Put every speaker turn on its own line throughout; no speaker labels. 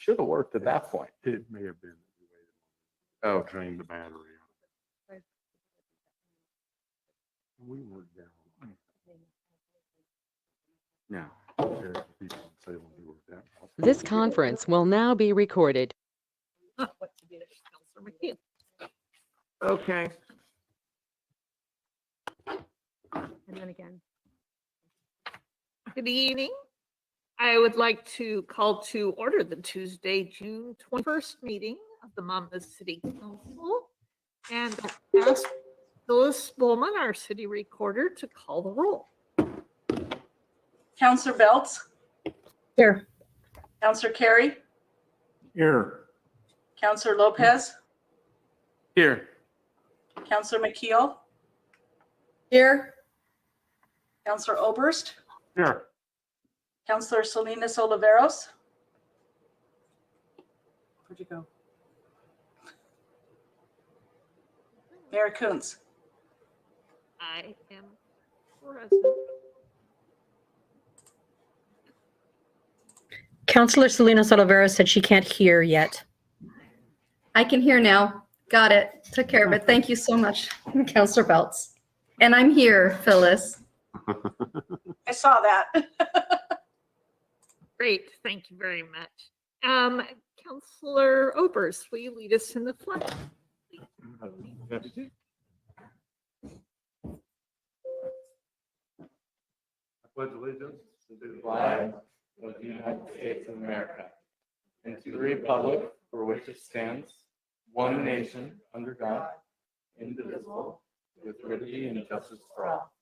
Should have worked at that point.
It may have been.
Oh,
Drain the battery. We weren't down.
no.
There's people in Salem who were down.
This conference will now be recorded.
What to do, Councilor McKee.
Okay.
And then again. Good evening. I would like to call to order the Tuesday, June 21st meeting of the Monmouth City Council and ask Phyllis Bowman, our city recorder, to call the roll.
Counselor Belts,
Here.
Counselor Carey,
Here.
Counselor Lopez,
Here.
Counselor McKeel,
Here.
Counselor Oberst,
Here.
Counselor Salinas Oliveros. Where'd you go? Mayor Coons.
I am present.
Counselor Salinas Oliveira said she can't hear yet.
I can hear now. Got it. Took care of it. Thank you so much, Counselor Belts. And I'm here, Phyllis.
I saw that.
Great, thank you very much. Counselor Oberst, will you lead us in the flag?
I pledge allegiance to the
Flag of the United States of America and to the republic for which it stands, one nation, under God, indivisible, with liberty and justice for all.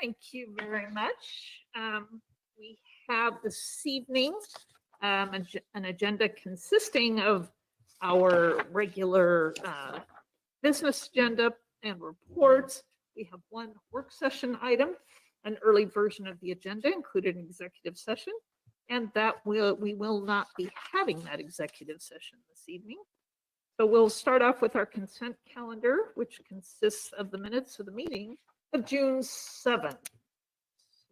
Thank you very much. We have this evening an agenda consisting of our regular business agenda and reports. We have one work session item, an early version of the agenda included an executive session, and that we will not be having that executive session this evening. So we'll start off with our consent calendar, which consists of the minutes of the meeting of June 7th.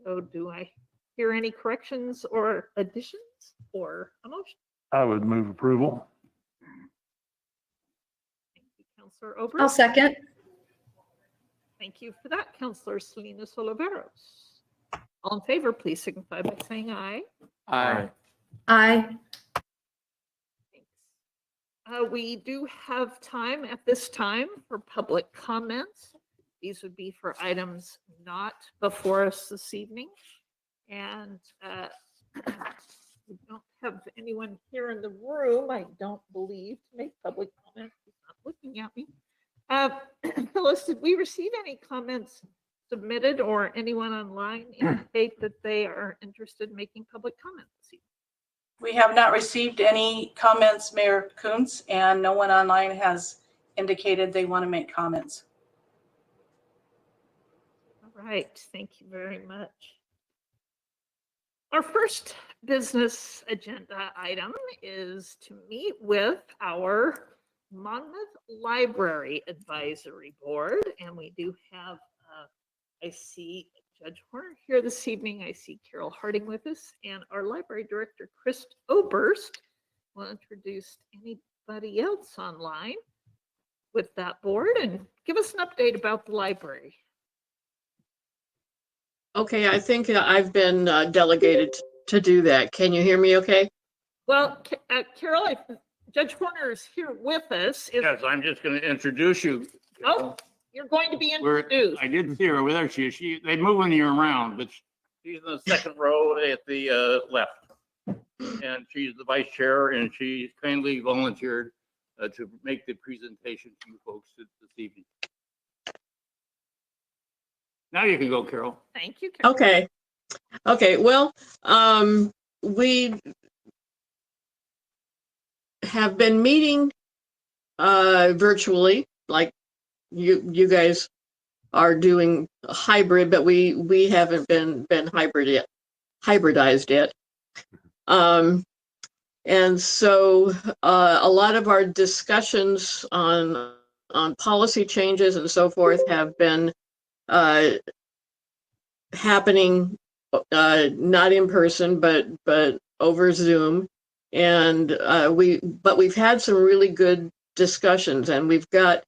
So do I hear any corrections or additions or a motion?
I would move approval.
Thank you, Councilor Oberst.
I'll second.
Thank you for that, Councilor Salinas Oliveros. All in favor, please signify by saying aye.
Aye.
Aye.
Thanks. We do have time at this time for public comments. These would be for items not before us this evening. And we don't have anyone here in the room, I don't believe, to make public comment. He's not looking at me. Phyllis, did we receive any comments submitted or anyone online indicate that they are interested in making public comment this evening?
We have not received any comments, Mayor Coons, and no one online has indicated they want to make comments.
All right, thank you very much. Our first business agenda item is to meet with our Monmouth Library Advisory Board, and we do have, I see Judge Horner here this evening. I see Carol Harding with us, and our Library Director, Chris Oberst, will introduce anybody else online with that board and give us an update about the library.
Okay, I think I've been delegated to do that. Can you hear me okay?
Well, Carol, if Judge Horner is here with us.
Yes, I'm just going to introduce you.
Oh, you're going to be
We're-
introduced.
I didn't see her over there. They moving you around, but she's in the second row at the left. And she's the vice chair, and she kindly volunteered to make the presentation to you folks this evening. Now you can go, Carol.
Thank you, Carol.
Okay. Okay, well, we have been meeting virtually, like you guys are doing hybrid, but we haven't been hybridized yet. And so a lot of our discussions on policy changes and so forth have been happening not in person, but over Zoom. And we've had some really good discussions, and we've got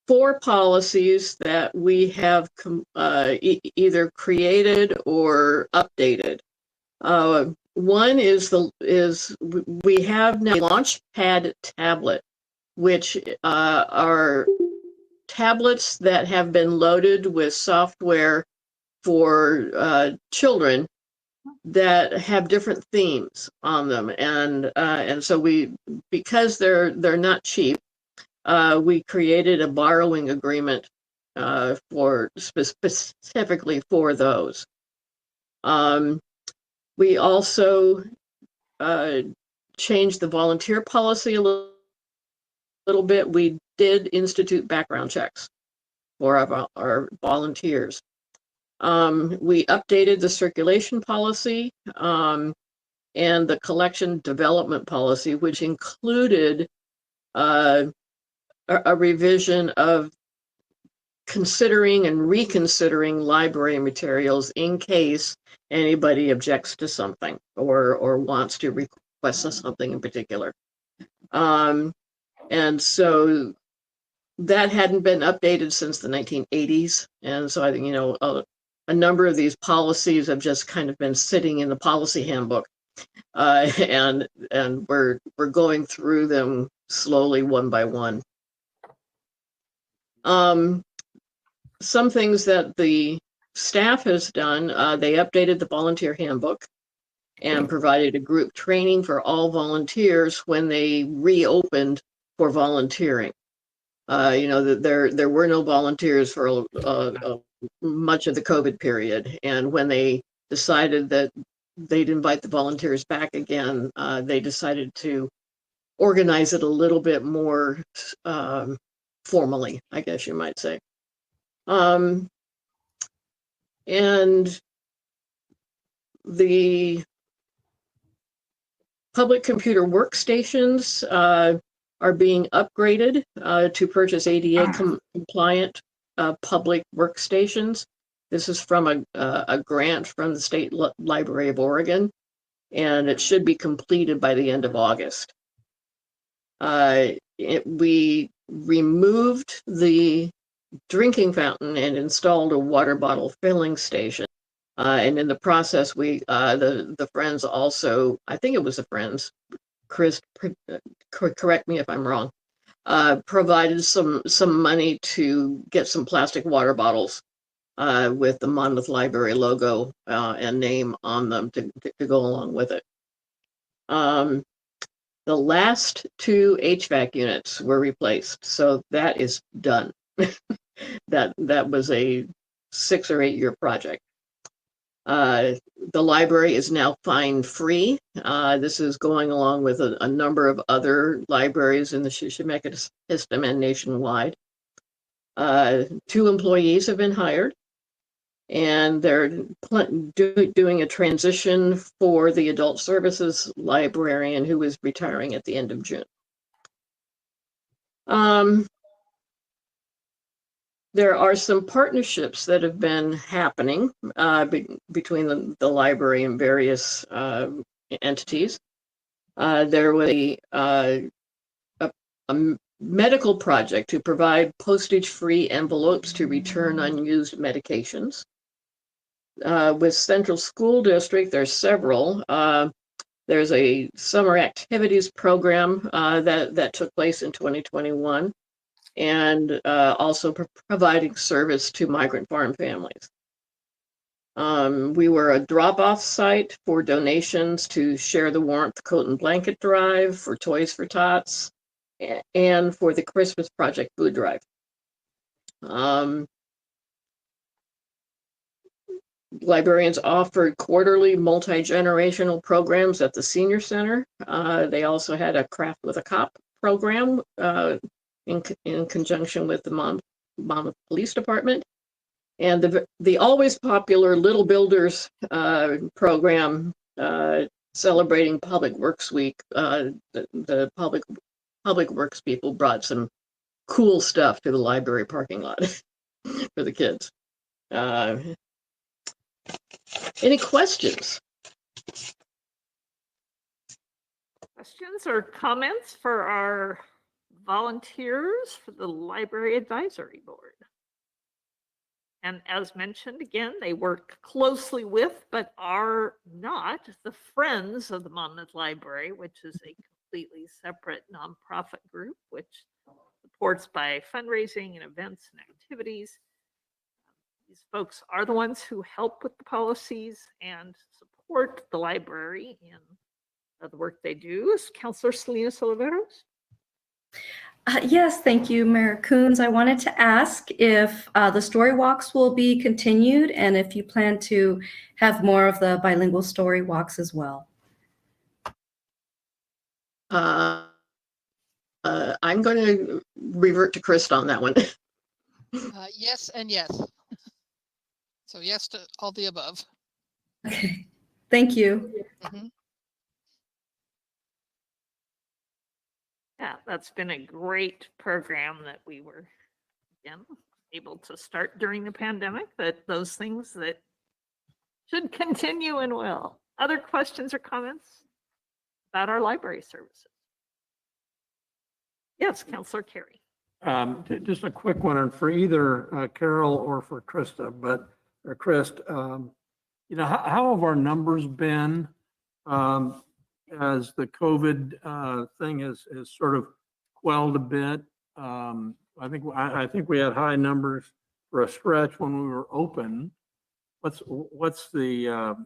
4 policies that we have either created or updated. One is we have now Launchpad tablet, which are tablets that have been loaded with software for children that have different themes on them, and so because they're not cheap, we created a borrowing agreement for specifically for those. We also changed the volunteer policy a little bit. We did institute background checks for our volunteers. We updated the circulation policy and the collection development policy, which included a revision of considering and reconsidering library materials in case anybody objects to something or wants to request something in particular. And so that hadn't been updated since the 1980s. And so I think, a number of these policies have just kind of been sitting in the policy handbook. And we're going through them slowly one by one. Some things that the staff has done, they updated the volunteer handbook and provided a group training for all volunteers when they reopened for volunteering. There were no volunteers for much of the COVID period, and when they decided that they'd invite the volunteers back again, they decided to organize it a little bit more formally, I guess you might say. And the public computer workstations are being upgraded to purchase ADA compliant public workstations. This is from a grant from the State Library of Oregon, and it should be completed by the end of August. We removed the drinking fountain and installed a water bottle filling station. And in the process, the Friends also, I think it was the Friends, Chris, correct me if I'm wrong, provided some money to get some plastic water bottles with the Monmouth Library logo and name on them to go along with it. The last 2 HVAC units were replaced, so that is done. That was a 6 or 8 year project. The library is now fine-free. This is going along with a number of other libraries in the Shoshimeka system and nationwide. 2 employees have been hired, and they're doing a transition for the adult services librarian who is retiring at the end of June. There are some partnerships that have been happening between the library and various entities. There was a medical project to provide postage-free envelopes to return unused medications. With Central School District, there's several. There's a summer activities program that took place in 2021. And also providing service to migrant farm families. We were a drop-off site for donations to Share the Warmth Coat and Blanket Drive, for Toys for Tots, and for the Christmas Project Food Drive. Librarians offered quarterly multi-generational programs at the Senior Center. They also had a Craft with a Cop program in conjunction with the Monmouth Police Department, and the always popular Little Builders program celebrating Public Works Week. The Public Works people brought some cool stuff to the library parking lot for the kids. Any questions?
Questions or comments for our volunteers for the Library Advisory Board? And as mentioned, again, they work closely with, but are not the Friends of the Monmouth Library, which is a completely separate nonprofit group, which supports by fundraising and events and activities. These folks are the ones who help with the policies and support the library in the work they do. Is Councilor Salinas Oliveros?
Yes, thank you, Mayor Coons. I wanted to ask if the story walks will be continued and if you plan to have more of the bilingual story walks as well.
I'm going to revert to Krista on that one.
Yes and yes. So yes to all the above.
Okay, thank you.
Mhm.
Yeah, that's been a great program that we were, again, able to start during the pandemic, but those things that should continue and will. Other questions or comments about our library services? Yes, Councilor Carey.
Just a quick one, and for either Carol or for Krista, or Chris, how have our numbers been as the COVID thing has sort of quelled a bit? I think we had high numbers for a stretch when we were open. What's the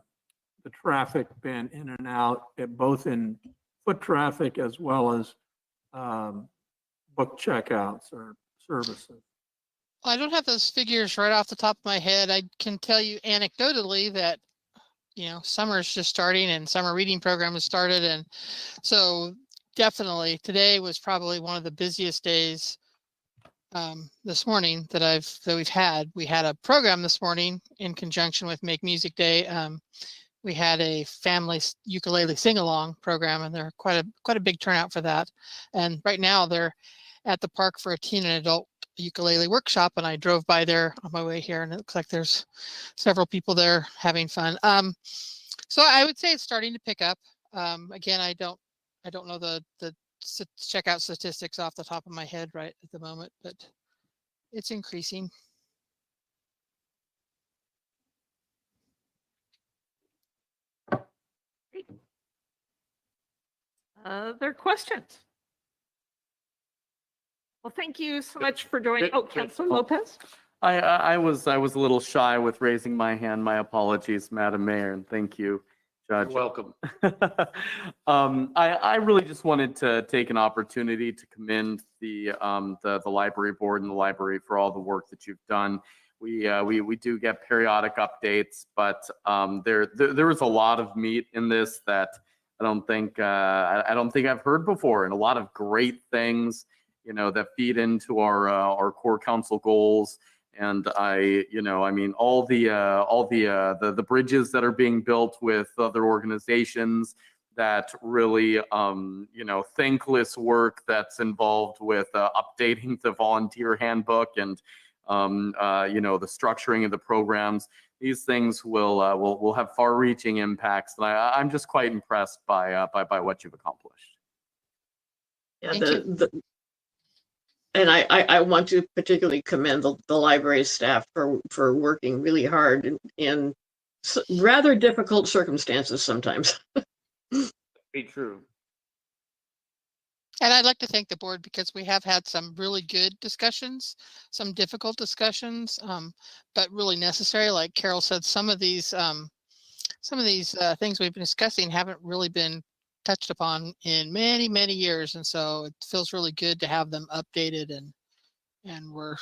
traffic been in and out, both in foot traffic as well as book checkouts or services?
I don't have those figures right off the top of my head. I can tell you anecdotally that, summer's just starting and summer reading program has started. And so definitely today was probably one of the busiest days this morning that we've had. We had a program this morning in conjunction with Make Music Day. We had a family ukulele sing-along program, and they're quite a big turnout for that. And right now they're at the park for a teen and adult ukulele workshop, and I drove by there on my way here, and it looks like there's several people there having fun. So I would say it's starting to pick up. Again, I don't know the checkout statistics off the top of my head right at the moment, but it's increasing.
Other questions? Well, thank you so much for joining. Oh, Councilor Lopez.
I was a little shy with raising my hand. My apologies, Madam Mayor, and thank you, Judge.
You're welcome.
I really just wanted to take an opportunity to commend the library board and the library for all the work that you've done. We do get periodic updates, but there was a lot of meat in this that I don't think I've heard before, and a lot of great things, that feed into our core council goals. And all the bridges that are being built with other organizations, that really, thankless work that's involved with updating the volunteer handbook and, the structuring of the programs. These things will have far-reaching impacts, and I'm just quite impressed by what you've accomplished.
Yeah, and I want to particularly commend the library staff for working really hard in rather difficult circumstances sometimes.
Be true.
And I'd like to thank the board because we have had some really good discussions, some difficult discussions, but really necessary. Like Carol said, some of these things we've been discussing haven't really been touched upon in many, many years. And so it feels really good to have them updated, and we're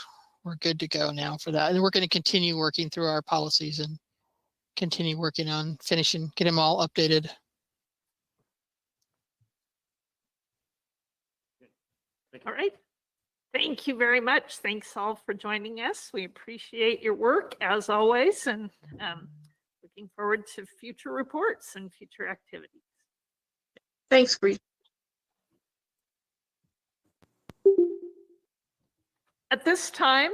good to go now for that. And we're going to continue working through our policies and continue working on get them all updated.
All right. Thank you very much. Thanks all for joining us. We appreciate your work as always, and looking forward to future reports and future activities.
Thanks, Bree.
At this time,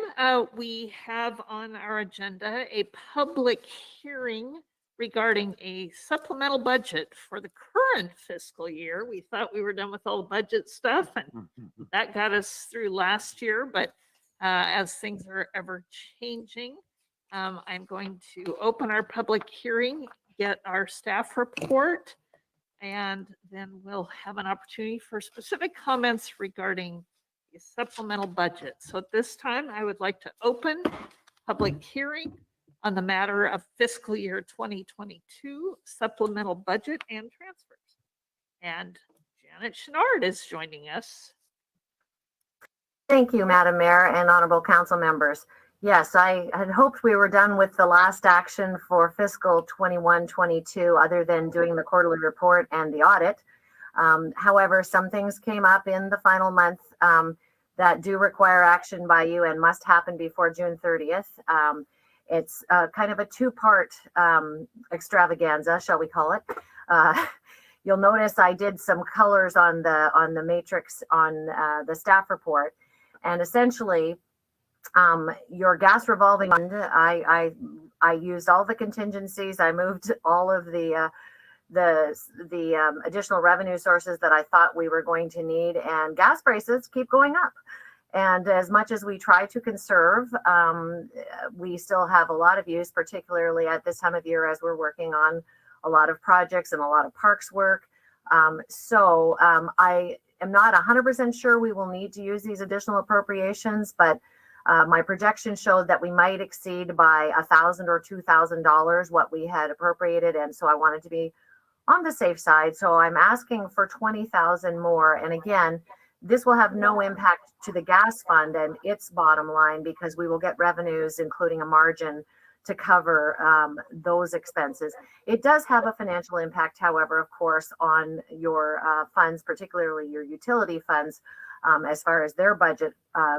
we have on our agenda a public hearing regarding a supplemental budget for the current fiscal year. We thought we were done with all the budget stuff, and that got us through last year, but as things are ever changing, I'm going to open our public hearing, get our staff report, and then we'll have an opportunity for specific comments regarding the supplemental budget. So at this time, I would like to open public hearing on the matter of fiscal year 2022 supplemental budget and transfers. And Janet Chenard is joining us.
Thank you, Madam Mayor and honorable council members. Yes, I had hoped we were done with the last action for fiscal 21-22, other than doing the quarterly report and the audit. However, some things came up in the final month that do require action by you and must happen before June 30th. It's kind of a two-part extravaganza, shall we call it. You'll notice I did some colors on the matrix on the staff report, and essentially your gas revolving fund, I used all the contingencies. I moved all of the additional revenue sources that I thought we were going to need, and gas prices keep going up. And as much as we try to conserve, we still have a lot of use, particularly at this time of year as we're working on a lot of projects and a lot of parks work. I am not 100% sure we will need to use these additional appropriations, but my projection showed that we might exceed by $1,000 or $2,000 what we had appropriated, and so I wanted to be on the safe side. So I'm asking for $20,000 more, and again, this will have no impact to the gas fund and its bottom line because we will get revenues, including a margin, to cover those expenses. It does have a financial impact, however, of course, on your funds, particularly your utility funds, as far as their budget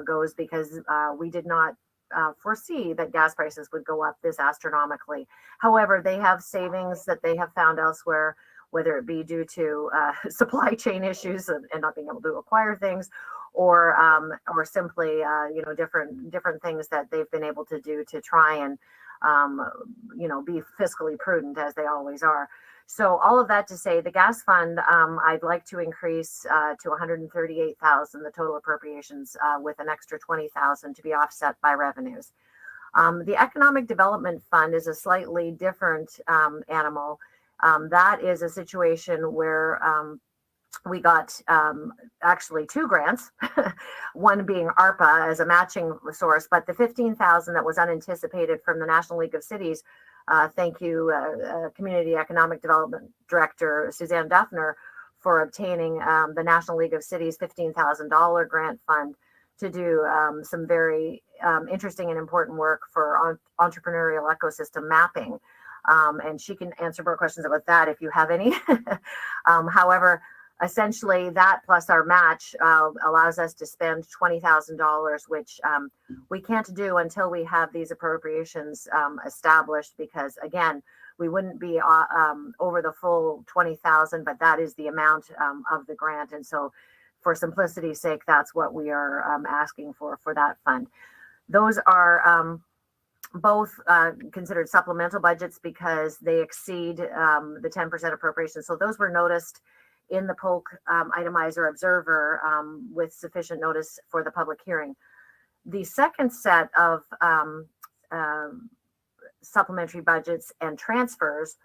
goes, because we did not foresee that gas prices would go up this astronomically. However, they have savings that they have found elsewhere, whether it be due to supply chain issues and not being able to acquire things, or simply different things that they've been able to do to try and be fiscally prudent, as they always are. So all of that to say, the gas fund, I'd like to increase to $138,000, the total appropriations, with an extra $20,000 to be offset by revenues. The economic development fund is a slightly different animal. That is a situation where we got actually two grants, one being ARPA as a matching source, but the $15,000 that was unanticipated from the National League of Cities. Thank you, Community Economic Development Director Suzanne Duffner, for obtaining the National League of Cities $15,000 grant fund to do some very interesting and important work for entrepreneurial ecosystem mapping. And she can answer more questions about that if you have any. However, essentially that plus our match allows us to spend $20,000, which we can't do until we have these appropriations established, because again, we wouldn't be over the full 20,000, but that is the amount of the grant. And so for simplicity's sake, that's what we are asking for that fund. Those are both considered supplemental budgets because they exceed the 10% appropriation. So those were noticed in the Polk Itemizer Observer with sufficient notice for the public hearing. The second set of supplementary budgets and transfers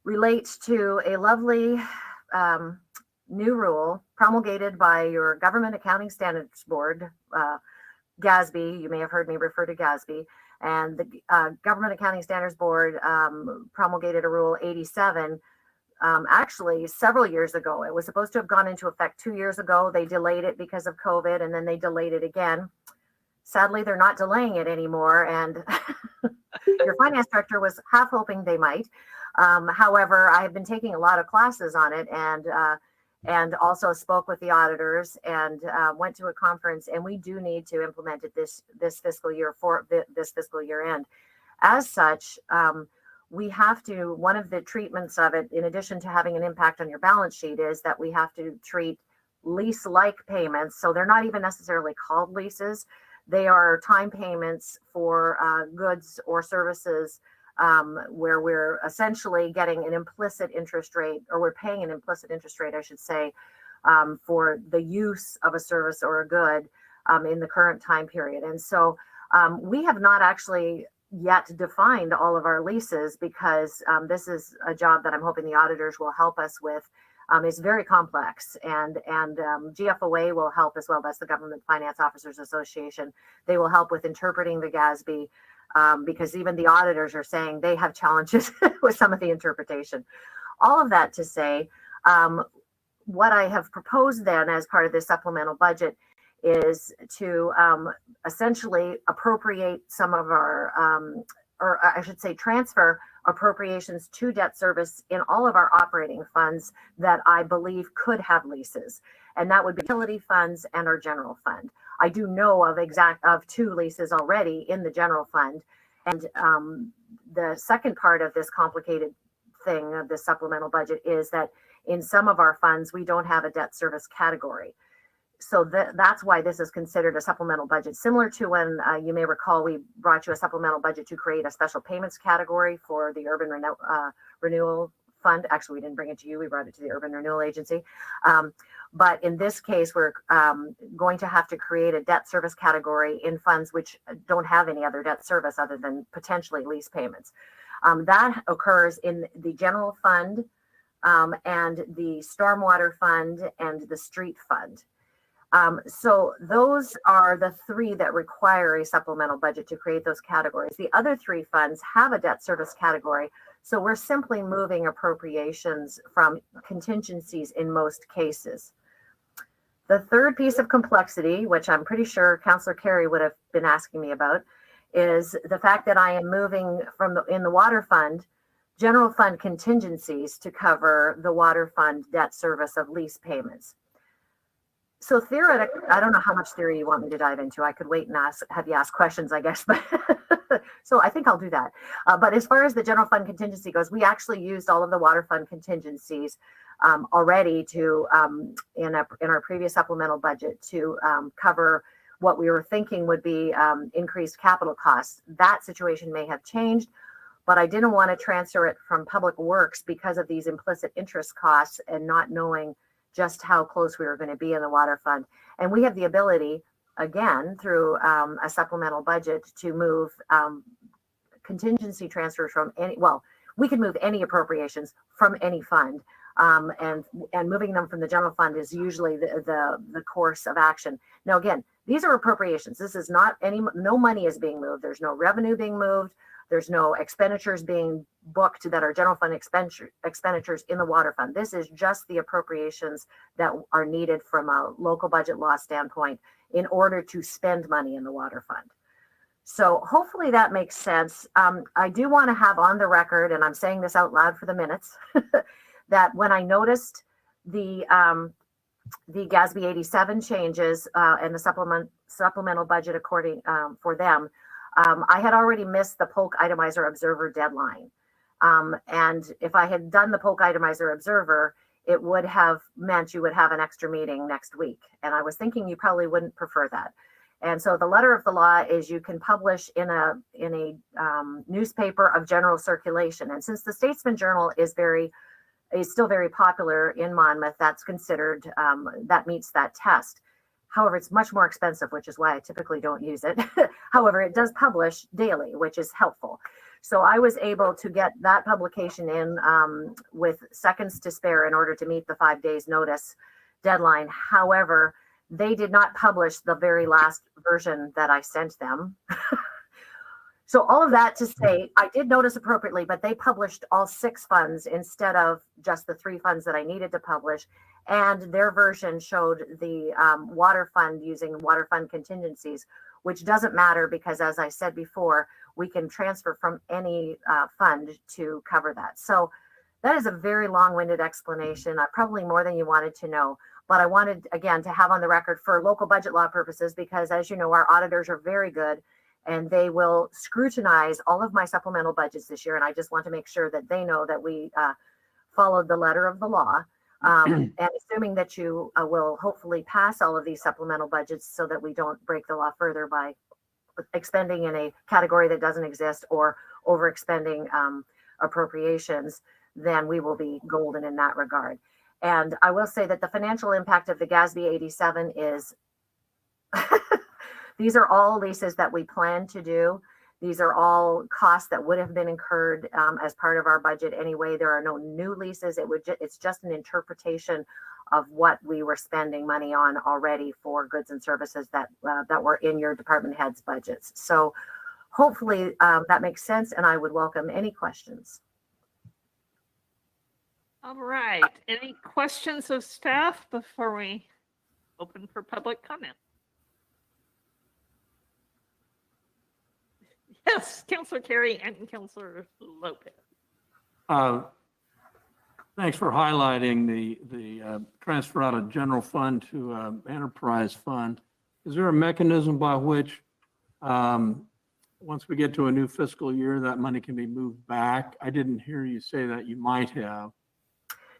relates to a lovely new rule promulgated by your Government Accounting Standards Board, GASB. You may have heard me refer to GASB. And the Government Accounting Standards Board promulgated a Rule 87 actually several years ago. It was supposed to have gone into effect 2 years ago. They delayed it because of COVID, and then they delayed it again. Sadly, they're not delaying it anymore, and your finance director was half hoping they might. However, I have been taking a lot of classes on it, and also spoke with the auditors and went to a conference, and we do need to implement it this fiscal year for this fiscal year end. As such, we have to, one of the treatments of it, in addition to having an impact on your balance sheet, is that we have to treat lease-like payments. So they're not even necessarily called leases. They are time payments for goods or services where we're essentially getting an implicit interest rate, or we're paying an implicit interest rate, I should say, for the use of a service or a good in the current time period. And so we have not actually yet defined all of our leases, because this is a job that I'm hoping the auditors will help us with. It's very complex, and GFOA will help as well. That's the Government Finance Officers Association. They will help with interpreting the GASB, because even the auditors are saying they have challenges with some of the interpretation. All of that to say, what I have proposed then as part of this supplemental budget is to essentially appropriate some of our, or I should say transfer appropriations to debt service in all of our operating funds that I believe could have leases. And that would be utility funds and our general fund. I do know of 2 leases already in the general fund. And the second part of this complicated thing of this supplemental budget is that in some of our funds, we don't have a debt service category. So that's why this is considered a supplemental budget, similar to when you may recall we brought you a supplemental budget to create a special payments category for the Urban Renewal Fund. Actually, we didn't bring it to you. We brought it to the Urban Renewal Agency. But in this case, we're going to have to create a debt service category in funds which don't have any other debt service other than potentially lease payments. That occurs in the general fund and the stormwater fund and the street fund. So those are the 3 that require a supplemental budget to create those categories. The other 3 funds have a debt service category. So we're simply moving appropriations from contingencies in most cases. The third piece of complexity, which I'm pretty sure Councillor Carey would have been asking me about, is the fact that I am moving from in the water fund, general fund contingencies to cover the water fund debt service of lease payments. So theoretically, I don't know how much theory you want me to dive into. I could wait and have you ask questions, I guess. But so I think I'll do that. But as far as the general fund contingency goes, we actually used all of the water fund contingencies already to in our previous supplemental budget to cover what we were thinking would be increased capital costs. That situation may have changed, but I didn't want to transfer it from Public Works because of these implicit interest costs and not knowing just how close we were going to be in the water fund. And we have the ability, again, through a supplemental budget to move contingency transfers from any, well, we can move any appropriations from any fund. And moving them from the general fund is usually the course of action. Now, again, these are appropriations. This is not no money is being moved. There's no revenue being moved. There's no expenditures being booked that are general fund expenditures in the water fund. This is just the appropriations that are needed from a local budget law standpoint in order to spend money in the water fund. So hopefully that makes sense. I do want to have on the record, and I'm saying this out loud for the minutes, that when I noticed the GASB 87 changes and the supplemental budget according for them, I had already missed the Polk Itemizer Observer deadline. And if I had done the Polk Itemizer Observer, it would have meant you would have an extra meeting next week. And I was thinking you probably wouldn't prefer that. And so the letter of the law is you can publish in a newspaper of general circulation. And since the Statesman Journal is still very popular in Monmouth, that's considered, that meets that test. However, it's much more expensive, which is why I typically don't use it. However, it does publish daily, which is helpful. So I was able to get that publication in with seconds to spare in order to meet the 5 days notice deadline. However, they did not publish the very last version that I sent them. So all of that to say, I did notice appropriately, but they published all 6 funds instead of just the 3 funds that I needed to publish. And their version showed the water fund using water fund contingencies, which doesn't matter because, as I said before, we can transfer from any fund to cover that. So that is a very long-winded explanation, probably more than you wanted to know. But I wanted, again, to have on the record for local budget law purposes, because as you know, our auditors are very good and they will scrutinize all of my supplemental budgets this year. And I just want to make sure that they know that we followed the letter of the law. And assuming that you will hopefully pass all of these supplemental budgets so that we don't break the law further by expending in a category that doesn't exist or overexpending appropriations, then we will be golden in that regard. And I will say that the financial impact of the GASB 87 is, these are all leases that we plan to do. These are all costs that would have been incurred as part of our budget anyway. There are no new leases. It's just an interpretation of what we were spending money on already for goods and services that were in your department heads' budgets. So hopefully that makes sense, and I would welcome any questions.
All right. Any questions of staff before we open for public comment? Yes, Councilor Carey and Councilor Lopez.
Thanks for highlighting the transfer out of general fund to enterprise fund. Is there a mechanism by which, once we get to a new fiscal year, that money can be moved back? I didn't hear you say that. You might have.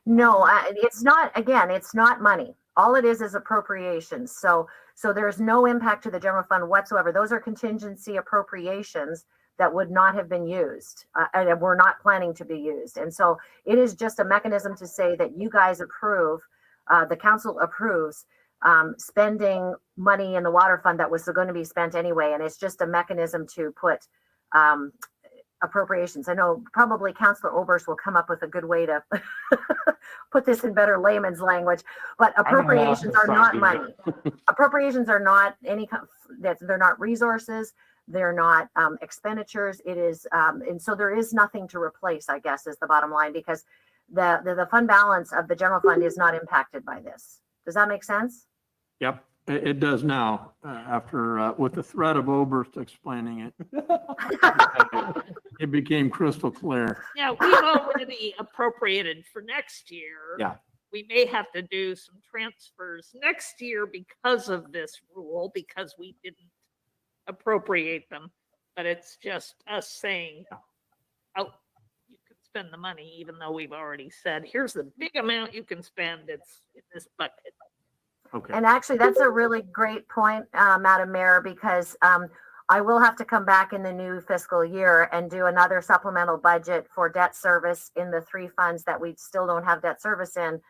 No, it's not, again, it's not money. All it is appropriations. So there's no impact to the general fund whatsoever. Those are contingency appropriations that would not have been used and were not planning to be used. And so it is just a mechanism to say that you guys approve, the council approves spending money in the water fund that was going to be spent anyway. And it's just a mechanism to put appropriations. I know probably Councilor Oberst will come up with a good way to put this in better layman's language, but appropriations are not money. Appropriations are not they're not resources. They're not expenditures. It is, and so there is nothing to replace, I guess, is the bottom line, because the fund balance of the general fund is not impacted by this. Does that make sense?
Yep, it does now, after, with the threat of Oberst explaining it. It became crystal clear.
Yeah, we've already appropriated for next year.
Yeah.
We may have to do some transfers next year because of this rule, because we didn't appropriate them. But it's just us saying, oh, you can spend the money, even though we've already said, here's the big amount you can spend. It's in this bucket.
Okay.
And actually, that's a really great point, Madam Mayor, because I will have to come back in the new fiscal year and do another supplemental budget for debt service in the 3 funds that we still don't have debt service in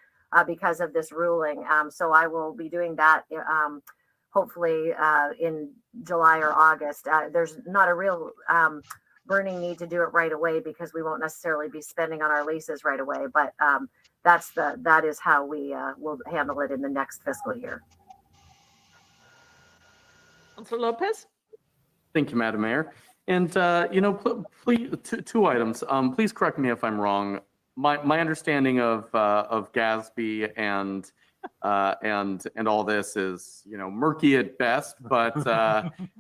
because of this ruling. So I will be doing that hopefully in July or August. There's not a real burning need to do it right away because we won't necessarily be spending on our leases right away. But that is how we will handle it in the next fiscal year.
Councilor Lopez?
Thank you, Madam Mayor. And, please, two items. Please correct me if I'm wrong. My understanding of GASB and all this is, murky at best, but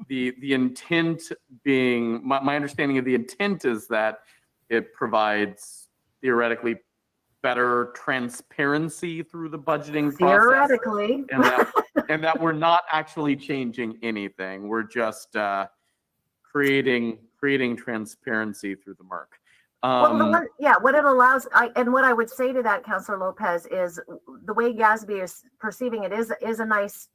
the intent being, my understanding of the intent is that it provides theoretically better transparency through the budgeting process.
Theoretically.
And that we're not actually changing anything. We're just creating transparency through the MRC.
What it allows, and what I would say to that, Councilor Lopez, is the way GASB is perceiving it is a nice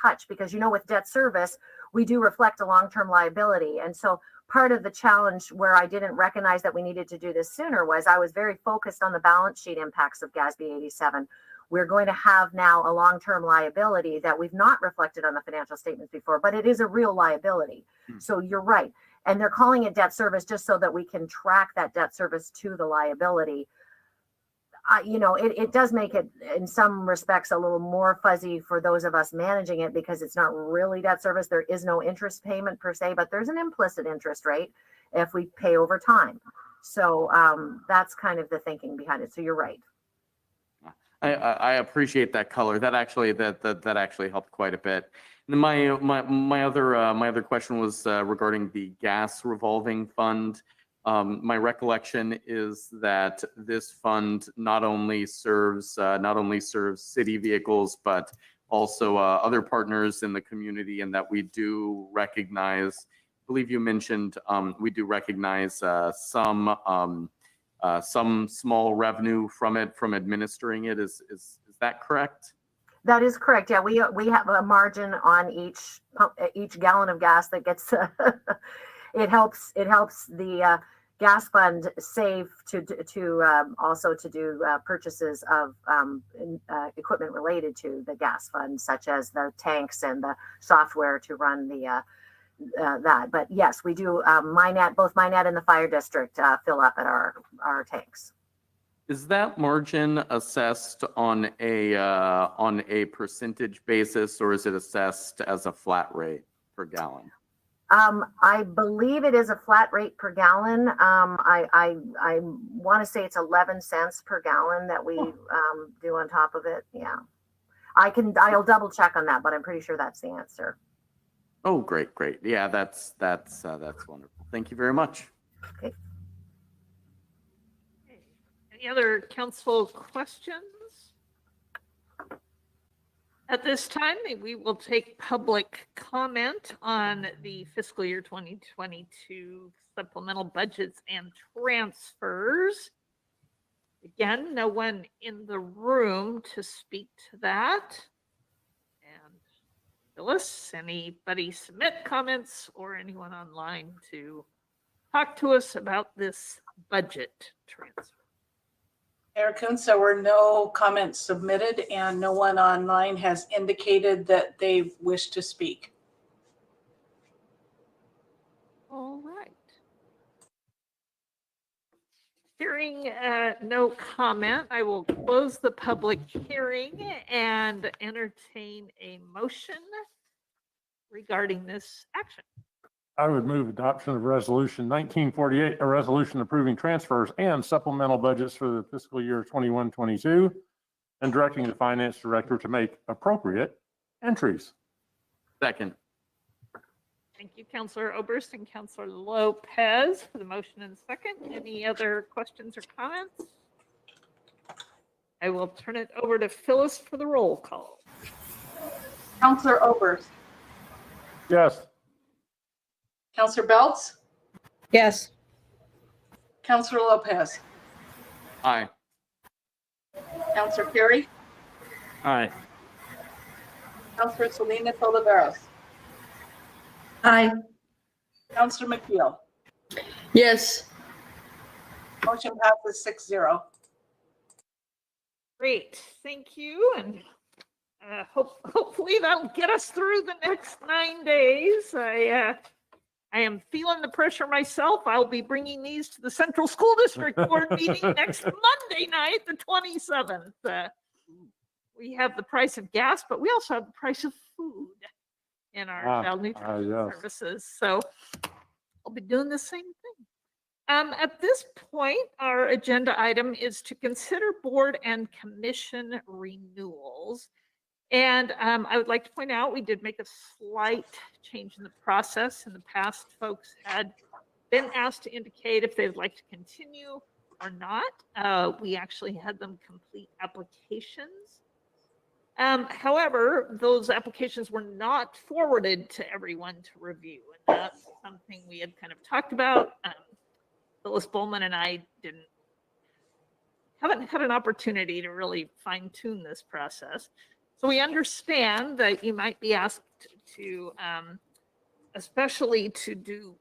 touch, because with debt service we do reflect a long-term liability, and so part of the challenge where I didn't recognize that we needed to do this sooner was I was very focused on the balance sheet impacts of GASB 87. We're going to have now a long-term liability that we've not reflected on the financial statements before, but it is a real liability. So you're right. And they're calling it debt service just so that we can track that debt service to the liability. It does make it in some respects a little more fuzzy for those of us managing it, because it's not really debt service. There is no interest payment per se, but there's an implicit interest rate if we pay over time. So that's kind of the thinking behind it. So you're right.
I appreciate that color. That actually helped quite a bit. And my other question was regarding the gas revolving fund. My recollection is that this fund not only serves city vehicles, but also other partners in the community, and that we do recognize, I believe you mentioned, we do recognize some some small revenue from it, from administering it. Is that correct?
That is correct. Yeah, we have a margin on each gallon of gas that gets. It helps the gas fund save to also to do purchases of equipment related to the gas fund, such as the tanks and the software to run the that. But yes, we do. Both Minette and the fire district fill up at our tanks.
Is that margin assessed on a percentage basis, or is it assessed as a flat rate per gallon?
I believe it is a flat rate per gallon. I want to say it's 11 cents per gallon that we do on top of it. Yeah, I'll double check on that, but I'm pretty sure that's the answer.
Oh, great. Yeah, that's wonderful. Thank you very much.
Okay.
Any other council questions? At this time, we will take public comment on the fiscal year 2022 supplemental budgets and transfers. Again, no one in the room to speak to that. And Phyllis, anybody submit comments or anyone online to talk to us about this budget transfer?
Mayor Coons, there were no comments submitted and no one online has indicated that they wish to speak.
All right. Hearing no comment, I will close the public hearing and entertain a motion regarding this action.
I would move adoption of resolution 1948, a resolution approving transfers and supplemental budgets for the fiscal year 21-22 and directing the finance director to make appropriate entries.
Second.
Thank you, Councilor Oberst and Councilor Lopez for the motion and second. Any other questions or comments? I will turn it over to Phyllis for the roll call.
Councilor Oberst.
Yes.
Councilor Belts.
Yes.
Councilor Lopez.
Aye.
Councilor Carey.
Aye.
Councilor Salinas Oliveros.
Aye.
Councilor McKeel.
Yes.
Motion passes 6-0.
Great, thank you. And hopefully that'll get us through the next 9 days. I am feeling the pressure myself. I'll be bringing these to the Central School District Board meeting next Monday night, the 27th. We have the price of gas, but we also have the price of food in our child nutrition services. So I'll be doing the same thing. At this point, our agenda item is to consider board and commission renewals. And I would like to point out, we did make a slight change in the process. In the past, folks had been asked to indicate if they'd like to continue or not. We actually had them complete applications. However, those applications were not forwarded to everyone to review. And that's something we had kind of talked about. Phyllis Bowman and I haven't had an opportunity to really fine tune this process. So we understand that you might be asked to, especially to do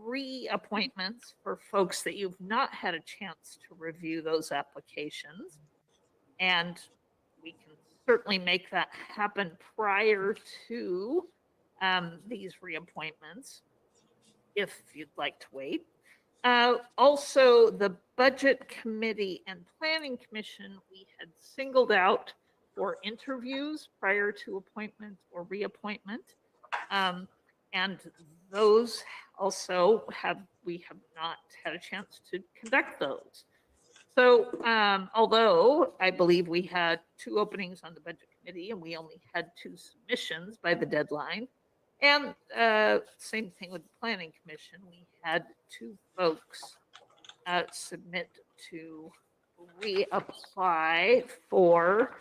reappointments for folks that you've not had a chance to review those applications. And we can certainly make that happen prior to these reappointments, if you'd like to wait. Also, the Budget Committee and Planning Commission, we had singled out for interviews prior to appointment or reappointment. And those also we have not had a chance to conduct those. So although I believe we had 2 openings on the Budget Committee and we only had 2 submissions by the deadline, and same thing with the Planning Commission, we had 2 folks submit to reapply for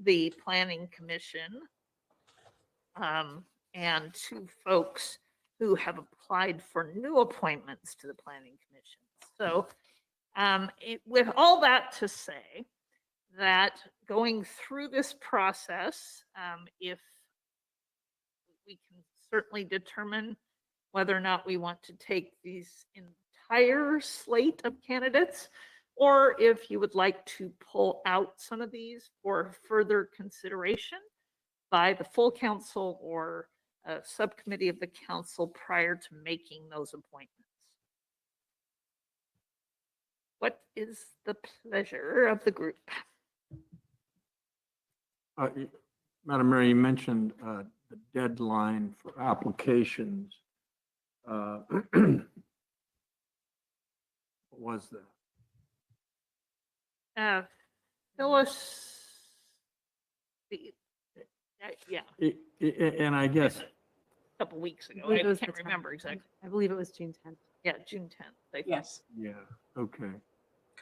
the Planning Commission, and 2 folks who have applied for new appointments to the Planning Commission. So With all that to say, that going through this process, if we can certainly determine whether or not we want to take these entire slate of candidates, or if you would like to pull out some of these for further consideration by the full council or a subcommittee of the council prior to making those appointments. What is the pleasure of the group?
Madam Mayor, you mentioned the deadline for applications. What was that?
Phyllis, yeah,
And I guess,
a couple weeks ago.
believe it
I
was
can't
the 10th.
remember exactly.
I believe it was June 10th.
Yeah, June 10th. I think.
Yes,
yeah, okay.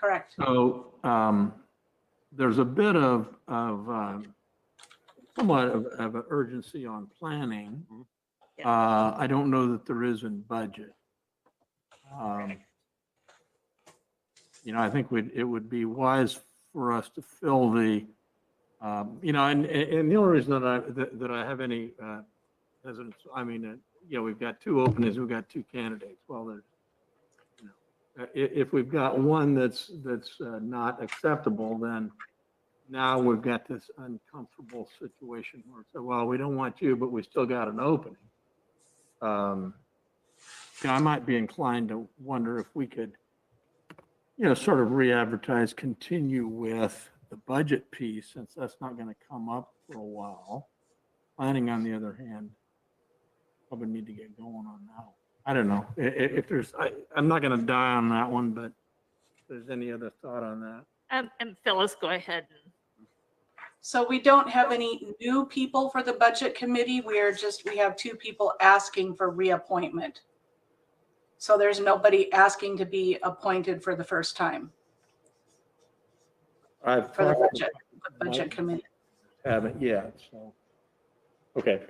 correct.
So there's a bit of somewhat of an urgency on planning.
Yeah.
I don't know that there is in budget. I think it would be wise for us to fill the, and the only reason that I have any hesitance, we've got two openings, we've got two candidates. Well, there's, if we've got one that's not acceptable, then now we've got this uncomfortable situation where it's, well, we don't want you, but we still got an opening. I might be inclined to wonder if we could, sort of re-advertise, continue with the budget piece, since that's not going to come up for a while. Planning, on the other hand, probably need to get going on that. I don't know if there's, I'm not going to die on that one, but if there's any other thought on that.
And Phyllis, go ahead.
So we don't have any new people for the budget committee. We have two people asking for reappointment. So there's nobody asking to be appointed for the first time
I've
for the
talked
budget committee.
Haven't yet, so. Okay.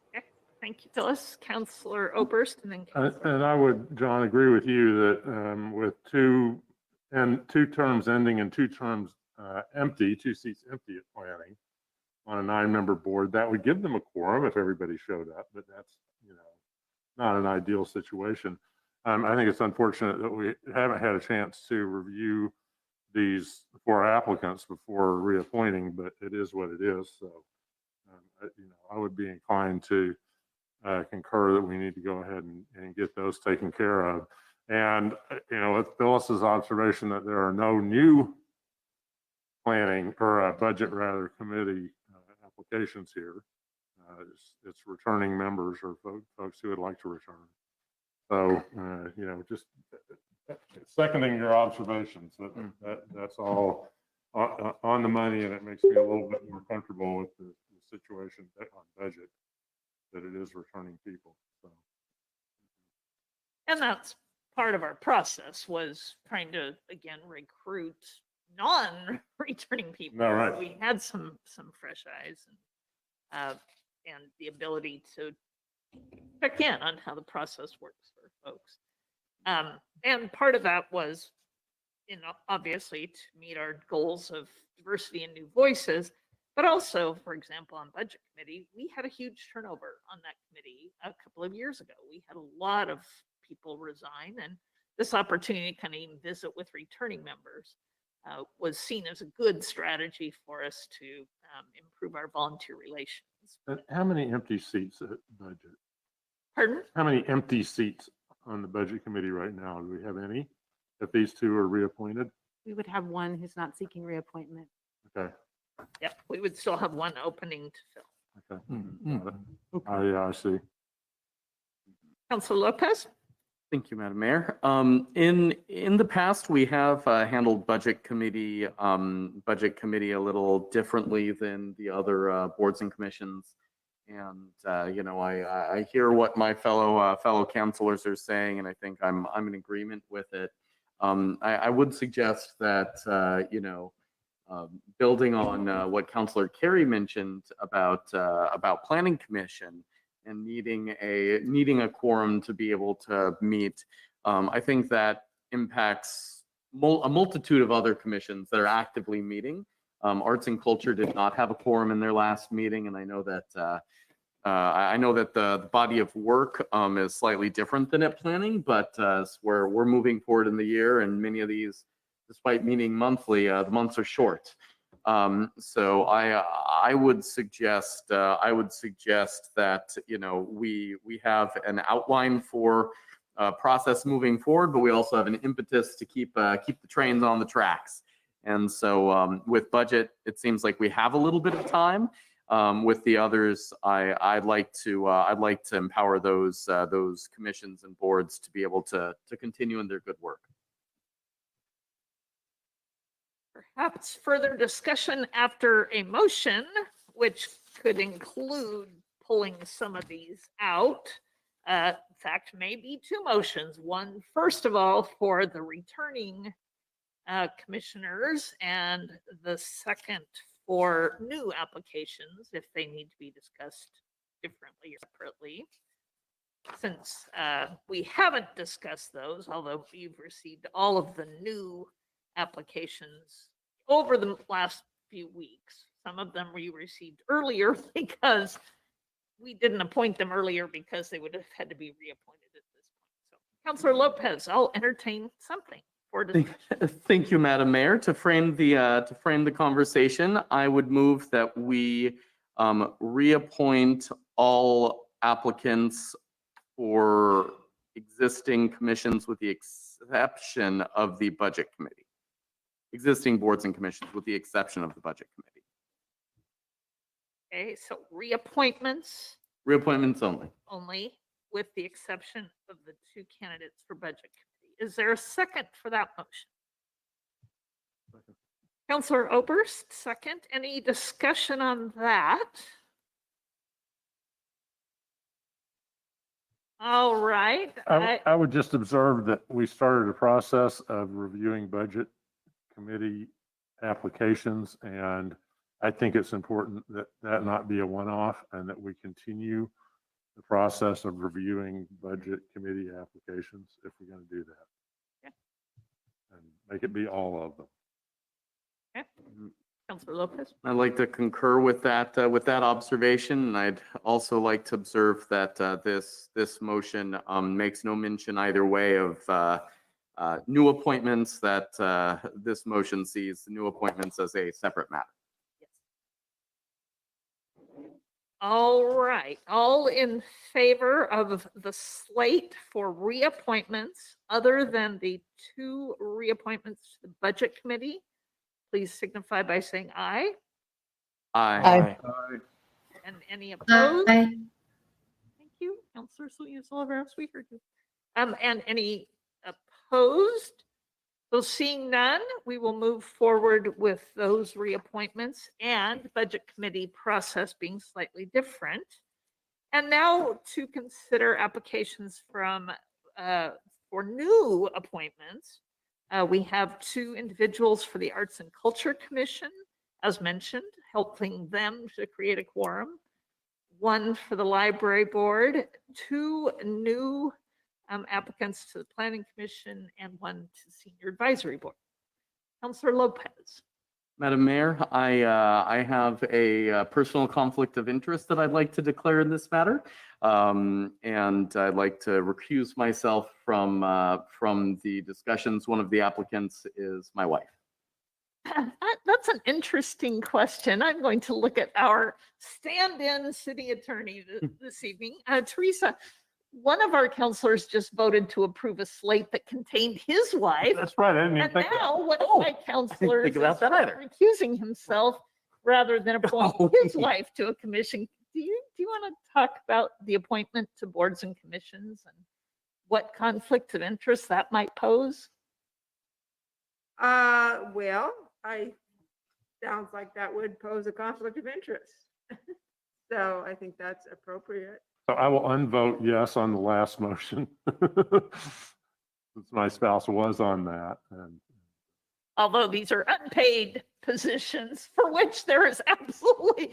Okay, thank you, Phyllis. Councilor Oberst, and then Councilor.
And I would, John, agree with you that with two terms ending and two terms empty, two seats empty at planning on a 9-member board, that would give them a quorum if everybody showed up, but that's, not an ideal situation. I think it's unfortunate that we haven't had a chance to review these 4 applicants before reappointing, but it is what it is. So, I would be inclined to concur that we need to go ahead and get those taken care of. And, with Phyllis's observation that there are no new planning or budget rather committee applications here, it's returning members or folks who would like to return. So, just seconding your observations, that's all on the money, and it makes me a little bit more comfortable with the situation on budget, that it is returning people. So.
And that's part of our process, was trying to, again, recruit non-returning people.
No, right.
We had some fresh eyes and the ability to check in on how the process works for folks. And part of that was, obviously to meet our goals of diversity and new voices, but also, for example, on budget committee, we had a huge turnover on that committee a couple of years ago. We had a lot of people resign, and this opportunity to kind of even visit with returning members was seen as a good strategy for us to improve our volunteer relations.
And how many empty seats at budget?
Pardon?
How many empty seats on the budget committee right now? Do we have any? If these two are reappointed?
We would have one who's not seeking reappointment.
Okay.
Yep, we would still have one opening to fill.
Okay. Yeah, I see.
Councilor Lopez?
Thank you, Madam Mayor. In the past, we have handled budget committee a little differently than the other boards and commissions. And I hear what my fellow councilors are saying, and I think I'm in agreement with it. I would suggest that building on what Councilor Carey mentioned about planning commission and needing a quorum to be able to meet, I think that impacts a multitude of other commissions that are actively meeting. Arts and Culture did not have a quorum in their last meeting, and I know that the body of work is slightly different than at planning, but we're moving forward in the year, and many of these, despite meeting monthly, the months are short. So I would suggest that we have an outline for process moving forward, but we also have an impetus to keep the trains on the tracks. And so with budget, it seems like we have a little bit of time. With the others, I'd like to empower those commissions and boards to be able to continue in their good work.
Perhaps further discussion after a motion, which could include pulling some of these out. In fact, maybe two motions. One, first of all, for the returning commissioners, and the second for new applications if they need to be discussed differently or separately. Since we haven't discussed those, although you've received all of the new applications over the last few weeks. Some of them we received earlier because we didn't appoint them earlier because they would have had to be reappointed at this point. So, Councilor Lopez, I'll entertain something for discussion.
Thank you, Madam Mayor. To frame the conversation, I would move that we reappoint all applicants for existing commissions with the exception of the Budget Committee. Existing boards and commissions with the exception of the Budget Committee.
Okay, so reappointments
Reappointments only.
with the exception of the two candidates for Budget Committee. Is there a second for that motion? Councilor Oberst, second. Any discussion on that? All right.
I would just observe that we started a process of reviewing budget committee applications, and I think it's important that that not be a one-off and that we continue the process of reviewing budget committee applications if we're going to do that.
Okay.
And make it be all of them.
Okay. Councilor Lopez.
I'd like to concur with that observation, and I'd also like to observe that this motion makes no mention either way of new appointments. That this motion sees new appointments as a separate matter.
Yes. All right. All in favor of the slate for reappointments other than the two reappointments to the Budget Committee, please signify by saying aye.
Aye.
And any opposed?
Aye.
Thank you, Councilor Oliveros. We heard you. And any opposed? So seeing none, we will move forward with those reappointments and Budget Committee process being slightly different. And now to consider applications from for new appointments. We have two individuals for the Arts and Culture Commission, as mentioned, helping them to create a quorum. One for the Library Board, two new applicants to the Planning Commission, and one to Senior Advisory Board. Councilor Lopez.
Madam Mayor, I have a personal conflict of interest that I'd like to declare in this matter. And I'd like to recuse myself from the discussions. One of the applicants is my wife.
That's an interesting question. I'm going to look at our stand-in city attorney this evening. Teresa, one of our counselors just voted to approve a slate that contained his wife.
That's right. I didn't even
And
think
now one of my counselors
think about that either.
recusing himself rather than appointing his wife to a commission. Do you want to talk about the appointment to boards and commissions and what conflicts of interest that might pose?
Well, sounds like that would pose a conflict of interest. So I think that's appropriate.
So I will unvote yes on the last motion. Since my spouse was on that. And
Although these are unpaid positions for which there is absolutely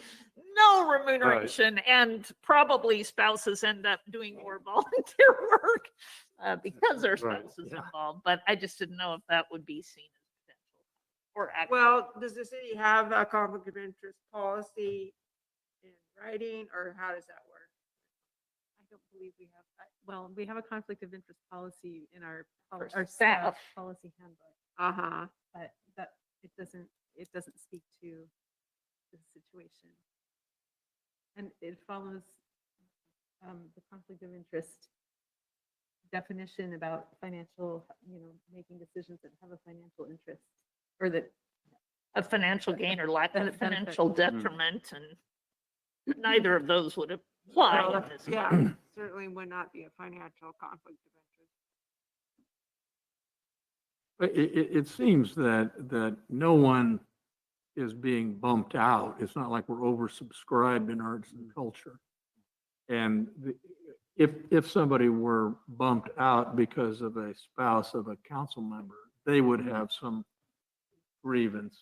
no remuneration, and probably spouses end up doing more volunteer work because their
Right.
spouse is
Yeah.
involved, but I just didn't know if that would be seen as potential or actual.
Well, does the city have a conflict of interest policy in writing, or how does that work?
I don't believe we have, well, we have a conflict of interest policy in our,
For
our
staff.
staff policy handbook,
Uh-huh.
but that, it doesn't speak to the situation. And it follows the conflict of interest definition about financial, making decisions that have a financial interest, or that
A financial gain or lack of
Benefit.
financial detriment, and neither of those would apply
Well,
in this.
yeah, certainly would not be a financial conflict of interest.
But it seems that no one is being bumped out. It's not like we're oversubscribed in arts and culture. And if somebody were bumped out because of a spouse of a council member, they would have some grievance.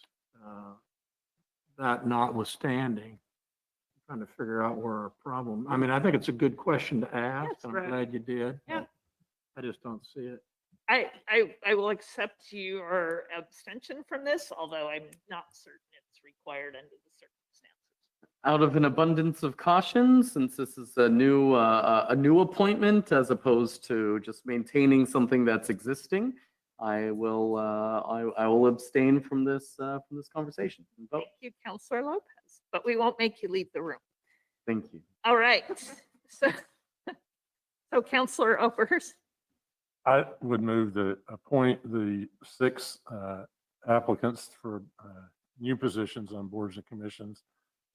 That notwithstanding, I'm trying to figure out where our problem, I mean, I think it's a good question to ask.
Yes,
I'm
right.
glad you did.
Yeah.
I just don't see it.
I will accept your abstention from this, although I'm not certain it's required under the circumstances.
Out of an abundance of caution, since this is a new appointment as opposed to just maintaining something that's existing, I will abstain from this conversation and vote.
Thank you, Counselor Lopez, but we won't make you leave the room.
Thank you.
All right. So Counselor Opers,
I would move to appoint the 6 applicants for new positions on boards and commissions.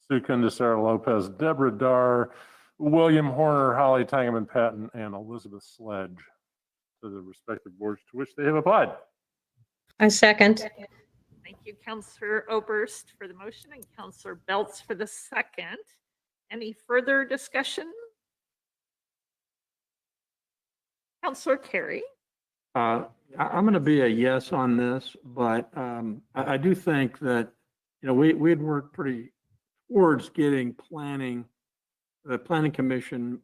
Sue Kunda, Sarah Lopez, Deborah Dar, William Horner, Holly Tangeman Patton, and Elizabeth Sledge to the respective boards to which they have applied.
I second.
thank you, Counselor Oberst for the motion and Counselor Belts for the second. Any further discussion? Counselor Carey?
I'm going to be a yes on this, but I do think that, we'd worked pretty towards getting the planning commission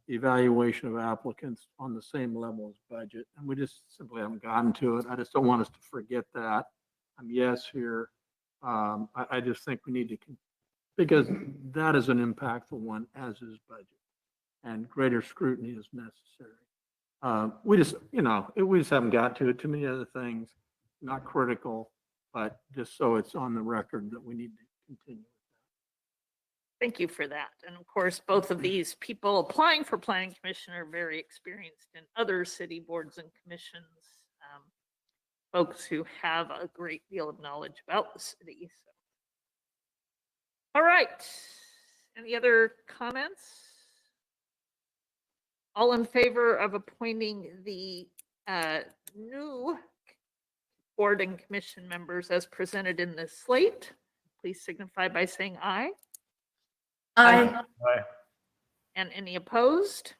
evaluation of applicants on the same level as budget. And we just simply haven't gotten to it. I just don't want us to forget that. I'm yes here. I just think we need to, because that is an impactful one, as is budget. And greater scrutiny is necessary. We just haven't got to it. Too many other things, not critical, but just so it's on the record that we need to continue.
Thank you for that. And of course, both of these people applying for planning commission are very experienced in other city boards and commissions, folks who have a great deal of knowledge about the city. So. All right. Any other comments? All in favor of appointing the new board and commission members as presented in this slate, please signify by saying aye.
Aye.
And any opposed?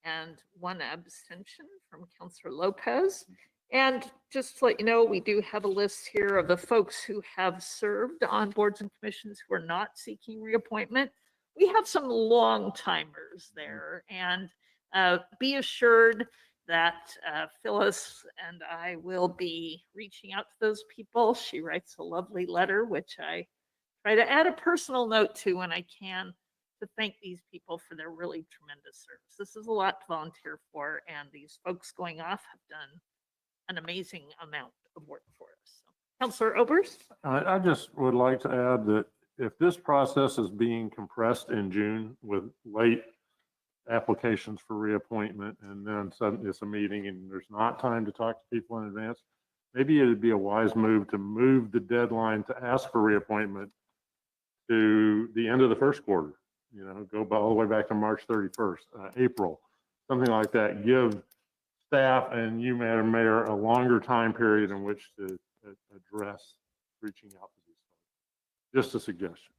And one abstention from Counselor Lopez. And just to let you know, we do have a list here of the folks who have served on boards and commissions who are not seeking reappointment. We have some long timers there, and be assured that Phyllis and I will be reaching out to those people. She writes a lovely letter, which I try to add a personal note to when I can, to thank these people for their really tremendous service. This is a lot to volunteer for, and these folks going off have done an amazing amount of work for us. So, Councilor Oberst?
I just would like to add that if this process is being compressed in June with late applications for reappointment, and then suddenly it's a meeting and there's not time to talk to people in advance, maybe it'd be a wise move to move the deadline to ask for reappointment to the end of the first quarter, go all the way back to March 31st, April, something like that. Give staff and you, Madam Mayor, a longer time period in which to address reaching out to these folks. Just a suggestion.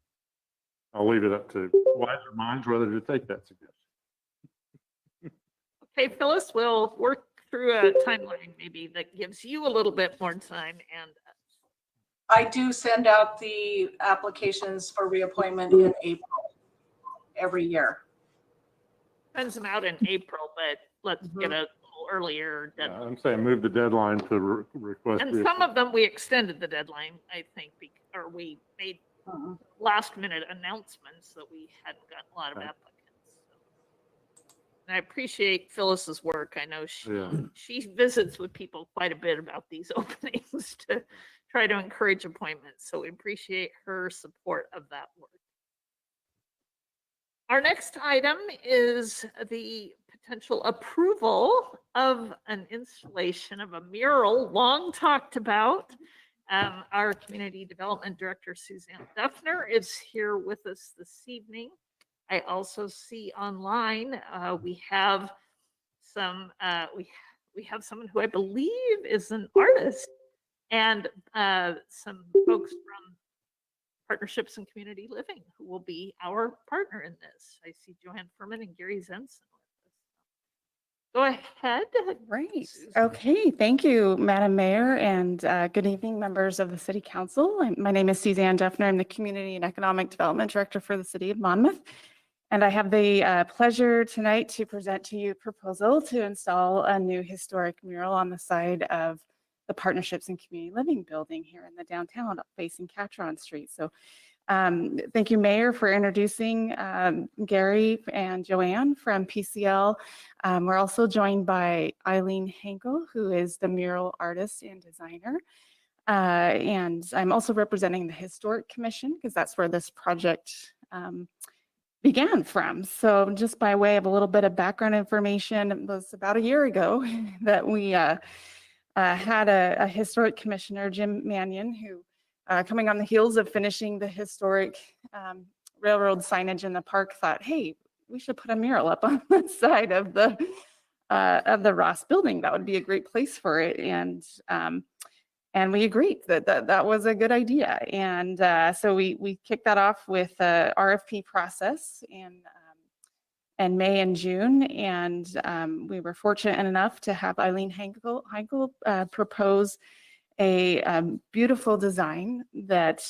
I'll leave it up to wiser minds whether to take that suggestion.
Okay, Phyllis, we'll work through a timeline maybe that gives you a little bit more time. And
I do send out the applications for reappointment in April every year.
sends them out in April, but let's get a little earlier
Yeah,
deadline.
I'm saying move the deadline to request.
And some of them, we extended the deadline, I think, or we made last minute announcements that we hadn't gotten a lot of
Okay.
applicants. And I appreciate Phyllis's work. I know
Yeah.
she visits with people quite a bit about these openings to try to encourage appointments. So we appreciate her support of that work. Our next item is the potential approval of an installation of a mural long talked about. Our Community Development Director, Suzanne Duffner, is here with us this evening. I also see online we have some we have someone who I believe is an artist and some folks from Partnerships and Community Living who will be our partner in this. I see Joanne Furman and Gary Zenson with us. Go ahead.
Great.
Susan.
Okay. Thank you, Madam Mayor, and good evening, members of the City Council. My name is Suzanne Duffner. I'm the Community and Economic Development Director for the City of Monmouth. And I have the pleasure tonight to present to you a proposal to install a new historic mural on the side of the Partnerships and Community Living building here in the downtown facing Catron Street. So thank you, Mayor, for introducing Gary and Joanne from PCL. We're also joined by Eileen Henkel, who is the mural artist and designer. And I'm also representing the Historic Commission because that's where this project began from. So just by way of a little bit of background information, it was about a year ago that we had a historic commissioner, Jim Mannion, who coming on the heels of finishing the historic railroad signage in the park thought, hey, we should put a mural up on the side of the Ross building. That would be a great place for it. And we agreed that was a good idea. And so we kicked that off with a RFP process in May and June. And we were fortunate enough to have Eileen Henkel propose a beautiful design that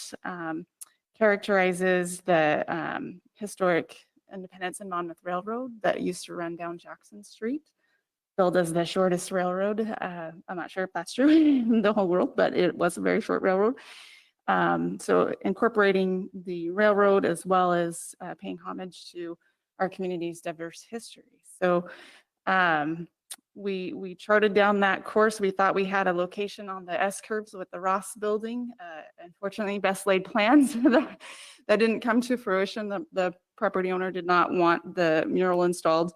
characterizes the historic Independence and Monmouth Railroad that used to run down Jackson Street, billed as the shortest railroad. I'm not sure if that's true in the whole world, but it was a very short railroad. So incorporating the railroad as well as paying homage to our community's diverse history. So we charted down that course. We thought we had a location on the S-curves with the Ross building. Unfortunately, best laid plans that didn't come to fruition. The property owner did not want the mural installed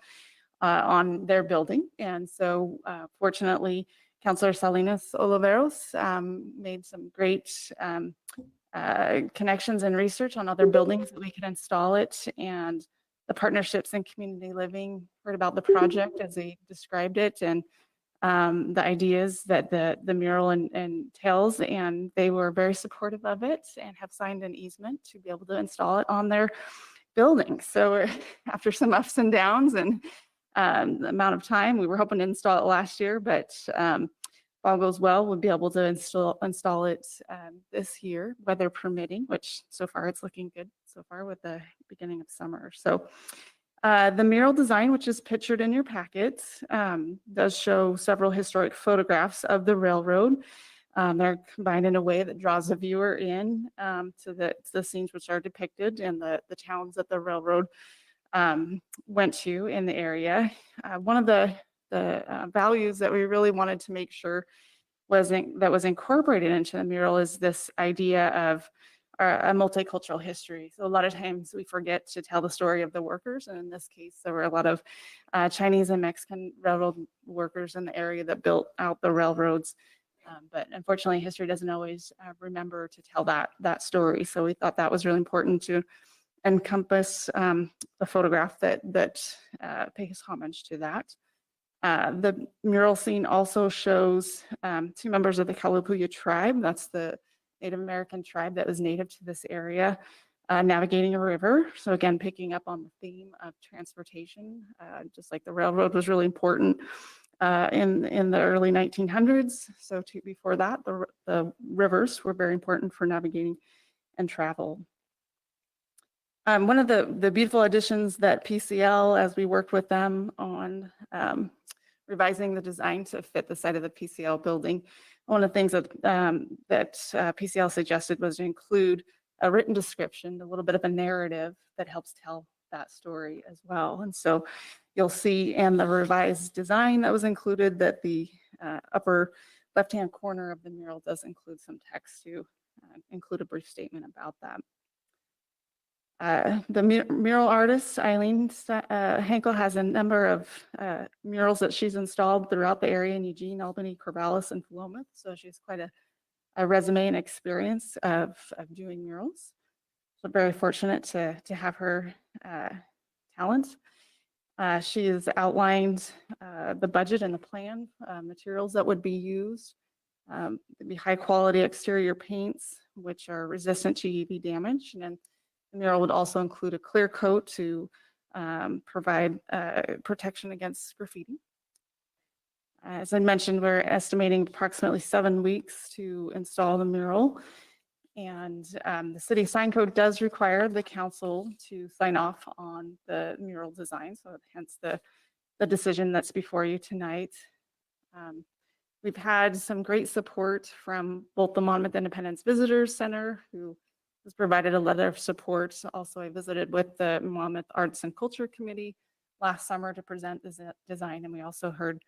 on their building. And so fortunately, Councilor Salinas Oliveros made some great connections and research on other buildings that we could install it. And the Partnerships and Community Living heard about the project as they described it and the ideas that the mural entails, and they were very supportive of it and have signed an easement to be able to install it on their building. So after some ups and downs and the amount of time, we were hoping to install it last year, but if all goes well, we'll be able to install it this year, weather permitting, which so far it's looking good so far with the beginning of summer. So the mural design, which is pictured in your packets, does show several historic photographs of the railroad. They're combined in a way that draws the viewer in to the scenes which are depicted and the towns that the railroad went to in the area. One of the values that we really wanted to make sure was incorporated into the mural is this idea of a multicultural history. So a lot of times we forget to tell the story of the workers, and in this case, there were a lot of Chinese and Mexican railroad workers in the area that built out the railroads. But unfortunately, history doesn't always remember to tell that story. So we thought that was really important to encompass the photograph that pays homage to that. The mural scene also shows two members of the Kalapuya tribe. That's the Native American tribe that was native to this area, navigating a river. So again, picking up on the theme of transportation, just like the railroad was really important in the early 1900s. So before that, the rivers were very important for navigating and travel. One of the beautiful additions that PCL, as we worked with them on revising the design to fit the site of the PCL building, one of the things that PCL suggested was to include a written description, a little bit of a narrative that helps tell that story as well. And so you'll see in the revised design that was included that the upper left-hand corner of the mural does include some text to include a brief statement about that. The mural artist, Eileen Henkel, has a number of murals that she's installed throughout the area in Eugene, Albany, Corvallis, and Philomath. So she's quite a resume and experience of doing murals. So very fortunate to have her talent. She has outlined the budget and the plan, materials that would be used. There'd be high quality exterior paints, which are resistant to UV damage. And then the mural would also include a clear coat to provide protection against graffiti. As I mentioned, we're estimating approximately 7 weeks to install the mural. And the city sign code does require the council to sign off on the mural design. So hence the decision that's before you tonight. We've had some great support from both the Monmouth Independence Visitors Center, who has provided a letter of support. Also, I visited with the Monmouth Arts and Culture Committee last summer to present this design, and we also heard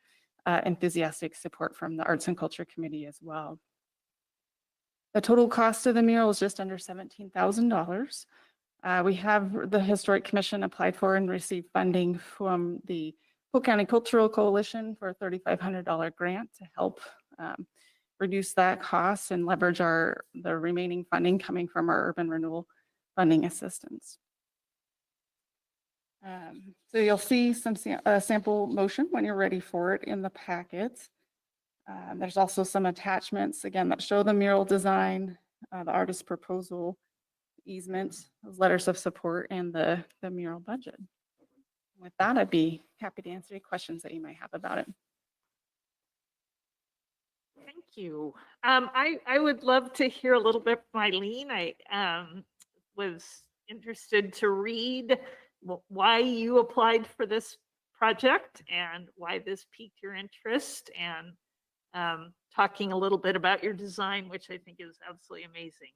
enthusiastic support from the Arts and Culture Committee as well. The total cost of the mural is just under $17,000. We have the Historic Commission applied for and received funding from the Polk County Cultural Coalition for a $3,500 grant to help reduce that cost and leverage the remaining funding coming from our urban renewal funding assistance. So you'll see some sample motion when you're ready for it in the packet. There's also some attachments, again, that show the mural design, the artist proposal, easement, letters of support, and the mural budget. With that, I'd be happy to answer any questions that you might have about it.
Thank you. I would love to hear a little bit from Eileen. I was interested to read why you applied for this project and why this piqued your interest, and talking a little bit about your design, which I think is absolutely amazing.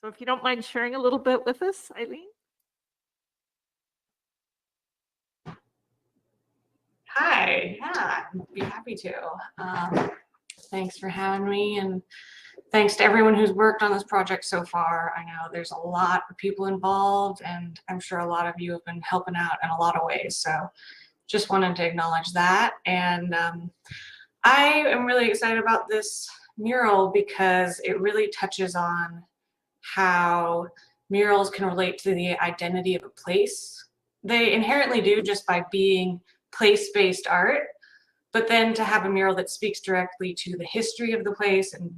So if you don't mind sharing a little bit with us, Eileen.
Hi, yeah, I'd be happy to. Thanks for having me, and thanks to everyone who's worked on this project so far. I know there's a lot of people involved, and I'm sure a lot of you have been helping out in a lot of ways. So just wanted to acknowledge that. And I am really excited about this mural because it really touches on how murals can relate to the identity of a place. They inherently do just by being place-based art, but then to have a mural that speaks directly to the history of the place and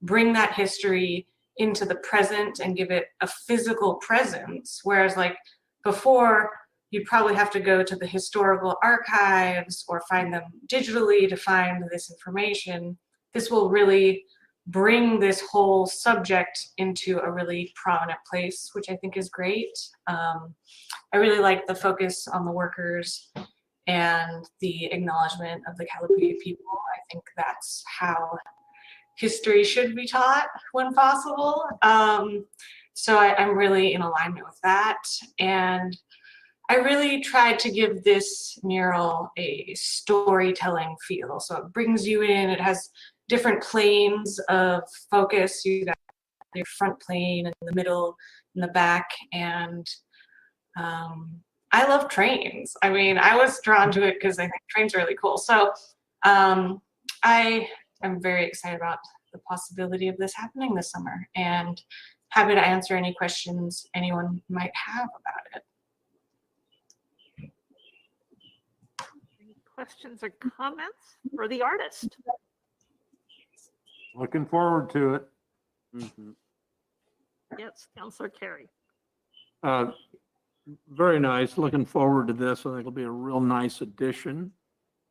bring that history into the present and give it a physical presence. Whereas like before, you'd probably have to go to the historical archives or find them digitally to find this information. This will really bring this whole subject into a really prominent place, which I think is great. I really like the focus on the workers and the acknowledgement of the Kalapuya people. I think that's how history should be taught when possible. So I'm really in alignment with that. And I really tried to give this mural a storytelling feel. So it brings you in, it has different planes of focus. You got your front plane in the middle, in the back, and I love trains. I mean, I was drawn to it because I think trains are really cool. So I am very excited about the possibility of this happening this summer, and happy to answer any questions anyone might have about it.
Any questions or comments for the artist?
Looking forward to it.
Yes, Councilor Carey.
Very nice. Looking forward to this. I think it'll be a real nice addition.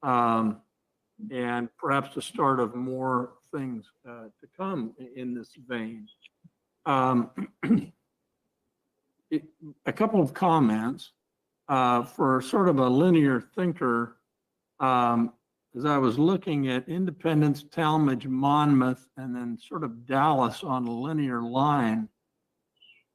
And perhaps the start of more things to come in this vein. a couple of comments. For sort of a linear thinker, as I was looking at Independence, Talmadge, Monmouth, and then sort of Dallas on a linear line,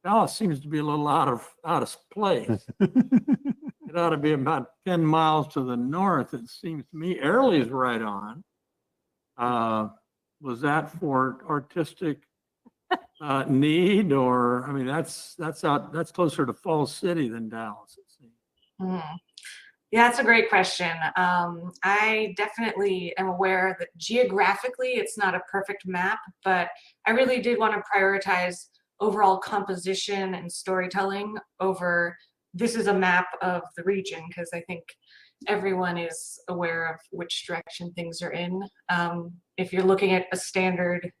Dallas seems to be a little out of place. It ought to be about 10 miles to the north, it seems to me. Airlie's right on. Was that for artistic need, or, I mean, that's closer to Falls City than Dallas, it seems.
Yeah, that's a great question. I definitely am aware that geographically it's not a perfect map, but I really did want to prioritize overall composition and storytelling over this is a map of the region, because I think everyone is aware of which direction things are in. If you're looking at a standard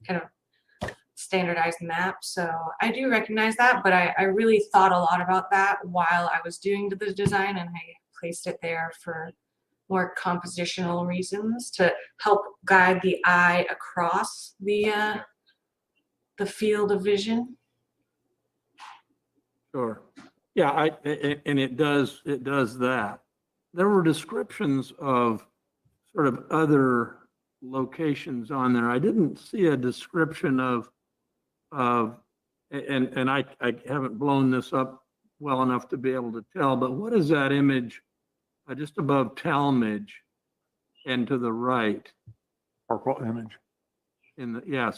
kind of standardized map. So I do recognize that, but I really thought a lot about that while I was doing the design, and I placed it there for more compositional reasons to help guide the eye across the field of vision.
Sure. Yeah, and it does that. There were descriptions of sort of other locations on there. I didn't see a description of and I haven't blown this up well enough to be able to tell, but what is that image just above Talmadge and to the right?
Purple image.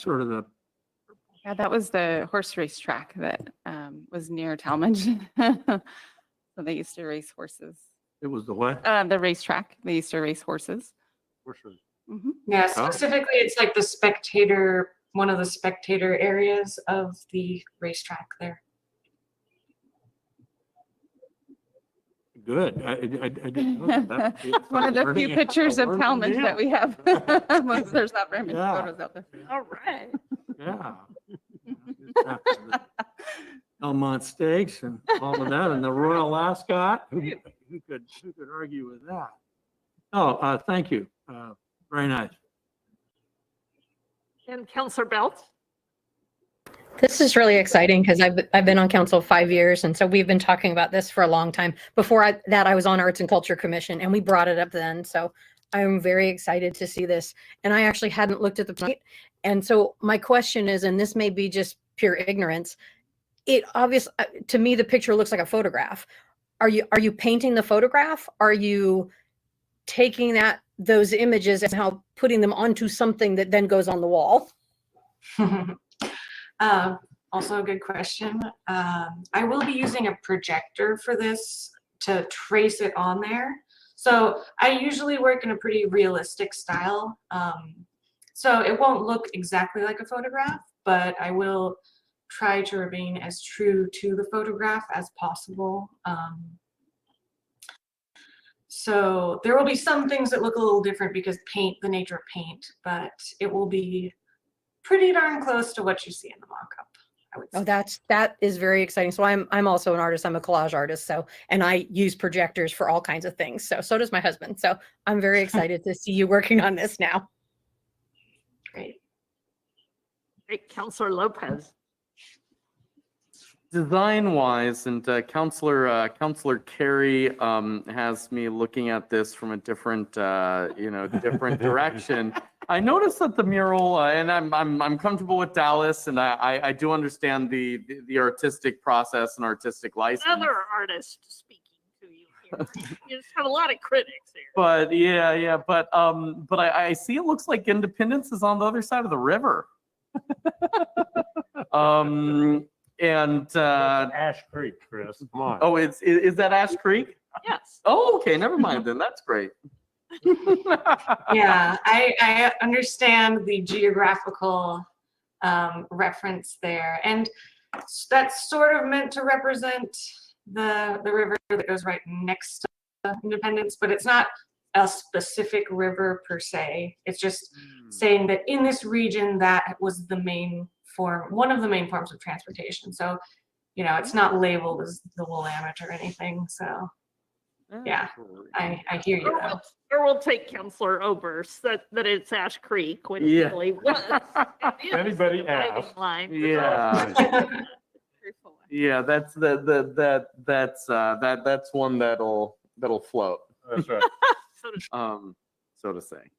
Sort of the.
Yeah, that was the horse race track that was near Talmadge. So they used to race horses.
It was the what?
The racetrack. They used to race horses.
Horses.
Mm-hmm.
Yeah, specifically it's like the spectator, one of the spectator areas of the racetrack there.
Good. I didn't know that.
One of the few pictures of Talmadge that we have. There's not very many photos out there.
All right.
Yeah. Belmont Stakes and all of that, and the Royal Ascot. Who could argue with that? Oh, thank you. Very nice.
And Councillor Belt?
This is really exciting because I've been on council 5 years, and so we've been talking about this for a long time. Before that, I was on Arts and Culture Commission, and we brought it up then. So I'm very excited to see this. And I actually hadn't looked at the point. And so my question is, and this may be just pure ignorance, it obviously, to me, the picture looks like a photograph. Are you painting the photograph? Are you taking those images and how putting them onto something that then goes on the wall?
Also a good question. I will be using a projector for this to trace it on there. So I usually work in a pretty realistic style. So it won't look exactly like a photograph, but I will try to remain as true to the photograph as possible. So there will be some things that look a little different because the nature of paint, but it will be pretty darn close to what you see in the mock-up, I would say.
Oh, that is very exciting. So I'm also an artist. I'm a collage artist. So, and I use projectors for all kinds of things. So does my husband. So I'm very excited to see you working on this now.
Great.
Great, Councillor Lopez.
Design-wise, and Councillor Carey has me looking at this from a different, different direction. I noticed that the mural, and I'm comfortable with Dallas, and I do understand the artistic process and artistic license.
Another artist speaking to you here. You just have a lot of critics here.
But but I see it looks like Independence is on the other side of the river. And
Ash Creek, Chris. Come on.
Oh, is that Ash Creek?
Yes.
Oh, okay, never mind then. That's great.
Yeah, I understand the geographical reference there, and that's sort of meant to represent the river that goes right next to Independence, but it's not a specific river per se. It's just saying that in this region that was the main one of the main forms of transportation. So, it's not labeled as the Willamette or anything. So, yeah, I hear you though.
Or we'll take Councillor Oberst that it's Ash Creek, which
Yeah.
really was.
Anybody ask?
Line.
Yeah. Yeah, that's that's one that'll float.
That's right.
So to
So to say.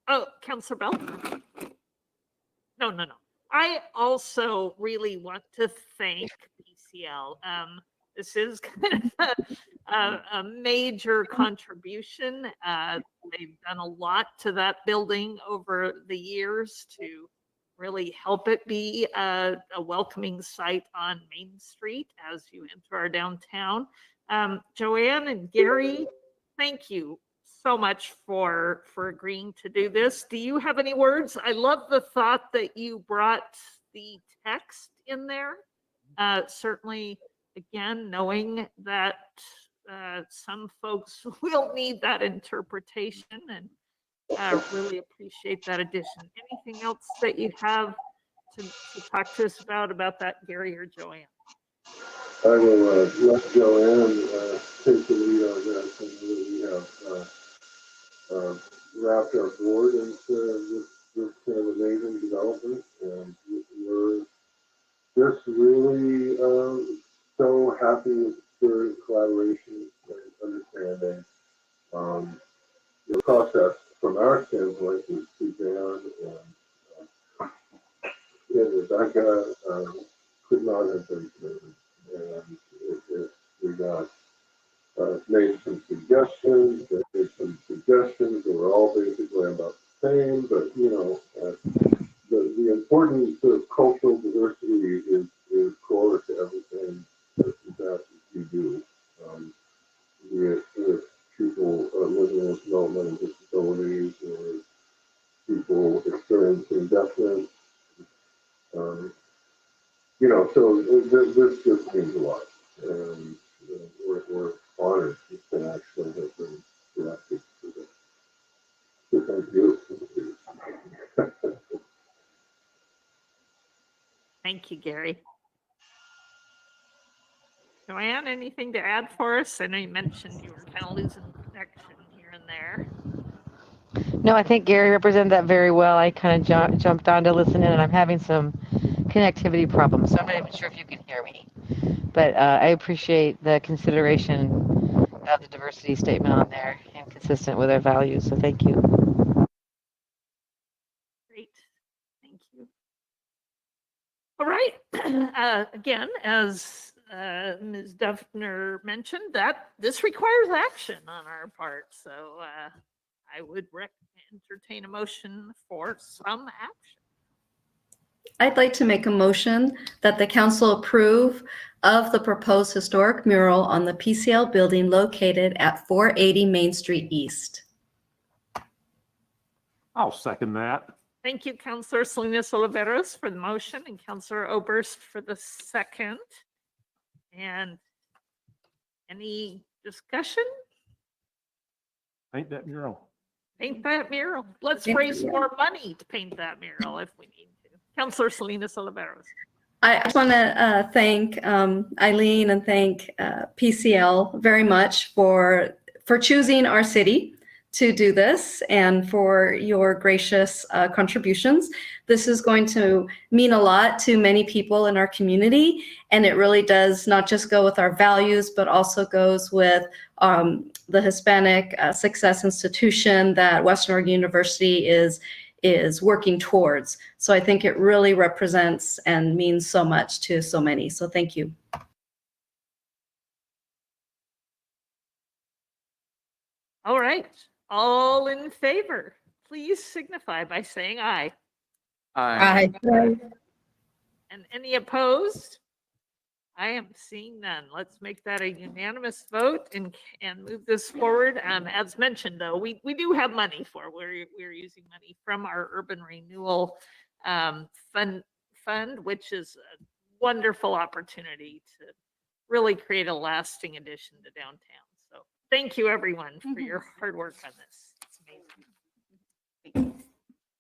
oh, Councilor Bell? No. I also really want to thank PCL. This is kind of a major contribution. They've done a lot to that building over the years to really help it be a welcoming site on Main Street as you enter our downtown. Joanne and Gary, thank you so much for agreeing to do this. Do you have any words? I love the thought that you brought the text in there. Certainly, again, knowing that some folks will need that interpretation, and really appreciate that addition. Anything else that you have to talk to us about that, Gary or Joanne?
I will let Joanne take the lead on that. And we have wrapped our board into this kind of amazing development, and we're just really so happy with the collaboration and understanding. The process from our standpoint is Suzanne and Rebecca could not have been smoother. And we got made some suggestions, that were all basically about the same, but the importance of cultural diversity is core to everything that you do. With people living with developmental disabilities or people experiencing deafness. So this just means a lot. And we're honored to actually have been selected for this. So thank you.
Thank you, Gary. Joanne, anything to add for us? I know you mentioned you were kind of losing connection here and there.
No, I think Gary represented that very well. I kind of jumped on to listen in, and I'm having some connectivity problems, so I'm not even sure if you can hear me. But I appreciate the consideration of the diversity statement on there and consistent with our values, so thank you.
Great, thank you. All right, again, as Ms. Duffner mentioned, that this requires action on our part, so I would entertain a motion for some action.
I'd like to make a motion that the council approve of the proposed historic mural on the PCL building located at 480 Main Street East.
I'll second that.
Thank you, Councilor Salinas Oliveros for the motion and Councilor Oberst for the second. And any discussion?
Paint that mural.
Paint that mural. Let's raise more money to paint that mural if we need to. Councilor Salinas Oliveros.
I just want to thank Eileen and thank PCL very much for choosing our city to do this and for your gracious contributions. This is going to mean a lot to many people in our community, and it really does not just go with our values, but also goes with the Hispanic Success Institution that Western Oregon University is working towards. So I think it really represents and means so much to so many. So thank you.
All right, all in favor, please signify by saying aye.
Aye.
And any opposed? I am seeing none. Let's make that a unanimous vote and move this forward. As mentioned, though, we do have money for. We're using money from our urban renewal fund, which is a wonderful opportunity to really create a lasting addition to downtown. So thank you, everyone, for your hard work on this. It's amazing.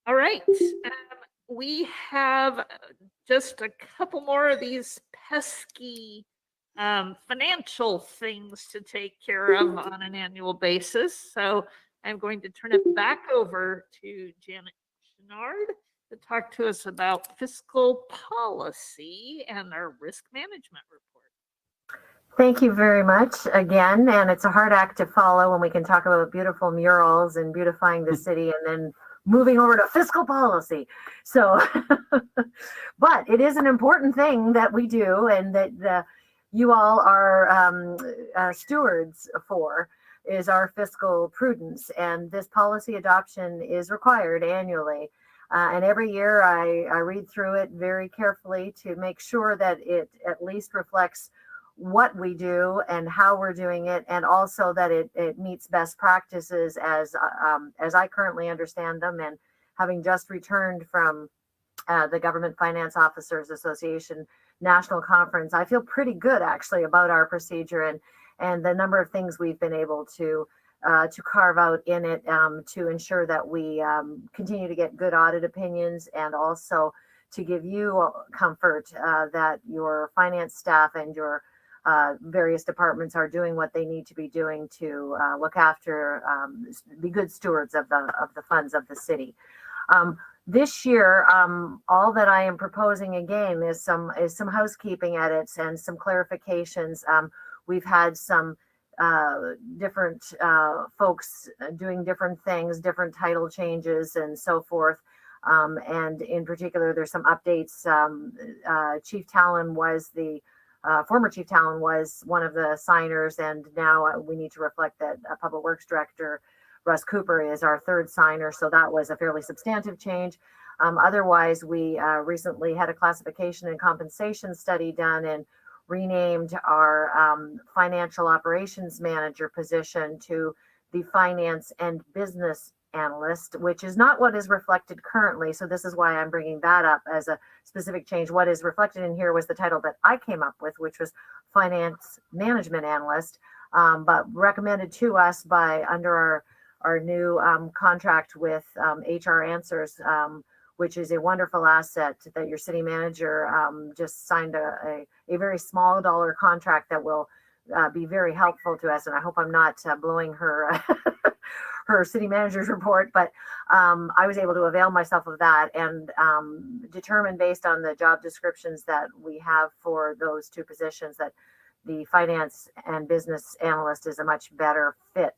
All right. We have just a couple more of these pesky financial things to take care of on an annual basis. So I'm going to turn it back over to Janet Chenard to talk to us about fiscal policy and our risk management report.
Thank you very much again. And it's a hard act to follow when we can talk about beautiful murals and beautifying the city and then moving over to fiscal policy. So, but it is an important thing that we do and that you all are stewards for, is our fiscal prudence. And this policy adoption is required annually. And every year I read through it very carefully to make sure that it at least reflects what we do and how we're doing it, and also that it meets best practices as I currently understand them. And having just returned from the Government Finance Officers Association National Conference, I feel pretty good actually about our procedure and the number of things we've been able to carve out in it to ensure that we continue to get good audit opinions, and also to give you comfort that your finance staff and your various departments are doing what they need to be doing to look after, be good stewards of the funds of the city. This year, all that I am proposing again is some housekeeping edits and some clarifications. We've had some different folks doing different things, different title changes and so forth. And in particular, there's some updates. Chief Talon was former Chief Talon was one of the signers, and now we need to reflect that Public Works Director Russ Cooper is our third signer. So that was a fairly substantive change. Otherwise, we recently had a classification and compensation study done and renamed our financial operations manager position to the finance and business analyst, which is not what is reflected currently. So this is why I'm bringing that up as a specific change. What is reflected in here was the title that I came up with, which was finance management analyst, but recommended to us by under our new contract with HR Answers, which is a wonderful asset that your city manager just signed a very small dollar contract that will be very helpful to us. And I hope I'm not blowing her her city manager's report, but I was able to avail myself of that and determine based on the job descriptions that we have for those two positions that the finance and business analyst is a much better fit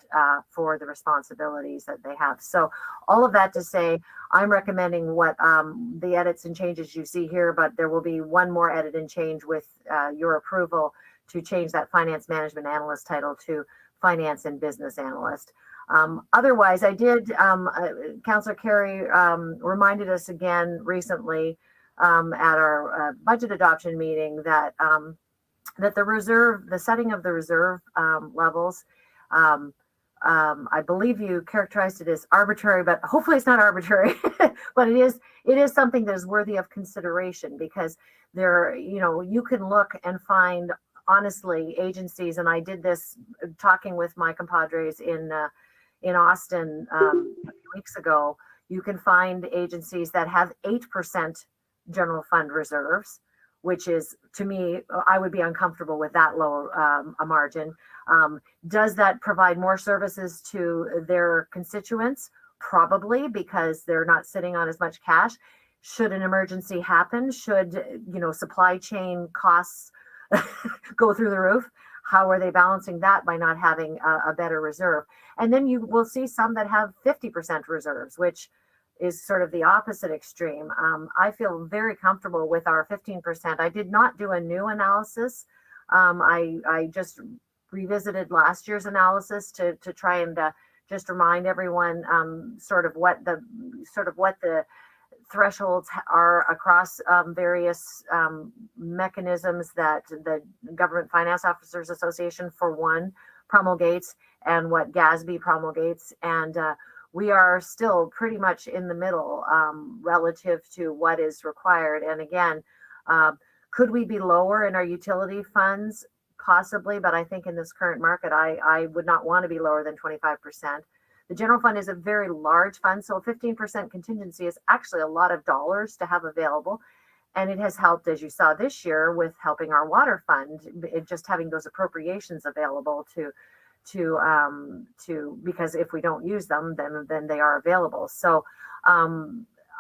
for the responsibilities that they have. So all of that to say, I'm recommending what the edits and changes you see here, but there will be one more edit and change with your approval to change that finance management analyst title to finance and business analyst. Otherwise, I did, Councillor Carey reminded us again recently at our budget adoption meeting that that the setting of the reserve levels, I believe you characterized it as arbitrary, but hopefully it's not arbitrary, but it is something that is worthy of consideration, because you can look and find honestly agencies, and I did this talking with my compadres in Austin a few weeks ago. You can find agencies that have 8% general fund reserves, which is, to me, I would be uncomfortable with that low a margin. Does that provide more services to their constituents? Probably, because they're not sitting on as much cash. Should an emergency happen, should supply chain costs go through the roof, how are they balancing that by not having a better reserve? And then you will see some that have 50% reserves, which is sort of the opposite extreme. I feel very comfortable with our 15%. I did not do a new analysis. I just revisited last year's analysis to try and just remind everyone sort of what the thresholds are across various mechanisms that the Government Finance Officers Association, for one, promulgates, and what GASB promulgates. And we are still pretty much in the middle relative to what is required. And again, could we be lower in our utility funds? Possibly, but I think in this current market, I would not want to be lower than 25%. The general fund is a very large fund, so 15% contingency is actually a lot of dollars to have available. And it has helped, as you saw this year, with helping our water fund, just having those appropriations available to because if we don't use them, then they are available. So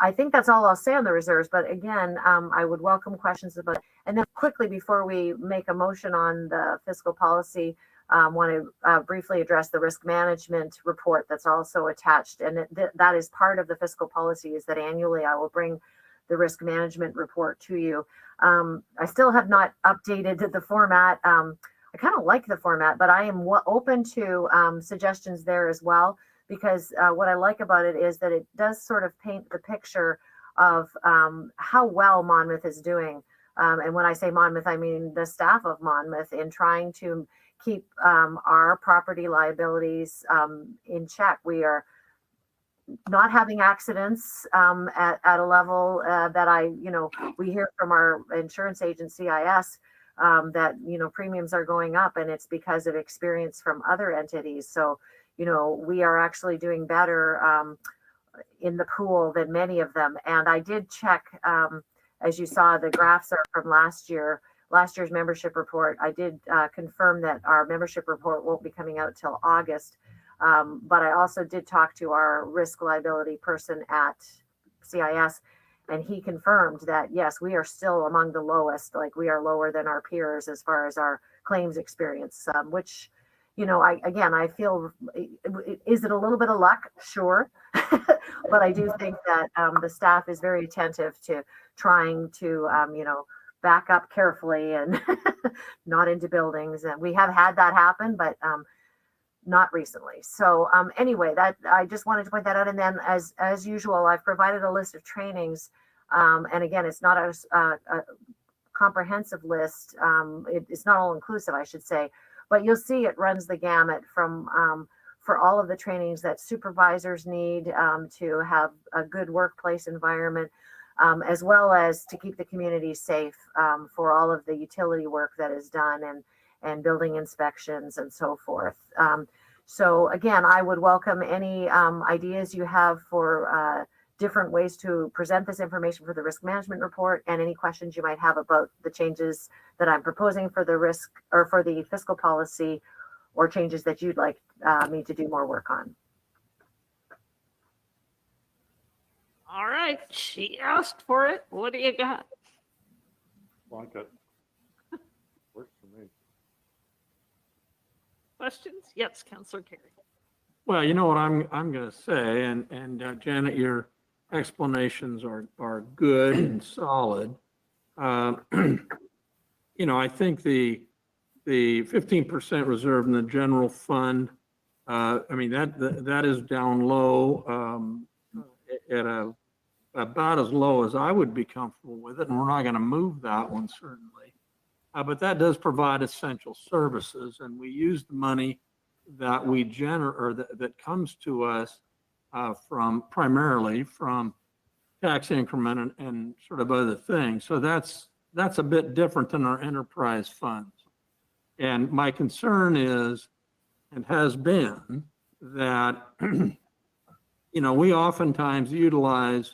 I think that's all I'll say on the reserves, but again, I would welcome questions about it. And then quickly, before we make a motion on the fiscal policy, want to briefly address the risk management report that's also attached. And that is part of the fiscal policy, is that annually I will bring the risk management report to you. I still have not updated the format. I kind of like the format, but I am open to suggestions there as well, because what I like about it is that it does sort of paint the picture of how well Monmouth is doing. And when I say Monmouth, I mean the staff of Monmouth, in trying to keep our property liabilities in check. We are not having accidents at a level that we hear from our insurance agent, CIS, that, premiums are going up, and it's because of experience from other entities. So, we are actually doing better in the pool than many of them. And I did check, as you saw, the graphs are from last year's membership report. I did confirm that our membership report won't be coming out till August. But I also did talk to our risk liability person at CIS, and he confirmed that, yes, we are still among the lowest. Like, we are lower than our peers as far as our claims experience, which, I feel, is it a little bit of luck? Sure. But I do think that the staff is very attentive to trying to, back up carefully and not into buildings. And we have had that happen, but not recently. So anyway, that I just wanted to point that out. And then as usual, I've provided a list of trainings. And again, it's not a comprehensive list. It's not all inclusive, I should say, but you'll see it runs the gamut from for all of the trainings that supervisors need to have a good workplace environment, as well as to keep the community safe for all of the utility work that is done, and building inspections and so forth. So again, I would welcome any ideas you have for different ways to present this information for the risk management report, and any questions you might have about the changes that I'm proposing for the risk or for the fiscal policy, or changes that you'd like me to do more work on.
All right, she asked for it. What do you got?
Like it. Works for me.
Questions? Yes, Councillor Carey.
Well, you know what I'm going to say, and Janet, your explanations are good and solid. I think the 15% reserve in the general fund, that is down low, at about as low as I would be comfortable with it, and we're not going to move that one, certainly. But that does provide essential services, and we use the money that we generate, or that comes to us primarily from tax increment and sort of other things. So that's a bit different than our enterprise funds. And my concern is, and has been, that we oftentimes utilize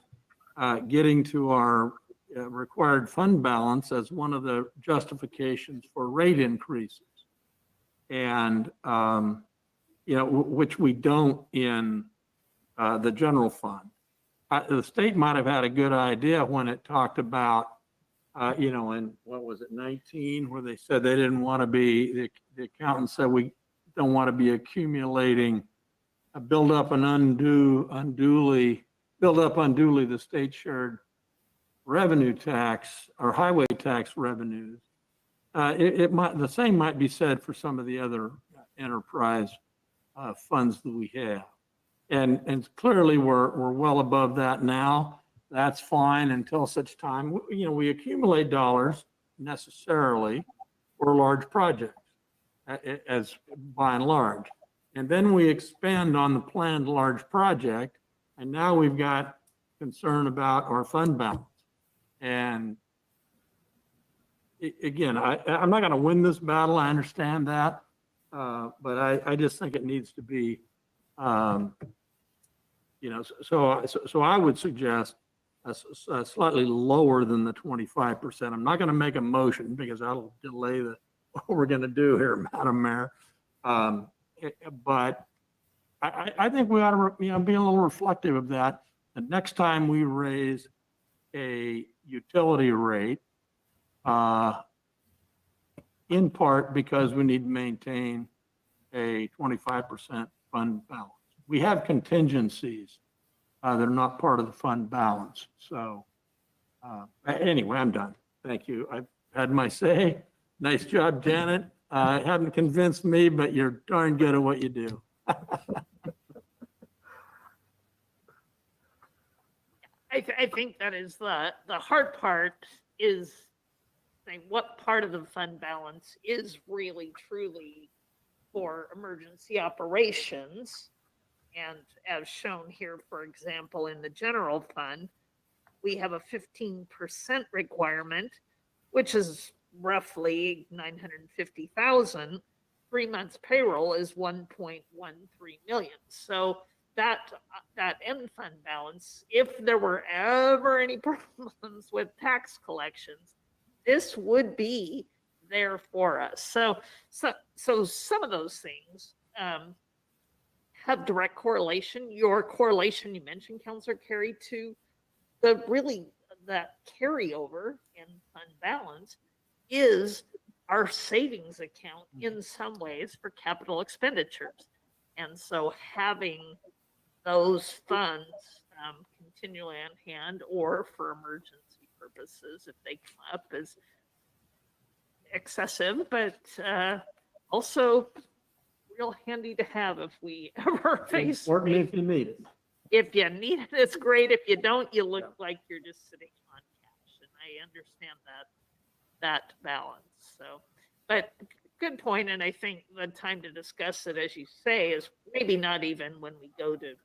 getting to our required fund balance as one of the justifications for rate increases, and which we don't in the general fund. The state might have had a good idea when it talked about, in what was it, 19, where they said they didn't want to be, the accountant said we don't want to be accumulating, build up unduly the state shared revenue tax or highway tax revenues. The same might be said for some of the other enterprise funds that we have. And clearly we're well above that now. That's fine until such time, we accumulate dollars necessarily for large projects, as by and large. And then we expand on the planned large project, and now we've got concern about our fund balance. And again, I'm not going to win this battle. I understand that, but I just think it needs to be, so I would suggest a slightly lower than the 25%. I'm not going to make a motion because that'll delay what we're going to do here, Madam Mayor. But I think we ought to, be a little reflective of that the next time we raise a utility rate, in part because we need to maintain a 25% fund balance. We have contingencies that are not part of the fund balance. So anyway, I'm done. Thank you. I've had my say. Nice job, Janet. Haven't convinced me, but you're darn good at what you do.
I think that is the hard part is saying what part of the fund balance is really truly for emergency operations. And as shown here, for example, in the general fund, we have a 15% requirement, which is roughly 950,000. 3 months payroll is 1.13 million. So that end fund balance, if there were ever any problems with tax collections, this would be there for us. So some of those things have direct correlation. Your correlation you mentioned, Councillor Carey, to that carryover in fund balance is our savings account in some ways for capital expenditures. And so having those funds continually on hand or for emergency purposes if they come up is excessive, but also real handy to have if we ever face.
Important if you need it.
If you need it, it's great. If you don't, you look like you're just sitting on cash. And I understand that balance. So, but good point. And I think the time to discuss it, as you say, is maybe not even when we go to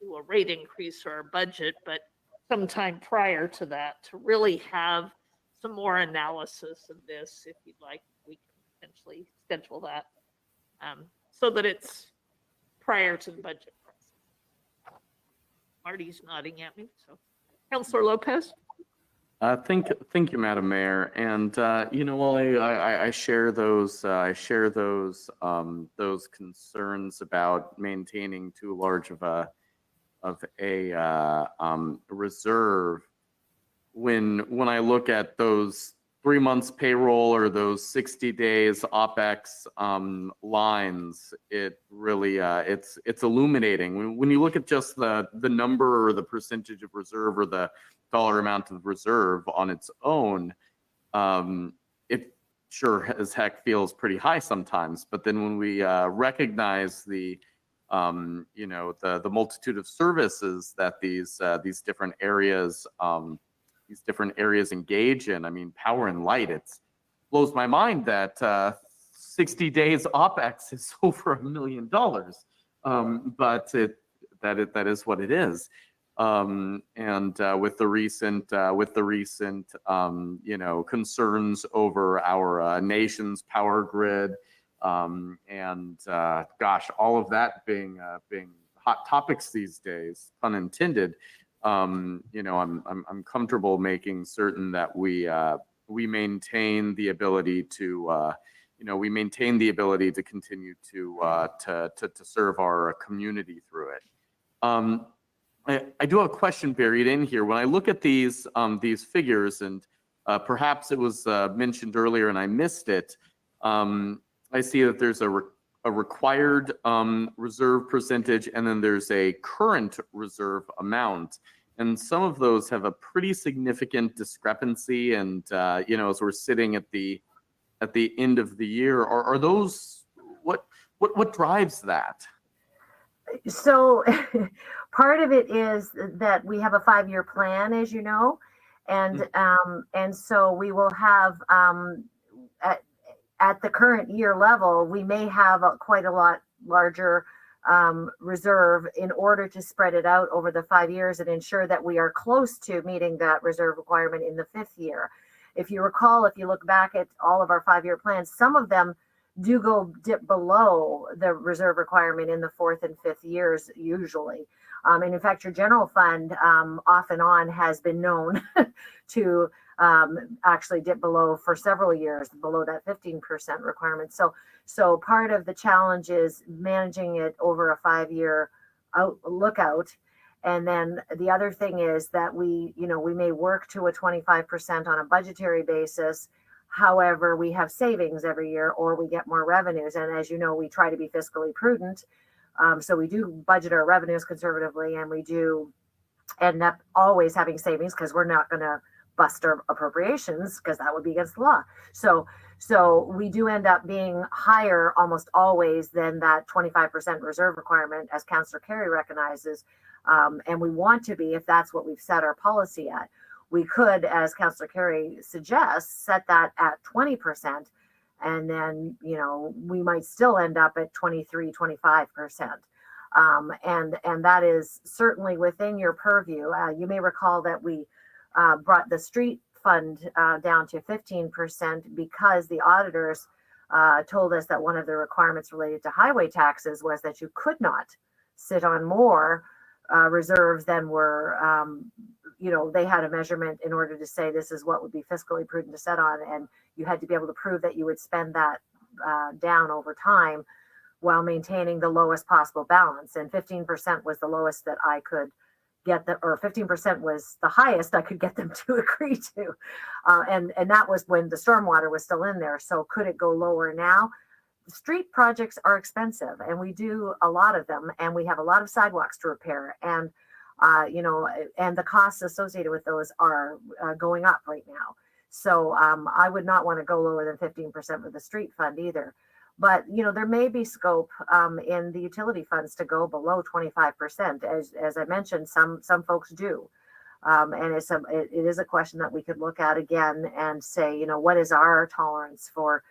do a rate increase or a budget, but sometime prior to that to really have some more analysis of this. If you'd like, we can potentially schedule that so that it's prior to the budget process. Marty's nodding at me. So, Councillor Lopez.
Thank you, Madam Mayor. And while I share those concerns about maintaining too large of a reserve, when I look at those 3 months payroll or those 60 days OpEx lines, it really it's illuminating. When you look at just the number or the percentage of reserve or the dollar amount of reserve on its own, it sure as heck feels pretty high sometimes. But then when we recognize the multitude of services that these different areas engage in, I mean, power and light, it blows my mind that 60 days OpEx is over $1 million. But that is what it is. And with the recent concerns over our nation's power grid, and gosh, all of that being hot topics these days, pun intended. I'm comfortable making certain that we maintain the ability to continue to serve our community through it. I do have a question buried in here. When I look at these figures, and perhaps it was mentioned earlier and I missed it, I see that there's a required reserve percentage, and then there's a current reserve amount. And some of those have a pretty significant discrepancy. And as we're sitting at the end of the year, are those what drives that?
So part of it is that we have a 5-year plan, as you know, and so we will have at the current year level, we may have quite a lot larger reserve in order to spread it out over the 5 years and ensure that we are close to meeting that reserve requirement in the 5th year. If you recall, if you look back at all of our 5-year plans, some of them do dip below the reserve requirement in the 4th and 5th years usually. And in fact, your general fund off and on has been known to actually dip below for several years, below that 15% requirement. So part of the challenge is managing it over a 5-year lookout And then the other thing is that we may work to a 25% on a budgetary basis. However, we have savings every year or we get more revenues. And as you know, we try to be fiscally prudent. So we do budget our revenues conservatively, and we do end up always having savings because we're not going to bust our appropriations because that would be against the law. So we do end up being higher almost always than that 25% reserve requirement, as Councillor Carey recognizes. And we want to be, if that's what we've set our policy at. We could, as Councillor Carey suggests, set that at 20%. And then, we might still end up at 23, 25%. And that is certainly within your purview. You may recall that we brought the street fund down to 15% because the auditors told us that one of the requirements related to highway taxes was that you could not sit on more reserves than were, they had a measurement in order to say this is what would be fiscally prudent to set on. And you had to be able to prove that you would spend that down over time while maintaining the lowest possible balance. And 15% was the lowest that I could get them, or 15% was the highest I could get them to agree to. And that was when the stormwater was still in there. So could it go lower now? Street projects are expensive, and we do a lot of them, and we have a lot of sidewalks to repair. And, and the costs associated with those are going up right now. So I would not want to go lower than 15% with the street fund either. But, there may be scope in the utility funds to go below 25%. As I mentioned, some folks do. And it is a question that we could look at again and say, what is our tolerance for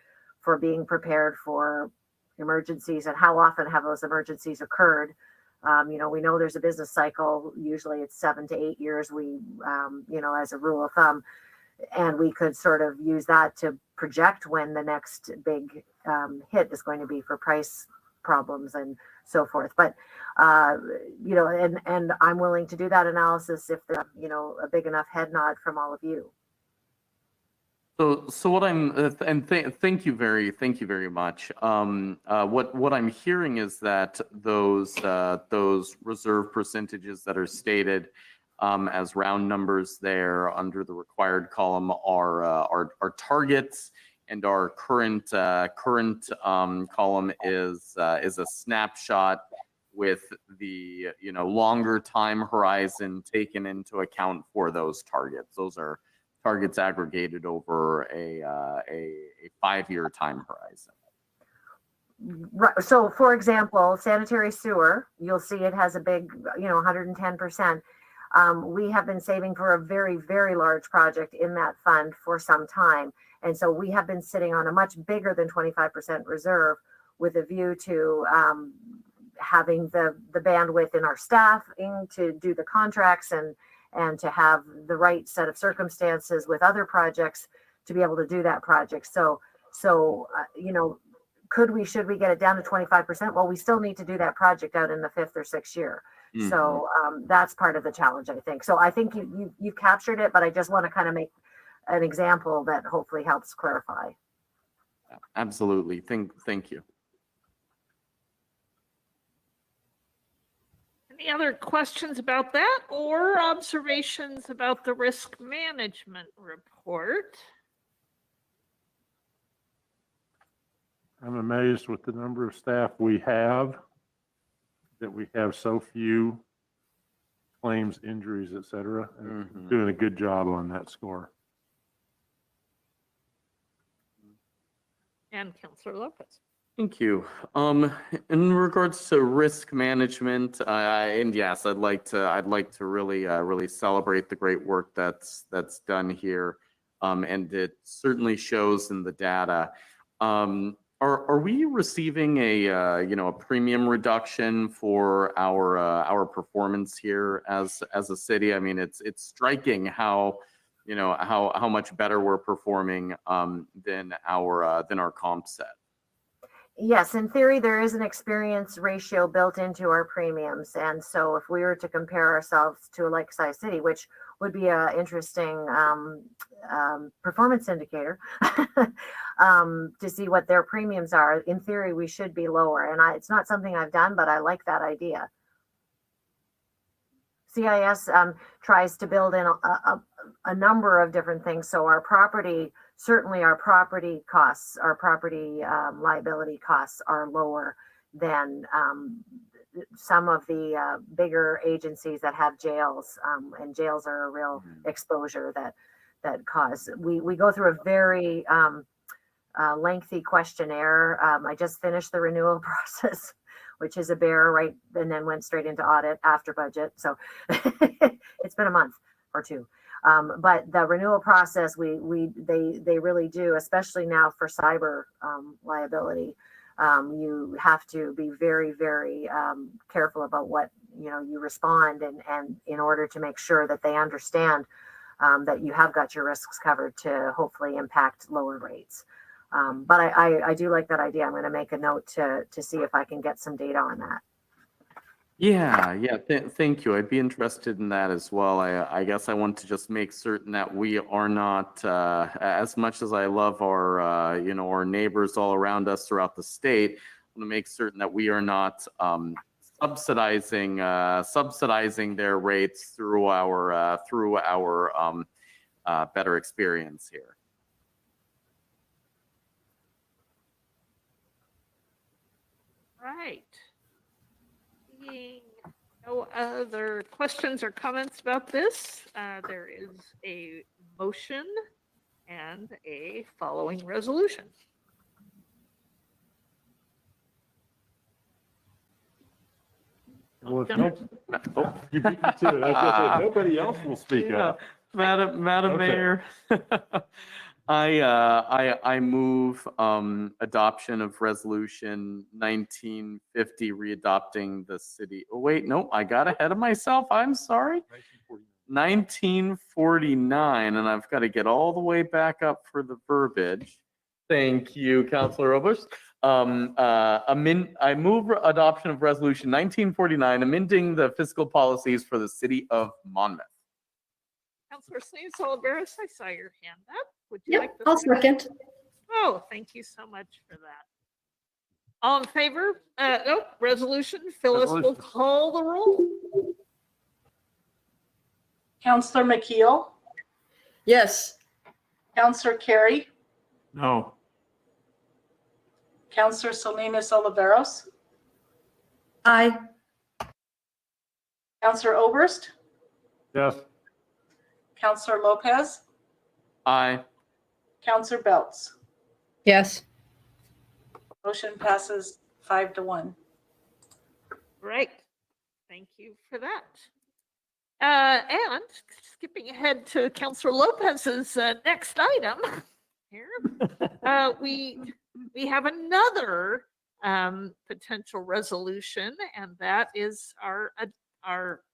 being prepared for emergencies, and how often have those emergencies occurred? We know there's a business cycle. Usually it's 7 to 8 years, as a rule of thumb. And we could sort of use that to project when the next big hit is going to be for price problems and so forth. But, and I'm willing to do that analysis if there's, a big enough head nod from all of you.
So what I'm thank you very much. What I'm hearing is that those reserve percentages that are stated as round numbers there under the required column are targets, and our current column is a snapshot with the longer time horizon taken into account for those targets. Those are targets aggregated over a 5-year time horizon.
Right. So, for example, sanitary sewer, you'll see it has a big, 110%. We have been saving for a very, very large project in that fund for some time. And so we have been sitting on a much bigger than 25% reserve with a view to having the bandwidth in our staffing to do the contracts and to have the right set of circumstances with other projects to be able to do that project. So should we get it down to 25%? Well, we still need to do that project out in the 5th or 6th year. Mm-hmm. So that's part of the challenge, I think. So I think you've captured it, but I just want to kind of make an example that hopefully helps clarify.
Absolutely. Thank you.
Any other questions about that or observations about the risk management report?
I'm amazed with the number of staff we have, that we have so few claims, injuries, et cetera. Mm-hmm. Doing a good job on that score.
And Councillor Lopez.
Thank you. In regards to risk management, and yes, I'd like to really celebrate the great work that's done here, and it certainly shows in the data. Are we receiving a premium reduction for our performance here as a city? I mean, it's striking how much better we're performing than our comp set.
Yes, in theory, there is an experience ratio built into our premiums. And so if we were to compare ourselves to a like-sized city, which would be an interesting performance indicator to see what their premiums are, in theory, we should be lower. And it's not something I've done, but I like that idea. CIS tries to build in a number of different things. So our property, certainly our property costs, our property liability costs are lower than some of the bigger agencies that have jails, and jails are a real exposure that cause. We go through a very lengthy questionnaire. I just finished the renewal process, which is a bear, right? And then went straight into audit after budget. So it's been a month or two. But the renewal process, they really do, especially now for cyber liability. You have to be very, very careful about what you respond, and in order to make sure that they understand that you have got your risks covered to hopefully impact lower rates. But I do like that idea. I'm going to make a note to see if I can get some data on that.
Yeah, thank you. I'd be interested in that as well. I guess I want to just make certain that we are not, as much as I love our, our neighbors all around us throughout the state, I want to make certain that we are not subsidizing their rates through our better experience here.
Right. Seeing no other questions or comments about this, there is a motion and a following resolution.
Well, you beat me to it. I was gonna say, nobody else will speak up.
Madam
Okay.
Mayor, I move adoption of resolution 1950, readopting the city. Oh wait, no, I got ahead of myself. I'm sorry. 1949, and I've got to get all the way back up for the verbiage. Thank you, Councilor Robush. I move adoption of resolution 1949, amending the fiscal policies for the city of Monmouth.
Councilor St. Oliveris, I saw your hand up. Would you like to?
I'll second.
Oh, thank you so much for that. All in favor? Resolution. Phyllis will call the roll.
Counselor McKeel,
Yes.
Counselor Carey,
No.
Counselor Salinas Oliveros,
Aye.
Counselor Oberst,
Yes.
Counselor Lopez,
Aye.
Counselor Belts.
Yes.
Motion passes 5-1.
Right. Thank you for that. And skipping ahead to Councilor Lopez's next item here, we have another potential resolution, and that is our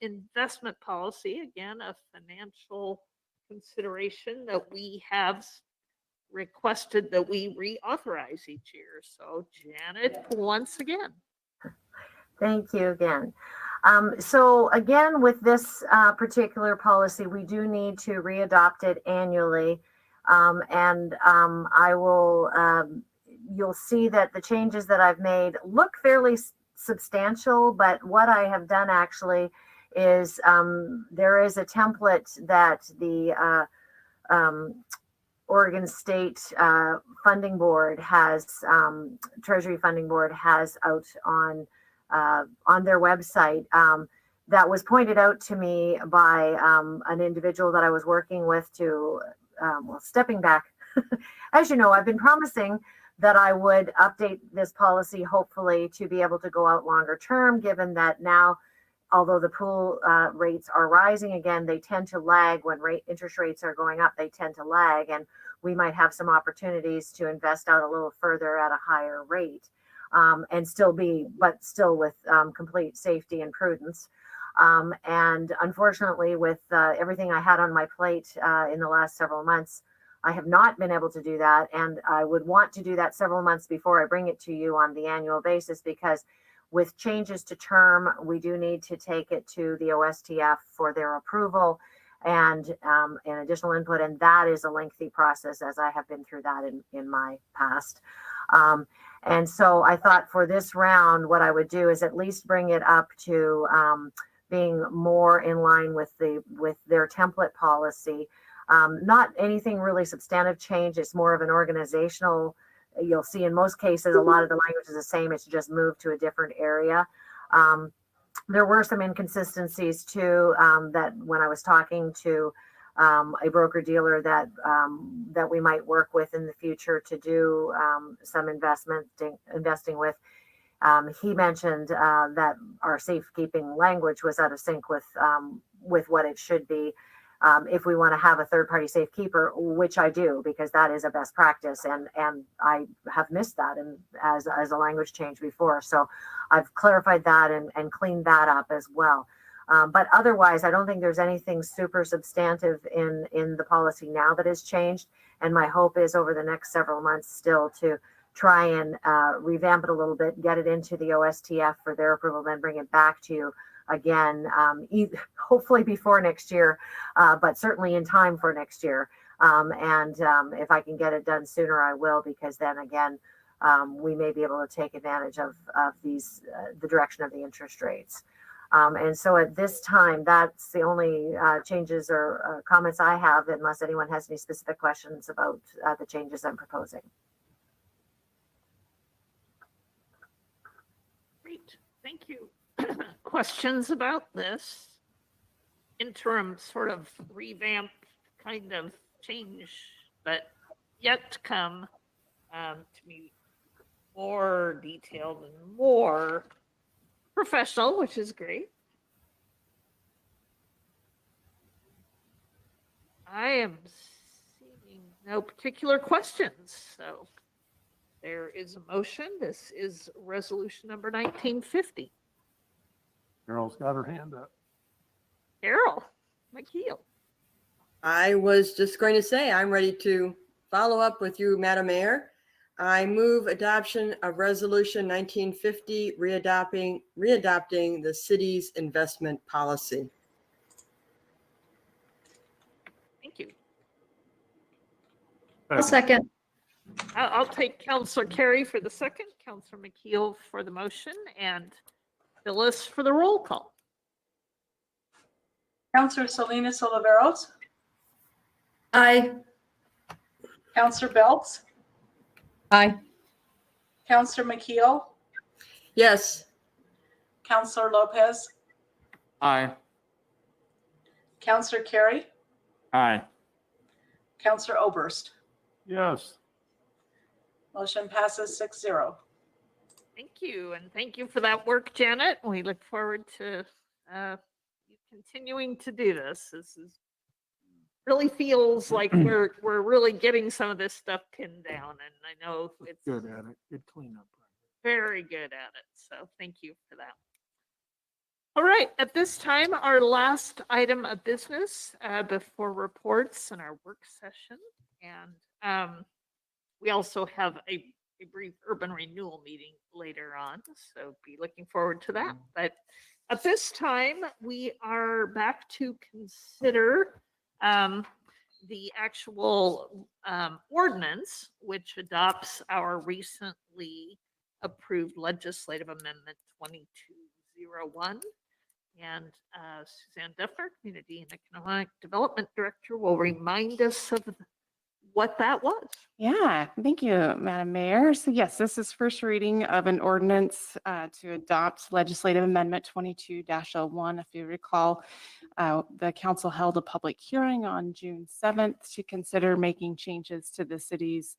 investment policy. Again, a financial consideration that we have requested that we reauthorize each year. So Janet, once again.
Thank you again. So again, with this particular policy, we do need to readopt it annually. I will, you'll see that the changes that I've made look fairly substantial, but what I have done actually is there is a template that the Oregon State Funding Board has, Treasury Funding Board has out on their website that was pointed out to me by an individual that I was working with to, stepping back. As you know, I've been promising that I would update this policy, hopefully to be able to go out longer term, given that now, although the pool rates are rising again, they tend to lag when interest rates are going up, they tend to lag, and we might have some opportunities to invest out a little further at a higher rate. And still with complete safety and prudence. And unfortunately, with everything I had on my plate in the last several months, I have not been able to do that. And I would want to do that several months before I bring it to you on the annual basis, because with changes to term, we do need to take it to the OSTF for their approval and additional input. And that is a lengthy process, as I have been through that in my past. And so I thought for this round, what I would do is at least bring it up to being more in line with their template policy. Not anything really substantive change. It's more of an organizational. You'll see in most cases, a lot of the language is the same. It's just moved to a different area. There were some inconsistencies too, that when I was talking to a broker dealer that we might work with in the future to do some investing with. He mentioned that our safekeeping language was out of sync with what it should be. If we want to have a third-party safekeeper, which I do, because that is a best practice, and I have missed that as a language change before. So I've clarified that and cleaned that up as well. But otherwise, I don't think there's anything super substantive in the policy now that has changed. And my hope is over the next several months still to try and revamp it a little bit, get it into the OSTF for their approval, then bring it back to you again, hopefully before next year, but certainly in time for next year. If I can get it done sooner, I will, because then again, we may be able to take advantage of these, the direction of the interest rates. And so at this time, that's the only changes or comments I have, unless anyone has any specific questions about the changes I'm proposing.
Great, thank you. Questions about this interim sort of revamp kind of change, but yet to come, to be more detailed and more professional, which is great. I am seeing no particular questions, so there is a motion. This is resolution number 1950.
Carol's got her hand up.
Carol McKeel.
I was just going to say, I'm ready to follow up with you, Madam Mayor. I move adoption of resolution 1950, readopting the city's investment policy.
Thank you.
A second.
I'll take Councillor Carey for the second, Councillor McKeel for the motion, and Phyllis for the roll call.
Councillor Salinas Oliveros.
Aye.
Councillor Belts.
Aye.
Councillor McKeel.
Yes.
Councillor Lopez.
Aye.
Councillor Carey.
Aye.
Councillor Oberst.
Yes.
Motion passes 6-0.
Thank you, and thank you for that work, Janet. We look forward to you continuing to do this. This is really feels like we're really getting some of this stuff pinned down, and I know it's
Good at it. Good cleanup.
very good at it. So thank you for that. All right, at this time, our last item of business before reports and our work session, and we also have a brief urban renewal meeting later on, so be looking forward to that. But at this time, we are back to consider the actual ordinance, which adopts our recently approved legislative amendment 2201. And Suzanne Duffner, Community and Economic Development Director, will remind us of what that was.
Yeah, thank you, Madam Mayor. So yes, this is first reading of an ordinance to adopt legislative amendment 22-01. If you recall, the council held a public hearing on June 7th to consider making changes to the city's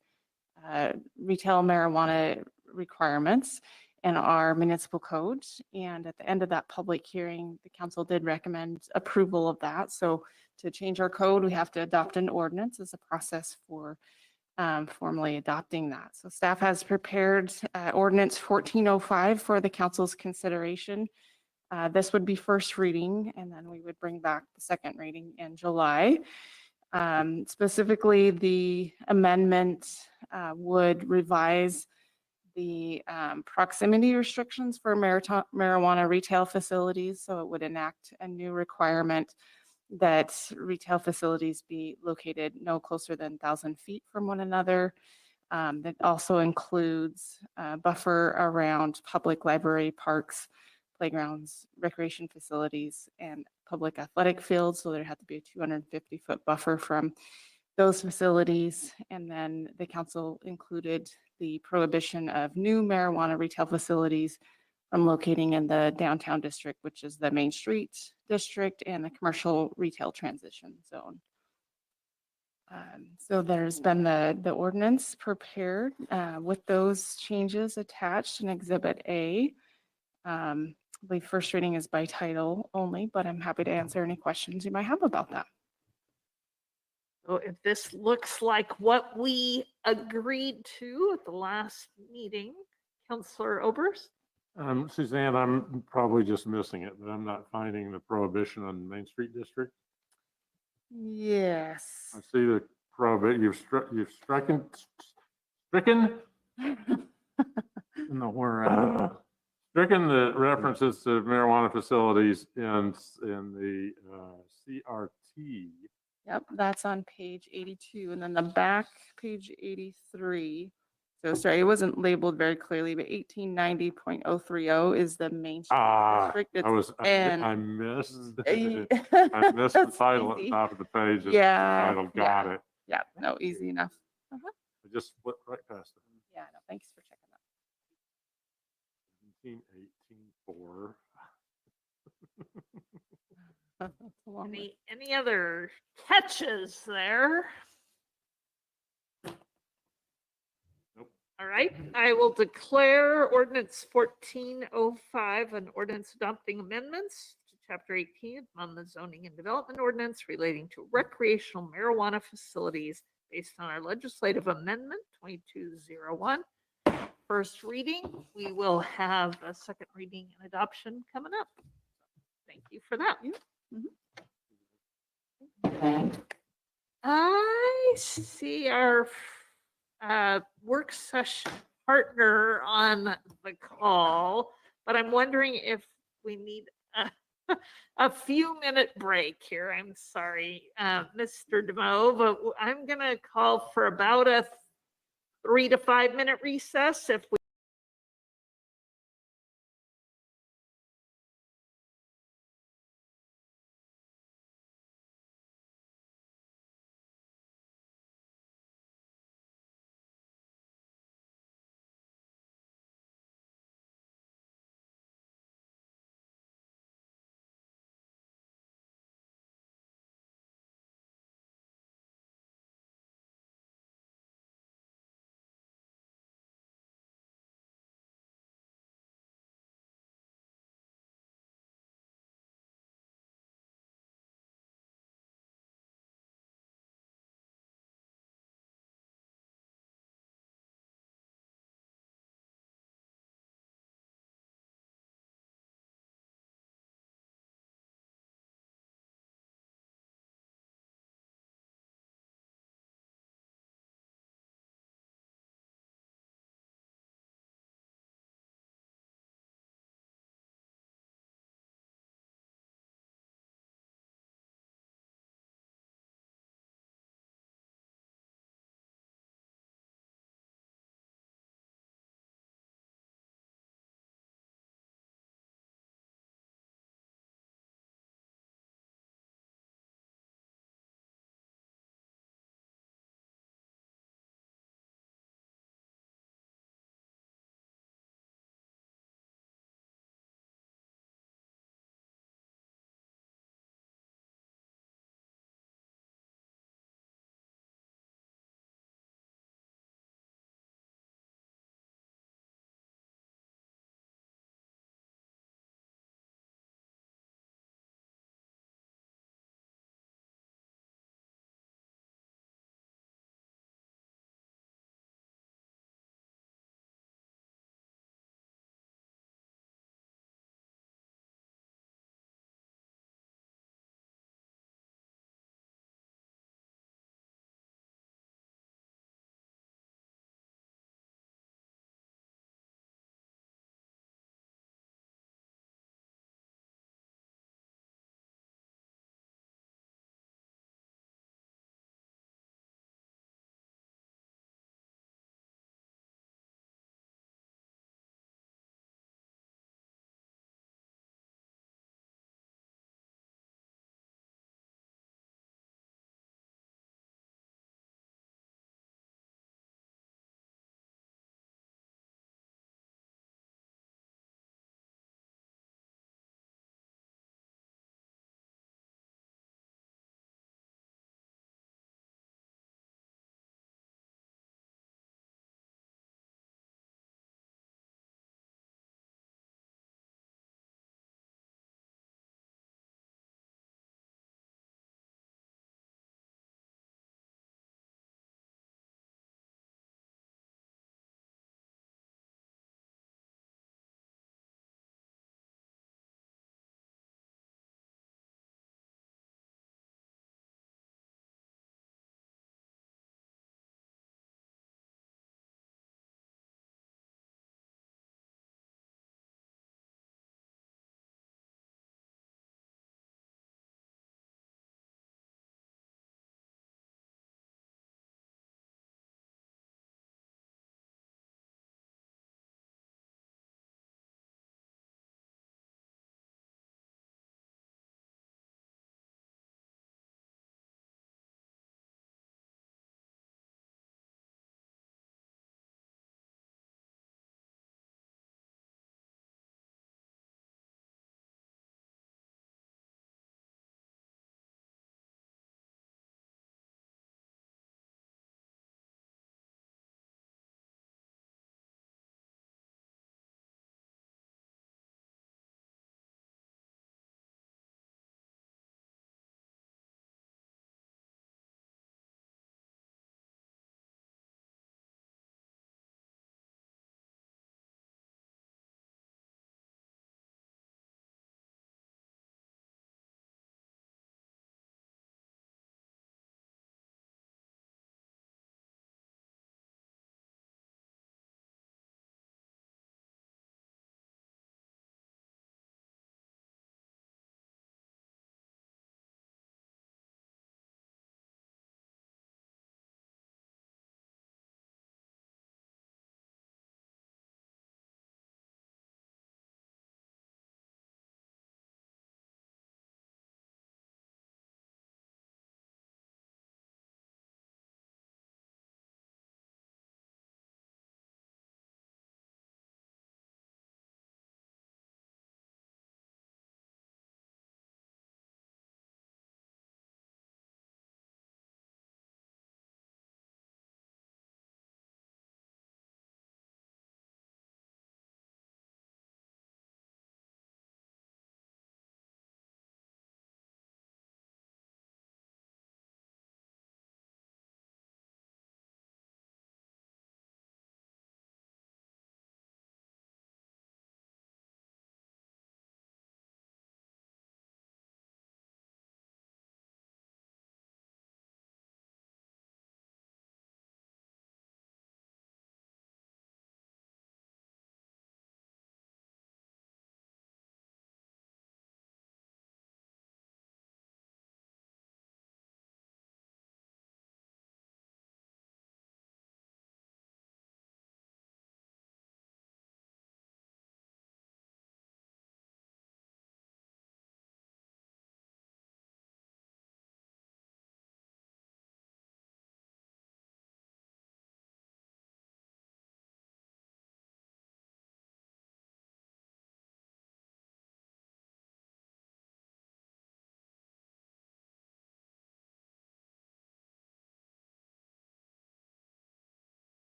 retail marijuana requirements in our municipal code. And at the end of that public hearing, the council did recommend approval of that. So to change our code, we have to adopt an ordinance as a process for formally adopting that. So staff has prepared ordinance 1405 for the council's consideration. This would be first reading, and then we would bring back the second reading in July. Specifically, the amendment would revise the proximity restrictions for marijuana retail facilities. So it would enact a new requirement that retail facilities be located no closer than 1,000 feet from one another. That also includes a buffer around public library, parks, playgrounds, recreation facilities, and public athletic fields. So there had to be a 250-foot buffer from those facilities. And then the council included the prohibition of new marijuana retail facilities from locating in the downtown district, which is the Main Street district and the commercial retail transition zone. So there's been the ordinance prepared with those changes attached in Exhibit A. I believe first reading is by title only, but I'm happy to answer any questions you might have about that.
So if this looks like what we agreed to at the last meeting, Counselor Obers?
Suzanne, I'm probably just missing it, but I'm not finding the prohibition on Main Street District.
Yes.
I see the prohibit, you've stricken
In the where.
stricken the references to marijuana facilities in the CRT.
Yep, that's on page 82, and then the back, page 83. So sorry, it wasn't labeled very clearly, but 1890.030 is the Main Street District.
I missed I missed the title at the top of the page. It's the title. Got it.
Yeah, no, easy enough.
I just flipped right past it.
Yeah, no, thanks for checking that.
17, 18, 4.
Any other catches there? All right, I will declare ordinance 1405 an ordinance adopting amendments to chapter 18 on the zoning and development ordinance relating to recreational marijuana facilities based on our legislative amendment 2201. First reading, we will have a second reading and adoption coming up. Thank you for that. I see our work session partner on the call, but I'm wondering if we need a few minute break here. I'm sorry, Mr. DeMoe, but I'm going to call for about a 3 to 5 minute recess if we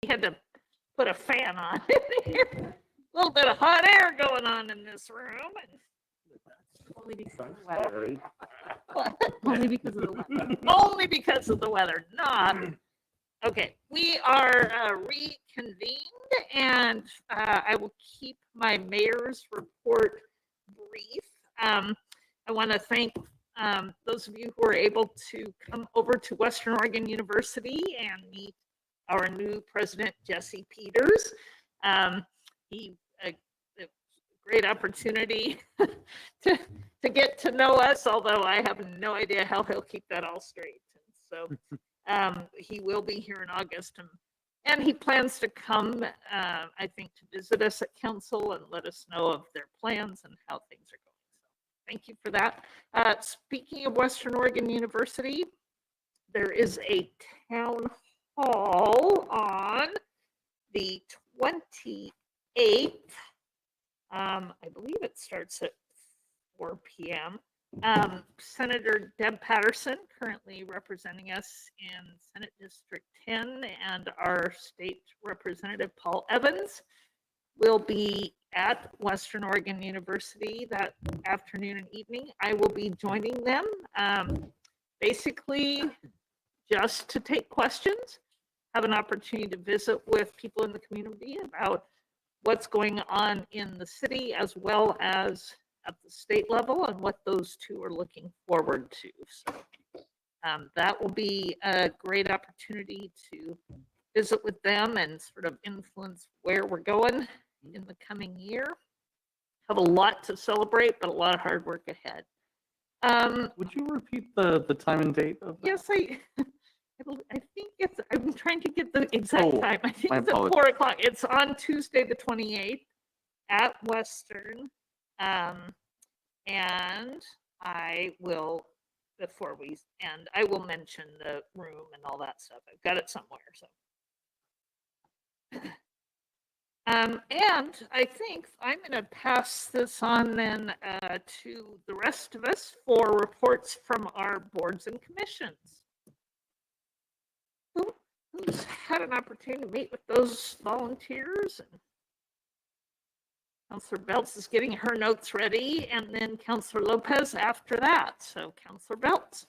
We had to put a fan on. A little bit of hot air going on in this room.
Only because of the weather.
What?
Only because of the weather.
Only because of the weather, not. Okay, we are reconvened, and I will keep my mayor's report brief. I want to thank those of you who are able to come over to Western Oregon University and meet our new president, Jesse Peters. He a great opportunity to get to know us, although I have no idea how he'll keep that all straight. And so he will be here in August, and he plans to come, I think, to visit us at council and let us know of their plans and how things are going. So thank you for that. Speaking of Western Oregon University, there is a town hall on the 28th. I believe it starts at 4 p.m. Senator Deb Patterson, currently representing us in Senate District 10, and our state representative Paul Evans will be at Western Oregon University that afternoon and evening. I will be joining them, basically just to take questions, have an opportunity to visit with people in the community about what's going on in the city as well as at the state level and what those two are looking forward to. So that will be a great opportunity to visit with them and sort of influence where we're going in the coming year. Have a lot to celebrate, but a lot of hard work ahead.
Would you repeat the time and date of that?
Yes, I think it's, I'm trying to get the exact time. I think
my
it's at
apologies.
4 o'clock. It's on Tuesday, the 28th at Western. And I will, before we end, I will mention the room and all that stuff. I've got it somewhere. So. And I think I'm going to pass this on then to the rest of us for reports from our boards and commissions. Who's had an opportunity to meet with those volunteers? And Councillor Belts is getting her notes ready, and then Councillor Lopez after that. So Councillor Belts.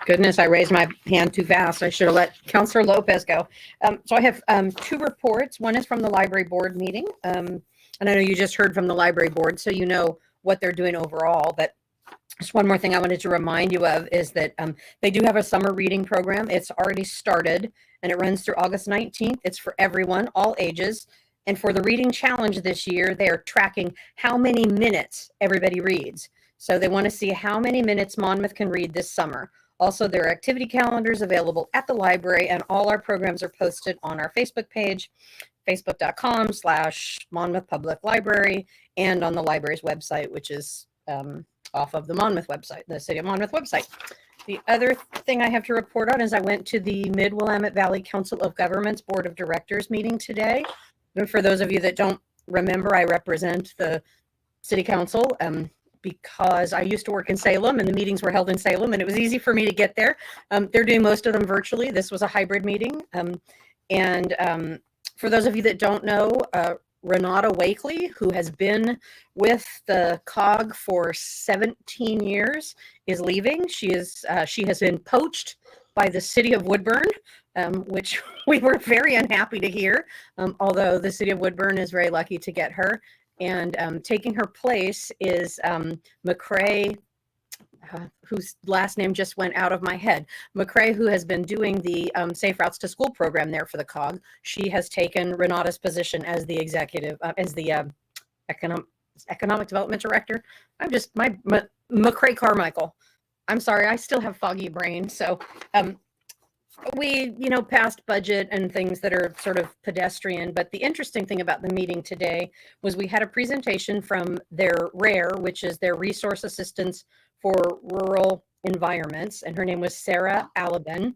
Goodness, I raised my hand too fast. I should have let Councillor Lopez go. So I have two reports. One is from the library board meeting. And I know you just heard from the library board, so you know what they're doing overall. But just one more thing I wanted to remind you of is that they do have a summer reading program. It's already started, and it runs through August 19th. It's for everyone, all ages. And for the reading challenge this year, they are tracking how many minutes everybody reads. So they want to see how many minutes Monmouth can read this summer. Also, there are activity calendars available at the library, and all our programs are posted on our Facebook page, facebook.com/Monmouth Public Library, and on the library's website, which is off of the Monmouth website, the City of Monmouth website. The other thing I have to report on is I went to the Mid-Willamette Valley Council of Governments Board of Directors meeting today. And for those of you that don't remember, I represent the City Council because I used to work in Salem and the meetings were held in Salem, and it was easy for me to get there. They're doing most of them virtually. This was a hybrid meeting. For those of you that don't know, Renata Wakely, who has been with the COG for 17 years, is leaving. She has been poached by the City of Woodburn, which we were very unhappy to hear, although the City of Woodburn is very lucky to get her. And taking her place is McCrae, whose last name just went out of my head. McCrae, who has been doing the Safe Routes to School program there for the COG. She has taken Renata's position as the executive, as the economic development director. I'm just, McCrae Carmichael. I'm sorry, I still have foggy brain. So we, passed budget and things that are sort of pedestrian. But the interesting thing about the meeting today was we had a presentation from their RARE, which is their Resource Assistance for Rural Environments. And her name was Sarah Alabin.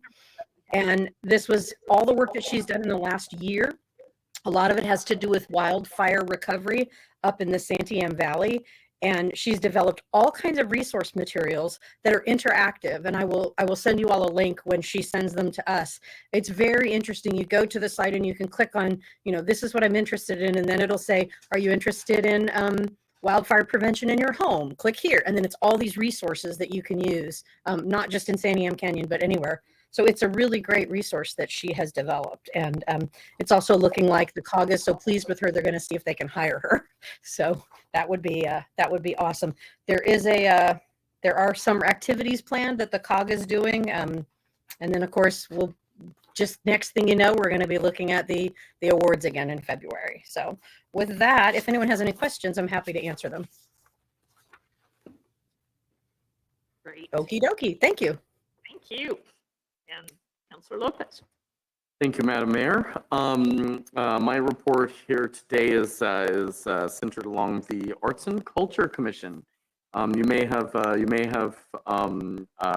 And this was all the work that she's done in the last year. A lot of it has to do with wildfire recovery up in the Santiam Valley. and she's developed all kinds of resource materials that are interactive. And I will send you all a link when she sends them to us. It's very interesting. You go to the site and you can click on, this is what I'm interested in. And then it'll say, are you interested in wildfire prevention in your home? Click here. And then it's all these resources that you can use, not just in Santiam Canyon, but anywhere. So it's a really great resource that she has developed. And it's also looking like the COG is so pleased with her, they're going to see if they can hire her. So that would be awesome. There are some activities planned that the COG is doing. And then of course, we'll just next thing you know, we're going to be looking at the awards again in February. So with that, if anyone has any questions, I'm happy to answer them.
Great.
Okie dokie. Thank you.
Thank you. And Councilor Lopez.
Thank you, Madam Mayor. My report here today is centered along the Arts and Culture Commission. You may have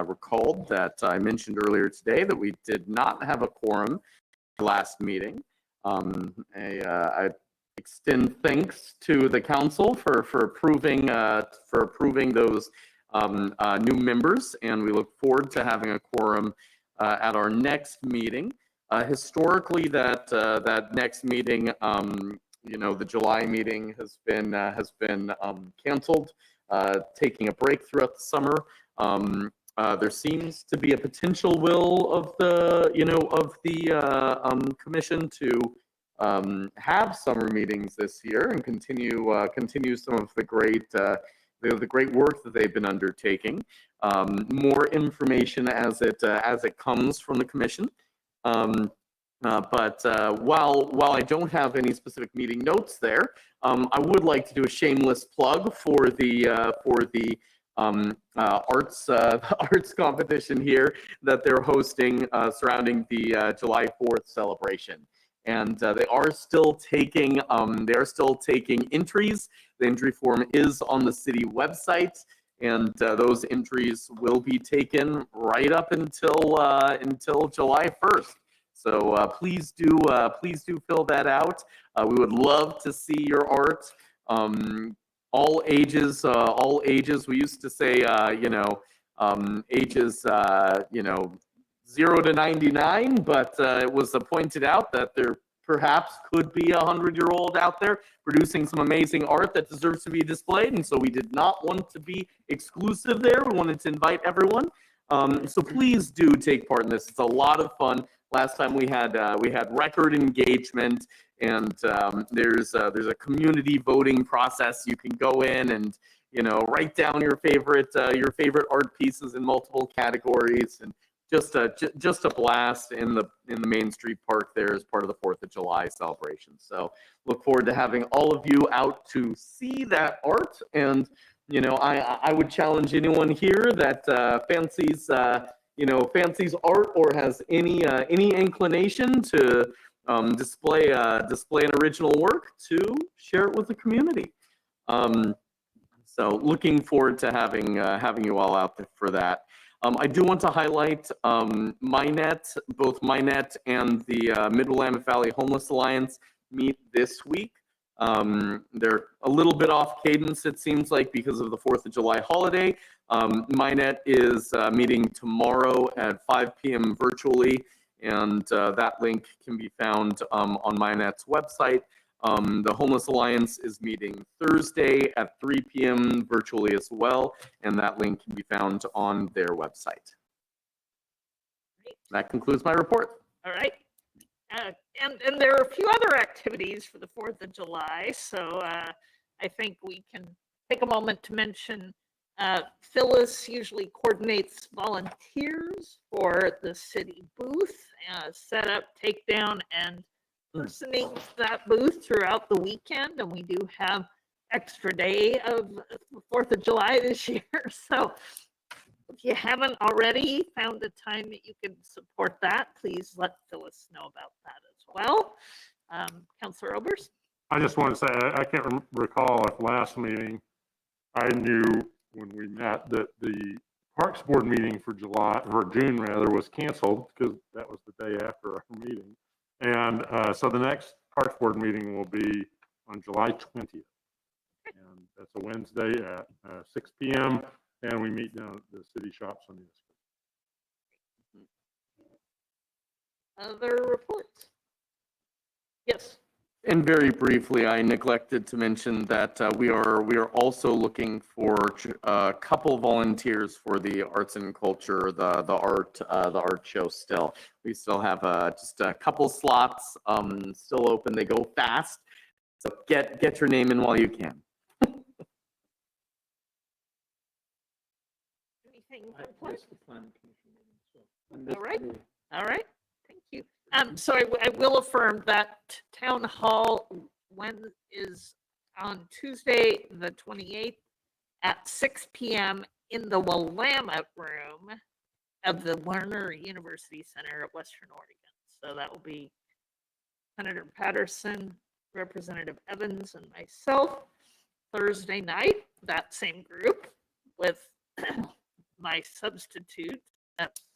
recalled that I mentioned earlier today that we did not have a quorum last meeting. I extend thanks to the council for approving those new members, and we look forward to having a quorum at our next meeting. Historically, that next meeting, the July meeting has been canceled, taking a break throughout the summer. There seems to be a potential will of the commission to have summer meetings this year and continue some of the great work that they've been undertaking. More information as it comes from the commission. But while I don't have any specific meeting notes there, I would like to do a shameless plug for the arts competition here that they're hosting surrounding the July 4th celebration. And they are still taking entries. The entry form is on the city website, and those entries will be taken right up until July 1st. So please do fill that out. We would love to see your art. All ages. We used to say ages 0 to 99, but it was pointed out that there perhaps could be a 100-year-old out there producing some amazing art that deserves to be displayed. And so we did not want to be exclusive there. We wanted to invite everyone. So please do take part in this. It's a lot of fun. Last time we had record engagement, and there's a community voting process. You can go in and write down your favorite art pieces in multiple categories, and just a blast in the Main Street Park there as part of the 4th of July celebration. So look forward to having all of you out to see that art. And I would challenge anyone here that fancies art or has any inclination to display an original work to share it with the community. So looking forward to having you all out there for that. I do want to highlight MyNet. Both MyNet and the Mid-Willamette Valley Homeless Alliance meet this week. They're a little bit off cadence, it seems like, because of the 4th of July holiday. MyNet is meeting tomorrow at 5 p.m. virtually, and that link can be found on MyNet's website. The Homeless Alliance is meeting Thursday at 3 p.m. virtually as well, and that link can be found on their website. That concludes my report.
All right. And there are a few other activities for the 4th of July, so I think we can take a moment to mention Phyllis usually coordinates volunteers for the city booth, set up, take down, and personing that booth throughout the weekend. And we do have extra day of the 4th of July this year. So if you haven't already found a time that you can support that, please let Phyllis know about that as well. Councilor Obers?
I just want to say, I can't recall if last meeting I knew when we met that the Parks Board meeting for June rather, was canceled because that was the day after our meeting. And so the next Parks Board meeting will be on July 20th. And that's a Wednesday at 6 p.m. And we meet down at the city shops on the
Other reports? Yes.
And very briefly, I neglected to mention that we are also looking for a couple volunteers for the arts and culture, the art show. Still, we still have just a couple slots still open. They go fast, so get your name in while you can.
Anything? All right. All right. Thank you. So I will affirm that town hall is on Tuesday, the 28th at 6 p.m. in the Willamette room of the Warner University Center at Western Oregon. So that will be Senator Patterson, Representative Evans, and myself. Thursday night, that same group with my substitute,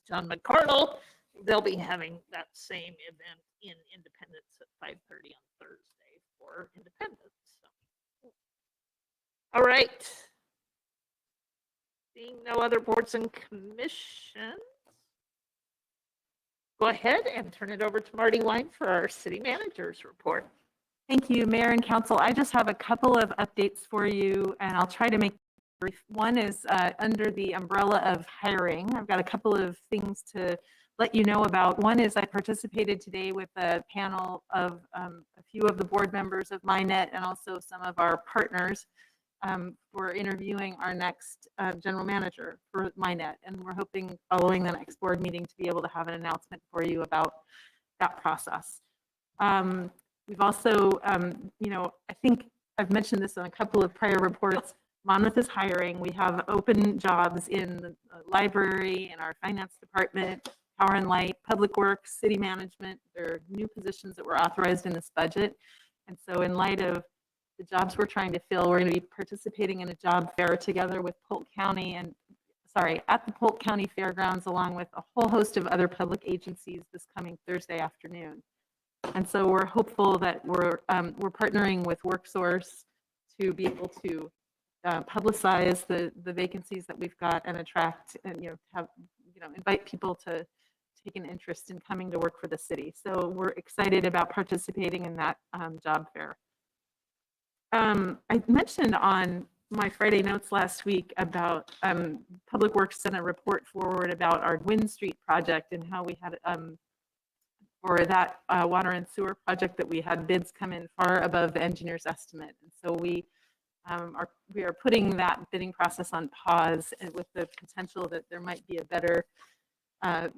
John McCardle. They'll be having that same event in Independence at 5:30 on Thursday for Independence. So. All right. Seeing no other boards and commissions, go ahead and turn it over to Marty Wine for our city manager's report.
Thank you, Mayor and Council. I just have a couple of updates for you, and I'll try to make it brief. One is under the umbrella of hiring. I've got a couple of things to let you know about. One is I participated today with a panel of a few of the board members of MyNet and also some of our partners for interviewing our next general manager for MyNet. And we're hoping following the next board meeting to be able to have an announcement for you about that process. We've also, I think I've mentioned this on a couple of prior reports. Monmouth is hiring. We have open jobs in the library, in our finance department, Power and Light, Public Works, City Management. There are new positions that were authorized in this budget. And so in light of the jobs we're trying to fill, we're going to be participating in a job fair together with Polk County at the Polk County Fairgrounds, along with a whole host of other public agencies this coming Thursday afternoon. And so we're hopeful that we're partnering with WorkSource to be able to publicize the vacancies that we've got and attract and invite people to take an interest in coming to work for the city. So we're excited about participating in that job fair. I mentioned on my Friday notes last week about Public Works sent a report forward about our Gwynn Street project and how we had for that water and sewer project that we had bids come in far above the engineer's estimate. And so we are putting that bidding process on pause with the potential that there might be a better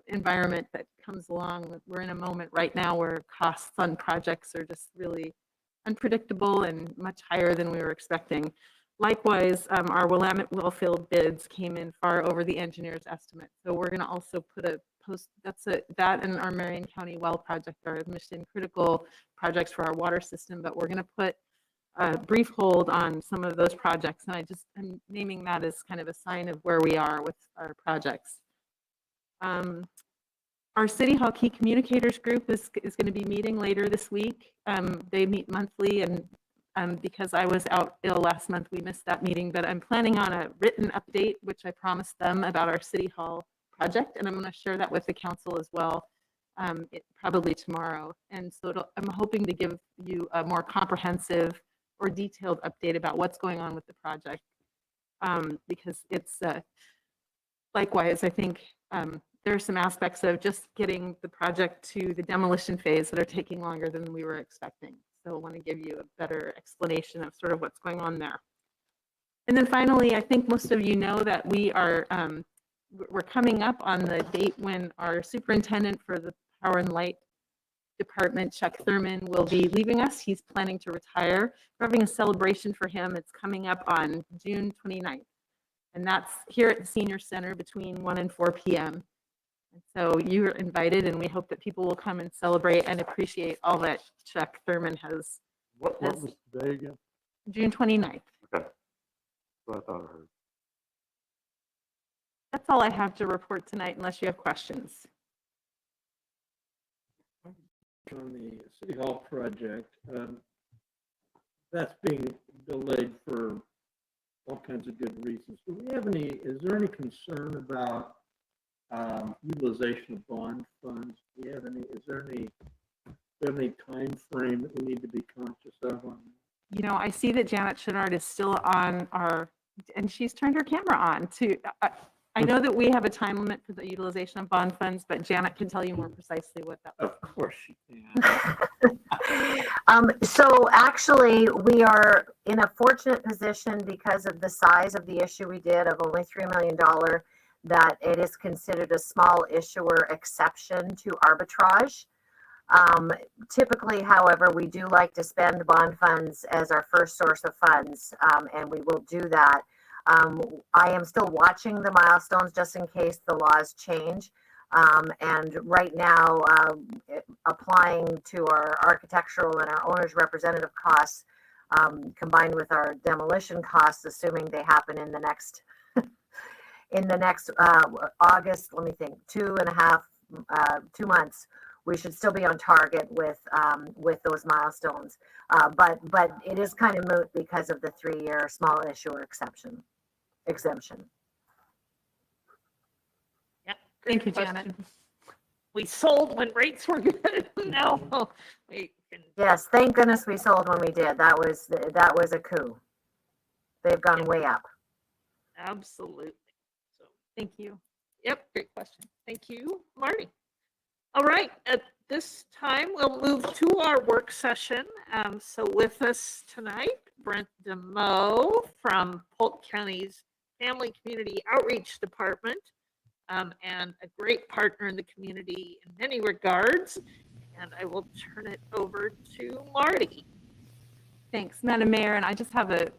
environment that comes along. We're in a moment right now where costs on projects are just really unpredictable and much higher than we were expecting. Likewise, our Willamette Wellfield bids came in far over the engineer's estimate. So we're going to also put a post, that and our Marion County well project are mission critical projects for our water system, but we're going to put a brief hold on some of those projects. And I'm naming that as kind of a sign of where we are with our projects. Our City Hall Key Communicators Group is going to be meeting later this week. They meet monthly, and because I was out ill last month, we missed that meeting, but I'm planning on a written update, which I promised them about our City Hall project, and I'm going to share that with the council as well, probably tomorrow. And so I'm hoping to give you a more comprehensive or detailed update about what's going on with the project, because it's likewise, I think there are some aspects of just getting the project to the demolition phase that are taking longer than we were expecting. So I want to give you a better explanation of sort of what's going on there. And then finally, I think most of you know that we're coming up on the date when our superintendent for the Power and Light department, Chuck Thurman, will be leaving us. He's planning to retire. We're having a celebration for him. It's coming up on June 29th. And that's here at the Senior Center between 1 and 4 p.m. And so you're invited, and we hope that people will come and celebrate and appreciate all that Chuck Thurman has.
What was the day again?
June 29th.
Okay. So I thought I heard.
That's all I have to report tonight, unless you have questions.
On the City Hall project, that's being delayed for all kinds of good reasons. Is there any concern about utilization of bond funds? Is there any time frame that we need to be conscious of on that?
You know, I see that Janet Chenard is still on and she's turned her camera on too. I know that we have a time limit for the utilization of bond funds, but Janet can tell you more precisely what that.
Of course she can.
So actually, we are in a fortunate position because of the size of the issue we did of only $3 million, that it is considered a small issuer exception to arbitrage. Typically, however, we do like to spend bond funds as our first source of funds, and we will do that. I am still watching the milestones just in case the laws change. And right now, applying to our architectural and our owner's representative costs, combined with our demolition costs, assuming they happen in the next August, let me think, 2 months, we should still be on target with those milestones. But it is kind of moot because of the 3-year small issuer exemption.
Yep.
Thank you, Janet.
We sold when rates were good. No, we can.
Yes, thank goodness we sold when we did. That was a coup. They've gone way up.
Absolutely. So,
Thank you.
yep, great question. Thank you, Marty. All right, at this time, we'll move to our work session. So with us tonight, Brent DeMoe from Polk County's Family Community Outreach Department, and a great partner in the community in many regards. And I will turn it over to Marty.
Thanks, Madam Mayor. And I just have a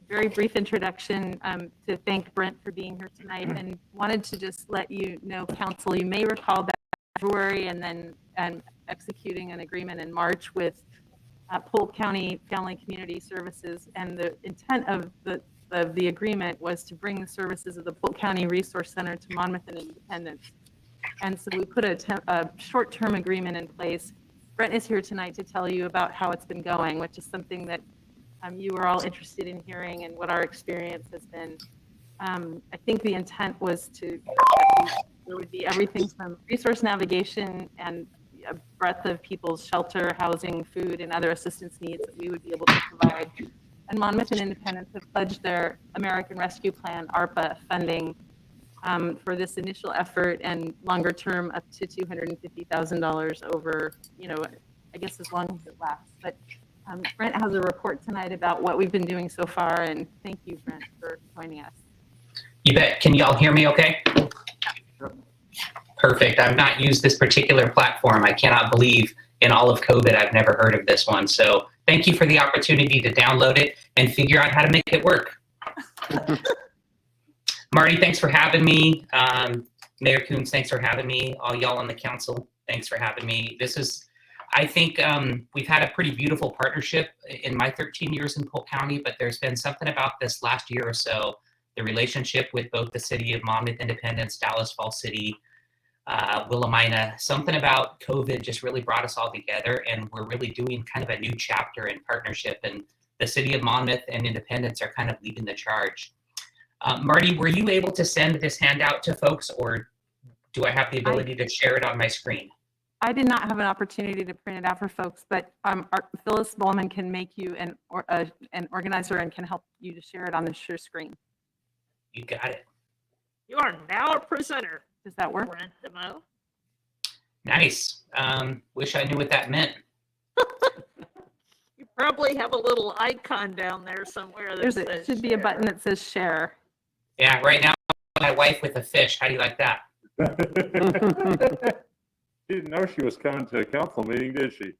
very brief introduction to thank Brent for being here tonight, and wanted to just let you know, Council, you may recall that February and then executing an agreement in March with Polk County Family Community Services, and the intent of the agreement was to bring the services of the Polk County Resource Center to Monmouth and Independence. And so we put a short-term agreement in place. Brent is here tonight to tell you about how it's been going, which is something that you are all interested in hearing, and what our experience has been. I think the intent was there would be everything from resource navigation and a breadth of people's shelter, housing, food, and other assistance needs that we would be able to provide. And Monmouth and Independence have pledged their American Rescue Plan, ARPA, funding for this initial effort, and longer term up to $250,000 over, I guess as long as it lasts. But Brent has a report tonight about what we've been doing so far, and thank you, Brent, for joining us.
You bet. Can y'all hear me okay? Perfect. I've not used this particular platform. I cannot believe in all of COVID I've never heard of this one. So thank you for the opportunity to download it and figure out how to make it work. Marty, thanks for having me. Mayor Coons, thanks for having me. All y'all on the council, thanks for having me. I think we've had a pretty beautiful partnership in my 13 years in Polk County, but there's been something about this last year or so, the relationship with both the city of Monmouth, Independence, Dallas, Falls City, Willamina, something about COVID just really brought us all together, and we're really doing kind of a new chapter in partnership, and the city of Monmouth and Independence are kind of leading the charge. Marty, were you able to send this handout to folks, or do I have the ability to share it on my screen?
I did not have an opportunity to print it out for folks, but Phyllis Bowman can make you an organizer and can help you to share it on the share screen.
You got it.
You are now a presenter.
Does that work?
Brent DeMoe.
Nice. Wish I knew what that meant.
You probably have a little icon down there somewhere that says
should be a button that says share.
Yeah, right now, my wife with a fish. How do you like that?
She didn't know she was coming to a council meeting, did she?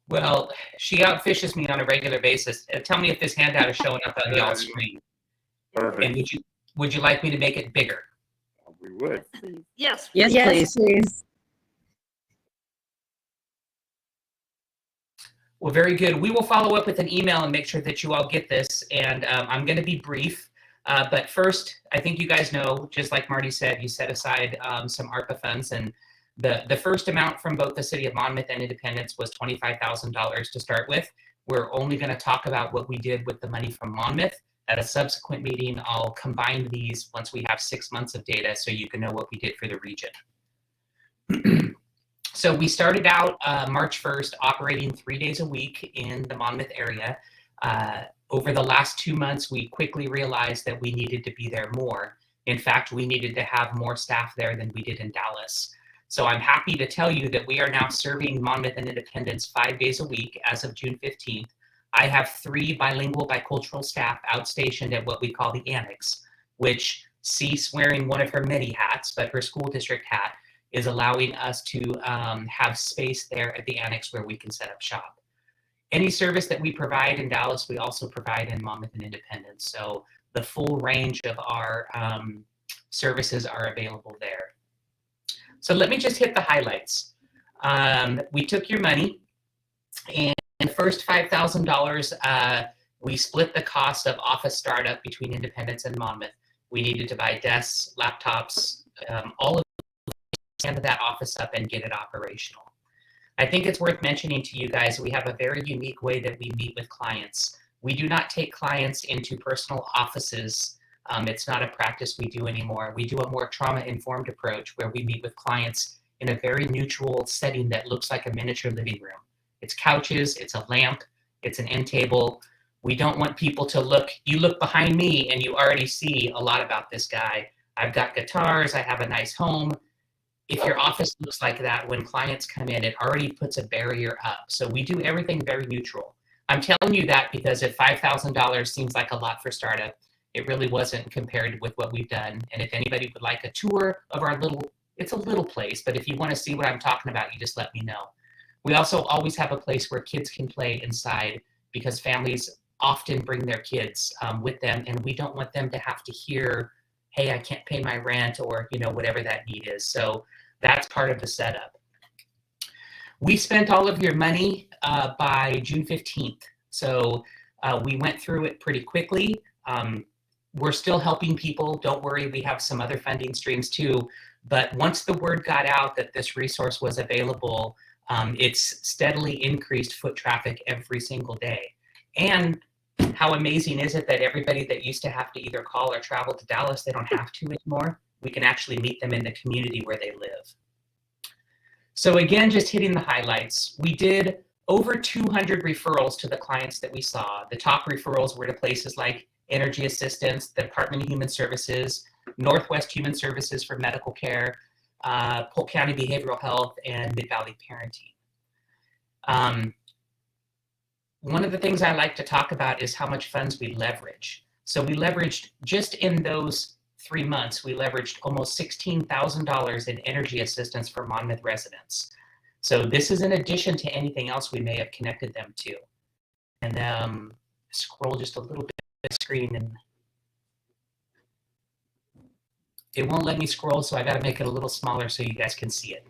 Well, she outfishes me on a regular basis. Tell me if this handout is showing up on y'all's screen.
Perfect.
And would you like me to make it bigger?
We would.
Yes.
Yes, please.
Well, very good. We will follow up with an email and make sure that you all get this. And I'm going to be brief. But first, I think you guys know, just like Marty said, you set aside some ARPA funds. And the first amount from both the city of Monmouth and Independence was $25,000 to start with. We're only going to talk about what we did with the money from Monmouth. At a subsequent meeting, I'll combine these once we have 6 months of data so you can know what we did for the region. So we started out March 1st operating 3 days a week in the Monmouth area. Over the last 2 months, we quickly realized that we needed to be there more. In fact, we needed to have more staff there than we did in Dallas. So I'm happy to tell you that we are now serving Monmouth and Independence 5 days a week as of June 15th. I have 3 bilingual bicultural staff outstationed at what we call the Annex, which cease wearing one of her many hats, but her school district hat is allowing us to have space there at the Annex where we can set up shop. Any service that we provide in Dallas, we also provide in Monmouth and Independence. So the full range of our services are available there. So let me just hit the highlights. We took your money, and the first $5,000, we split the cost of office startup between Independence and Monmouth. We needed to buy desks, laptops, all of stand that office up and get it operational. I think it's worth mentioning to you guys, we have a very unique way that we meet with clients. We do not take clients into personal offices. It's not a practice we do anymore. We do a more trauma-informed approach where we meet with clients in a very neutral setting that looks like a miniature living room. It's couches, it's a lamp, it's an end table. We don't want people to look, you look behind me and you already see a lot about this guy. I've got guitars, I have a nice home. If your office looks like that, when clients come in, it already puts a barrier up. So we do everything very neutral. I'm telling you that because if $5,000 seems like a lot for startup, it really wasn't compared with what we've done. And if anybody would like a tour of our it's a little place, but if you want to see what I'm talking about, you just let me know. We also always have a place where kids can play inside because families often bring their kids with them, and we don't want them to have to hear, hey, I can't pay my rent, or whatever that need is. So that's part of the setup. We spent all of your money by June 15th. So we went through it pretty quickly. We're still helping people. Don't worry, we have some other funding streams too. But once the word got out that this resource was available, it's steadily increased foot traffic every single day. And how amazing is it that everybody that used to have to either call or travel to Dallas, they don't have to anymore. We can actually meet them in the community where they live. So again, just hitting the highlights. We did over 200 referrals to the clients that we saw. The top referrals were to places like Energy Assistance, the Department of Human Services, Northwest Human Services for medical care, Polk County Behavioral Health, and Mid-Valley Parenting. One of the things I like to talk about is how much funds we leverage. So we leveraged, just in those 3 months, we leveraged almost $16,000 in energy assistance for Monmouth residents. So this is in addition to anything else we may have connected them to. And scroll just a little bit of the screen, and it won't let me scroll, so I got to make it a little smaller so you guys can see it.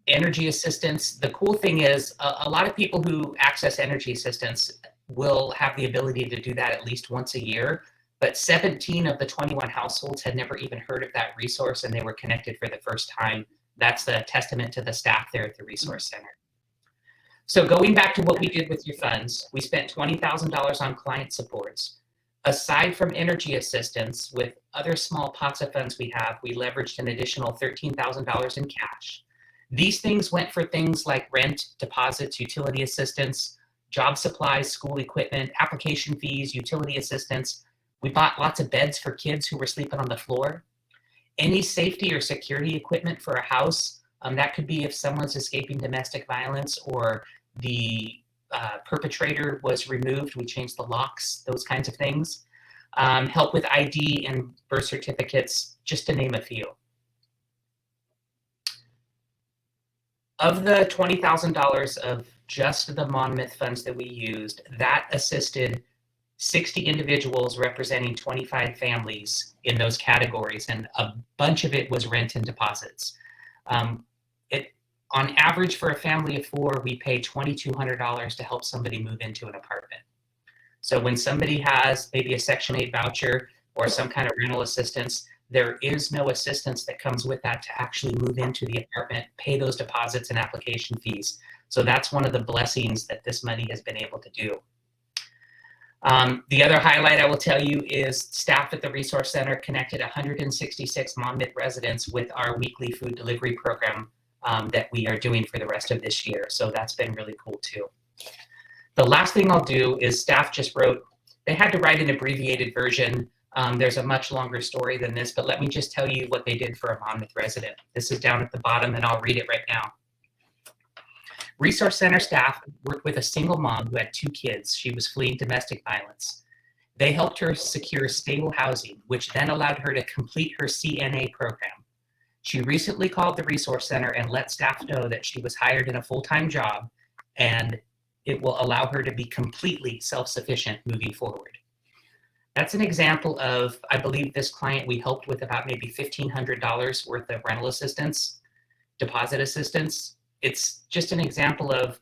Energy assistance, the cool thing is a lot of people who access energy assistance will have the ability to do that at least once a year, but 17 of the 21 households had never even heard of that resource, and they were connected for the first time. That's the testament to the staff there at the Resource Center. So going back to what we did with your funds, we spent $20,000 on client supports. Aside from energy assistance, with other small pots of funds we have, we leveraged an additional $13,000 in cash. These things went for things like rent, deposits, utility assistance, job supplies, school equipment, application fees, utility assistance. We bought lots of beds for kids who were sleeping on the floor. Any safety or security equipment for a house, that could be if someone's escaping domestic violence or the perpetrator was removed, we changed the locks, those kinds of things. Help with ID and birth certificates, just to name a few. Of the $20,000 of just the Monmouth funds that we used, that assisted 60 individuals representing 25 families in those categories, and a bunch of it was rent and deposits. On average, for a family of 4, we pay $2,200 to help somebody move into an apartment. So when somebody has maybe a Section 8 voucher or some kind of rental assistance, There is no assistance that comes with that to actually move into the apartment, pay those deposits and application fees. So that's one of the blessings that this money has been able to do. The other highlight I will tell you is staff at the Resource Center connected 166 Monmouth residents with our weekly food delivery program that we are doing for the rest of this year. So that's been really cool too. The last thing I'll do is staff just wrote, they had to write an abbreviated version. There's a much longer story than this, but let me just tell you what they did for a Monmouth resident. This is down at the bottom and I'll read it right now. Resource Center staff worked with a single mom who had 2 kids. She was fleeing domestic violence. They helped her secure stable housing, which then allowed her to complete her CNA program. She recently called the Resource Center and let staff know that she was hired in a full-time job and it will allow her to be completely self-sufficient moving forward. That's an example of, I believe this client we helped with about maybe $1,500 worth of rental assistance, deposit assistance. It's just an example of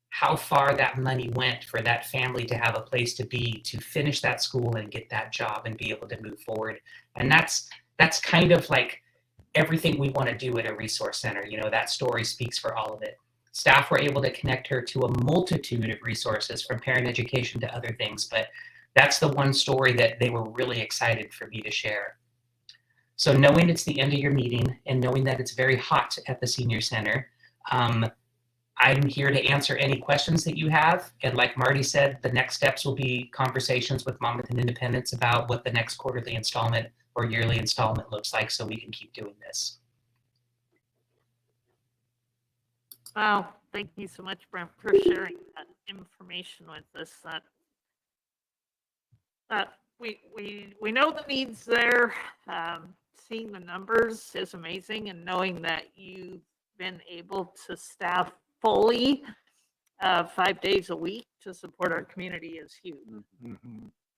how far that money went for that family to have a place to be, to finish that school and get that job and be able to move forward. And that's kind of like everything we want to do at a resource center. You know, that story speaks for all of it. Staff were able to connect her to a multitude of resources from parent education to other things, but that's the one story that they were really excited for me to share. So knowing it's the end of your meeting and knowing that it's very hot at the senior center, I'm here to answer any questions that you have. And like Marty said, the next steps will be conversations with Monmouth and Independence about what the next quarterly installment or yearly installment looks like so we can keep doing this.
Wow, thank you so much, Brent, for sharing that information with us. We know the needs there. Seeing the numbers is amazing, and knowing that you've been able to staff fully 5 days a week to support our community is huge.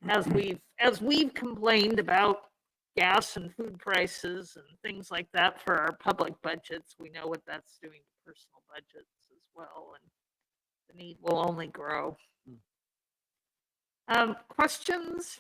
As we've complained about gas and food prices and things like that for our public budgets, we know what that's doing to personal budgets as well, and the need will only grow. Questions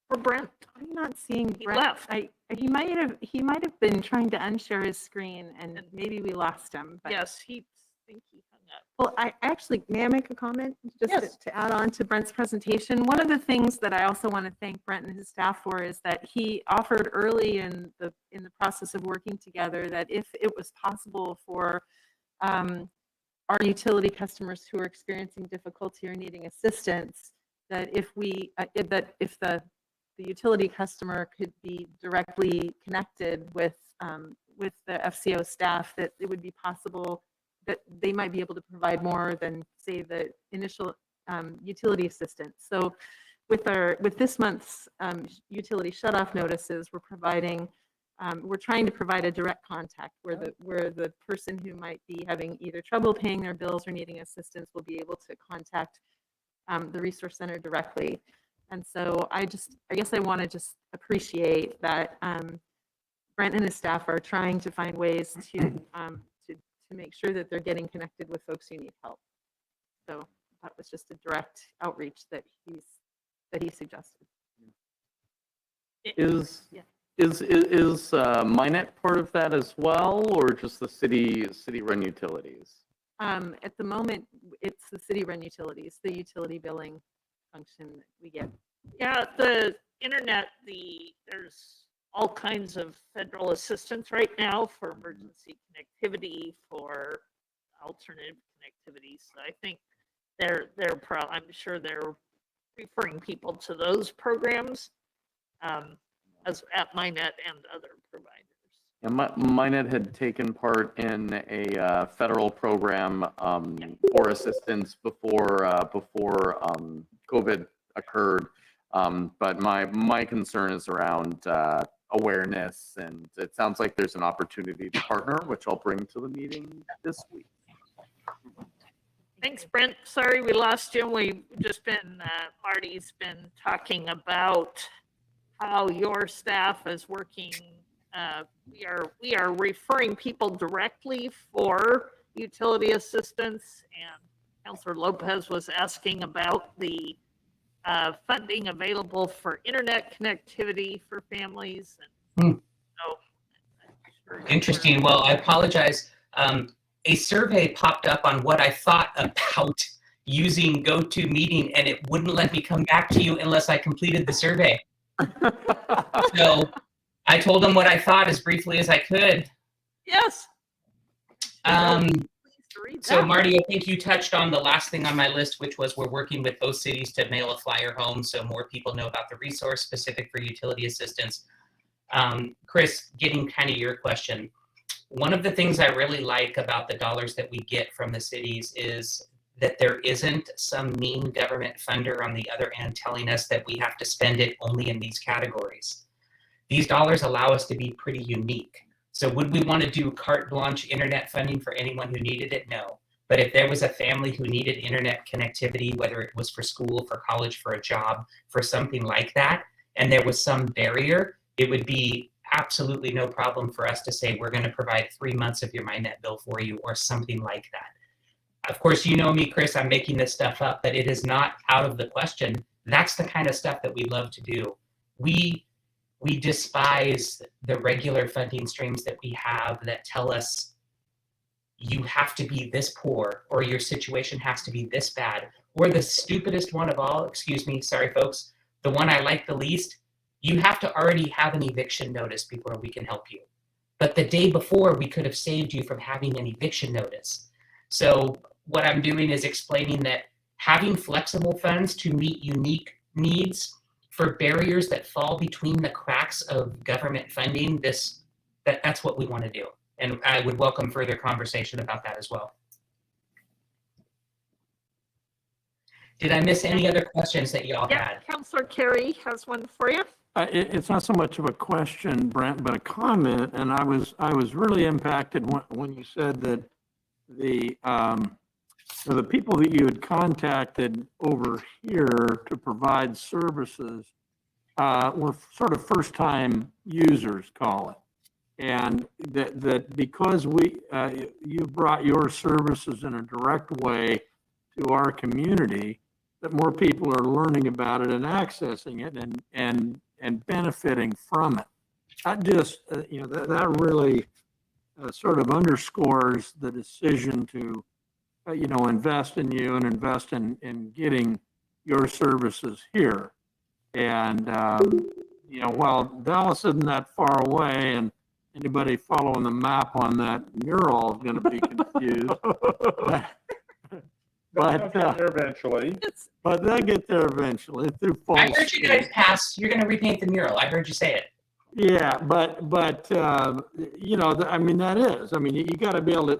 for Brent?
I'm not seeing
He
Brent.
left.
He might have been trying to unshare his screen and maybe we lost him. But
Yes, I think he hung up.
well, I actually, may I make a comment just
Yes.
to add on to Brent's presentation? One of the things that I also want to thank Brent and his staff for is that he offered early in the process of working together that if it was possible for our utility customers who are experiencing difficulty or needing assistance, that if the utility customer could be directly connected with the FCO staff, that it would be possible that they might be able to provide more than, say, the initial utility assistance. So with this month's utility shutoff notices, we're trying to provide a direct contact where the person who might be having either trouble paying their bills or needing assistance will be able to contact the Resource Center directly. And so I guess I want to just appreciate that Brent and his staff are trying to find ways to make sure that they're getting connected with folks who need help. So that was just a direct outreach that he suggested.
Is Minet part of that as well, or just the city-run utilities?
At the moment, it's the city-run utilities, the utility billing function that we get.
Yeah, the internet, there's all kinds of federal assistance right now for emergency connectivity, for alternative connectivity. So I think I'm sure they're referring people to those programs as at Minet and other providers.
And Minet had taken part in a federal program for assistance before COVID occurred. But my concern is around awareness, and it sounds like there's an opportunity to partner, which I'll bring to the meeting this week.
Thanks, Brent. Sorry we lost you. We've just been, Marty's been talking about how your staff is working. We are referring people directly for utility assistance, and Councilor Lopez was asking about the funding available for internet connectivity for families.
Hmm.
So, I'm sure that
Interesting. Well, I apologize. A survey popped up on what I thought about using GoToMeeting, and it wouldn't let me come back to you unless I completed the survey. So I told them what I thought as briefly as I could.
Yes.
So Marty, I think you touched on the last thing on my list, which was we're working with both cities to mail a flyer home so more people know about the resource specific for utility assistance. Chris, getting kind of your question, one of the things I really like about the dollars that we get from the cities is that there isn't some mean government funder on the other end telling us that we have to spend it only in these categories. These dollars allow us to be pretty unique. So would we want to do carte blanche internet funding for anyone who needed it? No. But if there was a family who needed internet connectivity, whether it was for school, for college, for a job, for something like that, and there was some barrier, it would be absolutely no problem for us to say, we're going to provide 3 months of your MyNet bill for you or something like that. Of course, you know me, Chris, I'm making this stuff up, but it is not out of the question. That's the kind of stuff that we love to do. We despise the regular funding streams that we have that tell us you have to be this poor or your situation has to be this bad. Or the stupidest one of all, excuse me, sorry folks, the one I like the least, you have to already have an eviction notice before we can help you. But the day before, we could have saved you from having an eviction notice. So what I'm doing is explaining that having flexible funds to meet unique needs for barriers that fall between the cracks of government funding, that's what we want to do. And I would welcome further conversation about that as well. Did I miss any other questions that y'all had?
Councilor Carey has one for you.
It's not so much of a question, Brent, but a comment. And I was really impacted when you said that the people that you had contacted over here to provide services were sort of first-time users, call it. And that because you brought your services in a direct way to our community, that more people are learning about it and accessing it and benefiting from it. That just, that really sort of underscores the decision to, invest in you and invest in getting your services here. And, while Dallas isn't that far away and anybody following the map on that mural is going to be confused. But
They'll get there eventually.
But they'll get there eventually through full
I heard you guys pass. You're going to repaint the mural. I heard you say it.
Yeah, but I mean, that is. I mean, you got to be able to.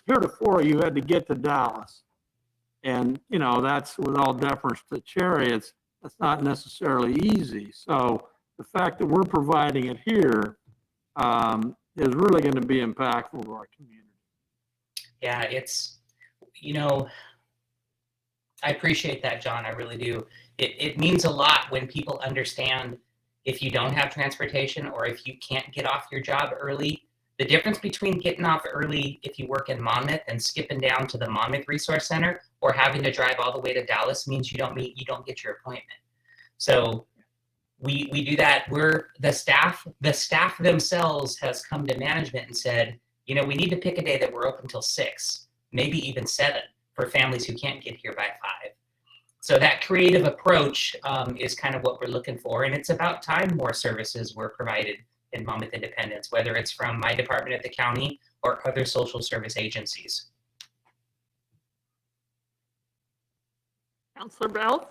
Heretofore, you had to get to Dallas, and that's with all deference to Cherry. That's not necessarily easy. So the fact that we're providing it here is really going to be impactful to our community.
Yeah, it's, I appreciate that, John. I really do. It means a lot when people understand if you don't have transportation or if you can't get off your job early. The difference between getting off early if you work in Monmouth and skipping down to the Monmouth Resource Center or having to drive all the way to Dallas means you don't get your appointment. So we do that. The staff themselves has come to management and said, we need to pick a day that we're open till 6, maybe even 7 for families who can't get here by 5. So that creative approach is kind of what we're looking for. And it's about time more services were provided in Monmouth Independence, whether it's from my department at the county or other social service agencies.
Councilor Bell?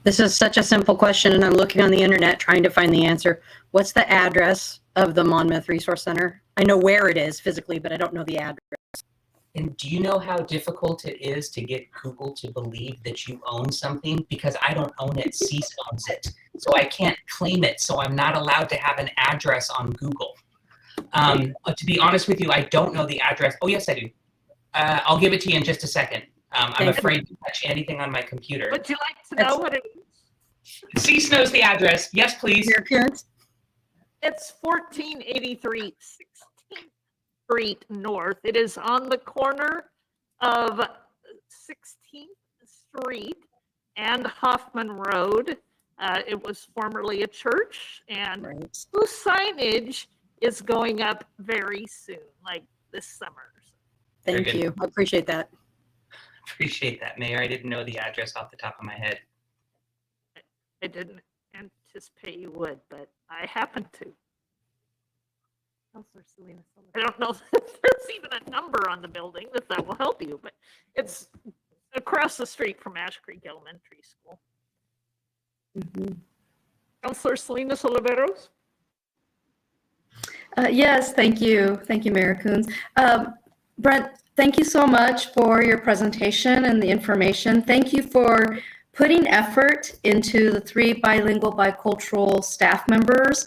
This is such a simple question, and I'm looking on the internet trying to find the answer. What's the address of the Monmouth Resource Center? I know where it is physically, but I don't know the address.
And do you know how difficult it is to get Google to believe that you own something? Because I don't own it, Cease owns it. So I can't claim it, so I'm not allowed to have an address on Google. To be honest with you, I don't know the address. Oh, yes, I do. I'll give it to you in just a second. I'm afraid to touch anything on my computer.
Would you like to know what it is?
Cease knows the address. Yes, please.
It's 1483 16th Street North. It is on the corner of 16th Street and Hoffman Road. It was formerly a church, and whose signage is going up very soon, like this summer.
Very
Thank
good.
you. I appreciate that.
Appreciate that, Mayor. I didn't know the address off the top of my head.
I didn't anticipate you would, but I happen to.
Counselor Selena Sullivan.
I don't know if there's even a number on the building that will help you, but it's across the street from Ash Creek Elementary School. Counselor Selena Soliveros?
Yes, thank you. Thank you, Mayor Coons. Brent, thank you so much for your presentation and the information. Thank you for putting effort into the 3 bilingual bicultural staff members.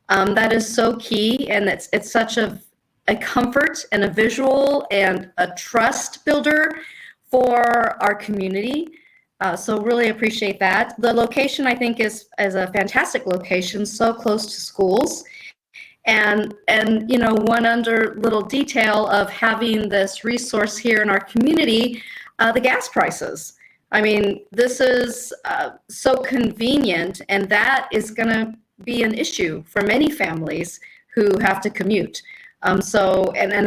That is so key, and it's such a comfort and a visual and a trust builder for our community. So really appreciate that. The location, I think, is a fantastic location, so close to schools. And you know, one under little detail of having this resource here in our community, the gas prices. I mean, this is so convenient, and that is going to be an issue for many families who have to commute. And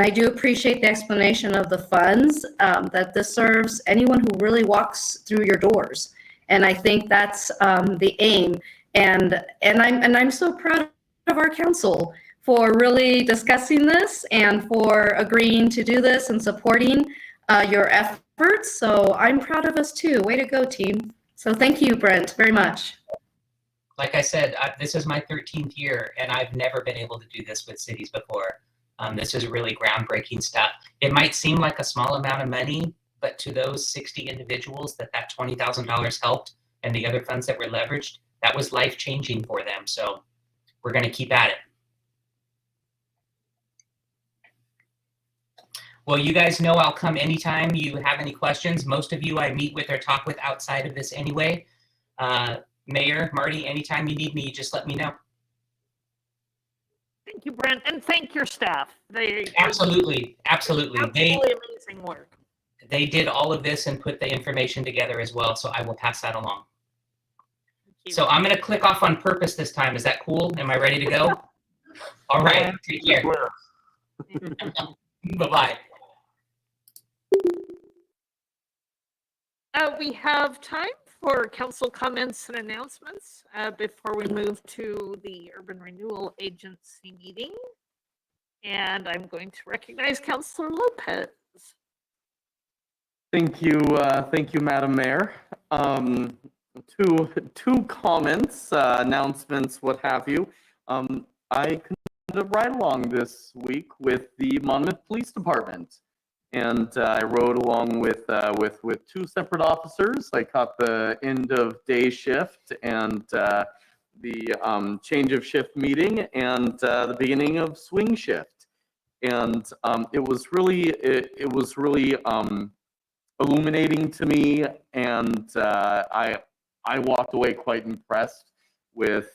I do appreciate the explanation of the funds, that this serves anyone who really walks through your doors. And I think that's the aim. And I'm so proud of our council for really discussing this and for agreeing to do this and supporting your efforts. So I'm proud of us too. Way to go, team. So thank you, Brent, very much.
Like I said, this is my 13th year, and I've never been able to do this with cities before. This is really groundbreaking stuff. It might seem like a small amount of money, but to those 60 individuals that $20,000 helped and the other funds that were leveraged, that was life-changing for them. So we're going to keep at it. Well, you guys know I'll come anytime you have any questions. Most of you I meet with or talk with outside of this anyway. Mayor, Marty, anytime you need me, just let me know.
Thank you, Brent, and thank your staff.
Absolutely.
Absolutely amazing work.
They did all of this and put the information together as well, so I will pass that along. So I'm going to click off on purpose this time. Is that cool? Am I ready to go? All right. Take care. Bye-bye.
We have time for council comments and announcements before we move to the Urban Renewal Agency meeting. And I'm going to recognize Councilor Lopez.
Thank you, Madam Mayor. Two comments, announcements, what have you. I conducted a ride-along this week with the Monmouth Police Department. And I rode along with 2 separate officers. I caught the end of day shift and the change of shift meeting and the beginning of swing shift. And it was really illuminating to me, and I walked away quite impressed with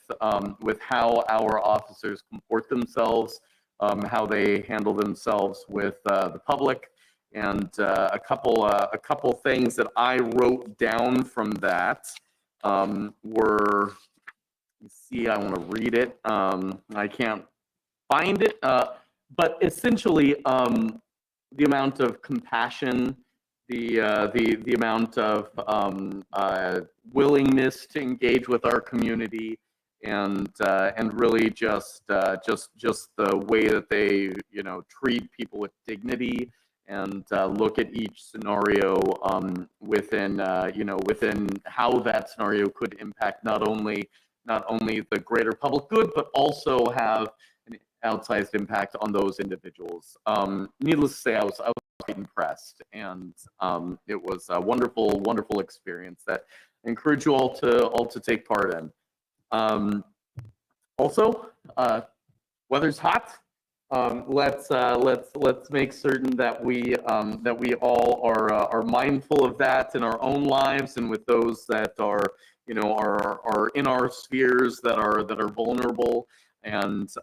how our officers comport themselves, how they handle themselves with the public. And a couple things that I wrote down from that were, you see, I want to read it. I can't find it, but essentially, the amount of compassion, the amount of willingness to engage with our community, and really just the way that they treat people with dignity. And look at each scenario within how that scenario could impact not only the greater public good, but also have an outsized impact on those individuals. Needless to say, I was quite impressed, and it was a wonderful experience that I encourage you all to take part in. Also, weather's hot. Let's make certain that we all are mindful of that in our own lives and with those that are in our spheres that are vulnerable, and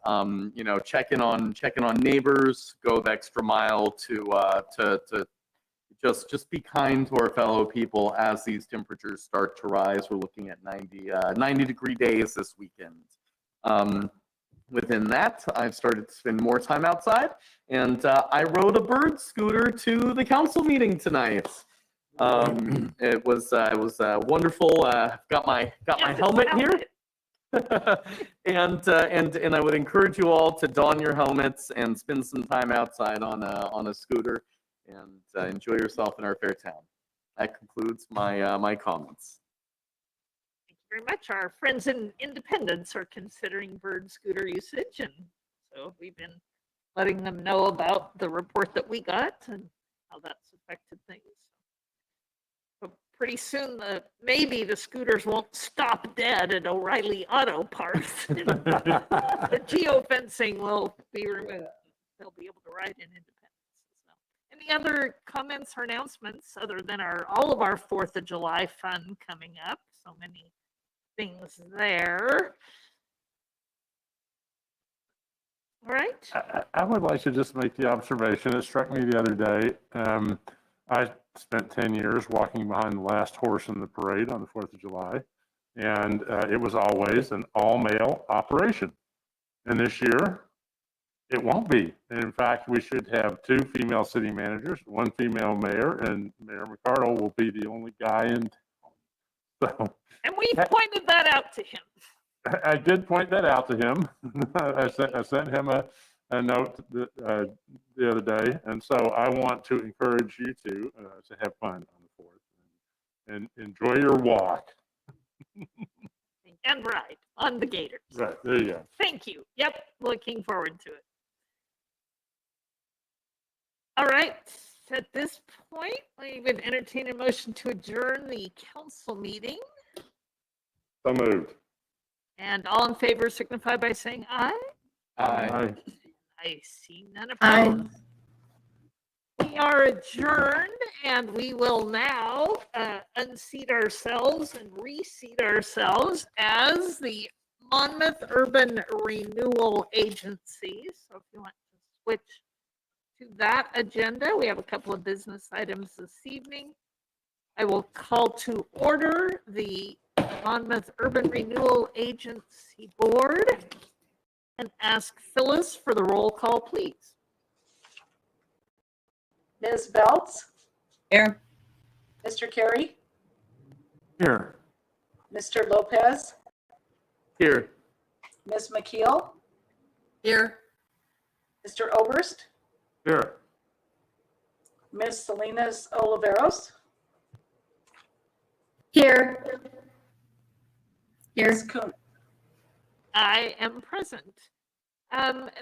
checking on neighbors, go the extra mile to just be kind to our fellow people as these temperatures start to rise. We're looking at 90-degree days this weekend. Within that, I've started to spend more time outside, and I rode a bird scooter to the council meeting tonight. It was wonderful. Got my helmet here. and I would encourage you all to don your helmets and spend some time outside on a scooter and enjoy yourself in our fair town. That concludes my comments.
Thank you very much. Our friends in Independence are considering bird scooter usage, and so we've been letting them know about the report that we got and how that's affected things. So pretty soon, maybe the scooters won't stop dead at O'Reilly Auto Parts. The geofencing will be removed. They'll be able to ride in Independence. Any other comments or announcements other than all of our 4th of July fun coming up? So many things there. All right.
I would like to just make the observation. It struck me the other day. I spent 10 years walking behind the last horse in the parade on the 4th of July, and it was always an all-male operation. And this year, it won't be. And in fact, we should have 2 female city managers, 1 female mayor, and Mayor McCardle will be the only guy in town. So,
and we pointed that out to him.
I did point that out to him. I sent him a note the other day, and so I want to encourage you to have fun on the 4th and enjoy your walk.
And ride on the Gators.
Right, there you go.
Thank you. Yep, looking forward to it. All right, at this point, we would entertain a motion to adjourn the council meeting.
So moved.
And all in favor signify by saying aye.
Aye.
I see none opposed. We are adjourned, and we will now unseat ourselves and reseat ourselves as the Monmouth Urban Renewal Agency. So if you want to switch to that agenda, we have a couple of business items this evening. I will call to order the Monmouth Urban Renewal Agency Board and ask Phyllis for the roll call, please.
Ms. Belts?
Here.
Mr. Carey?
Here.
Mr. Lopez?
Here.
Ms. McKeel?
Here.
Mr. Oberst?
Here.
Ms. Salinas Oliveros?
Here.
Ms. Kuhn?
I am present.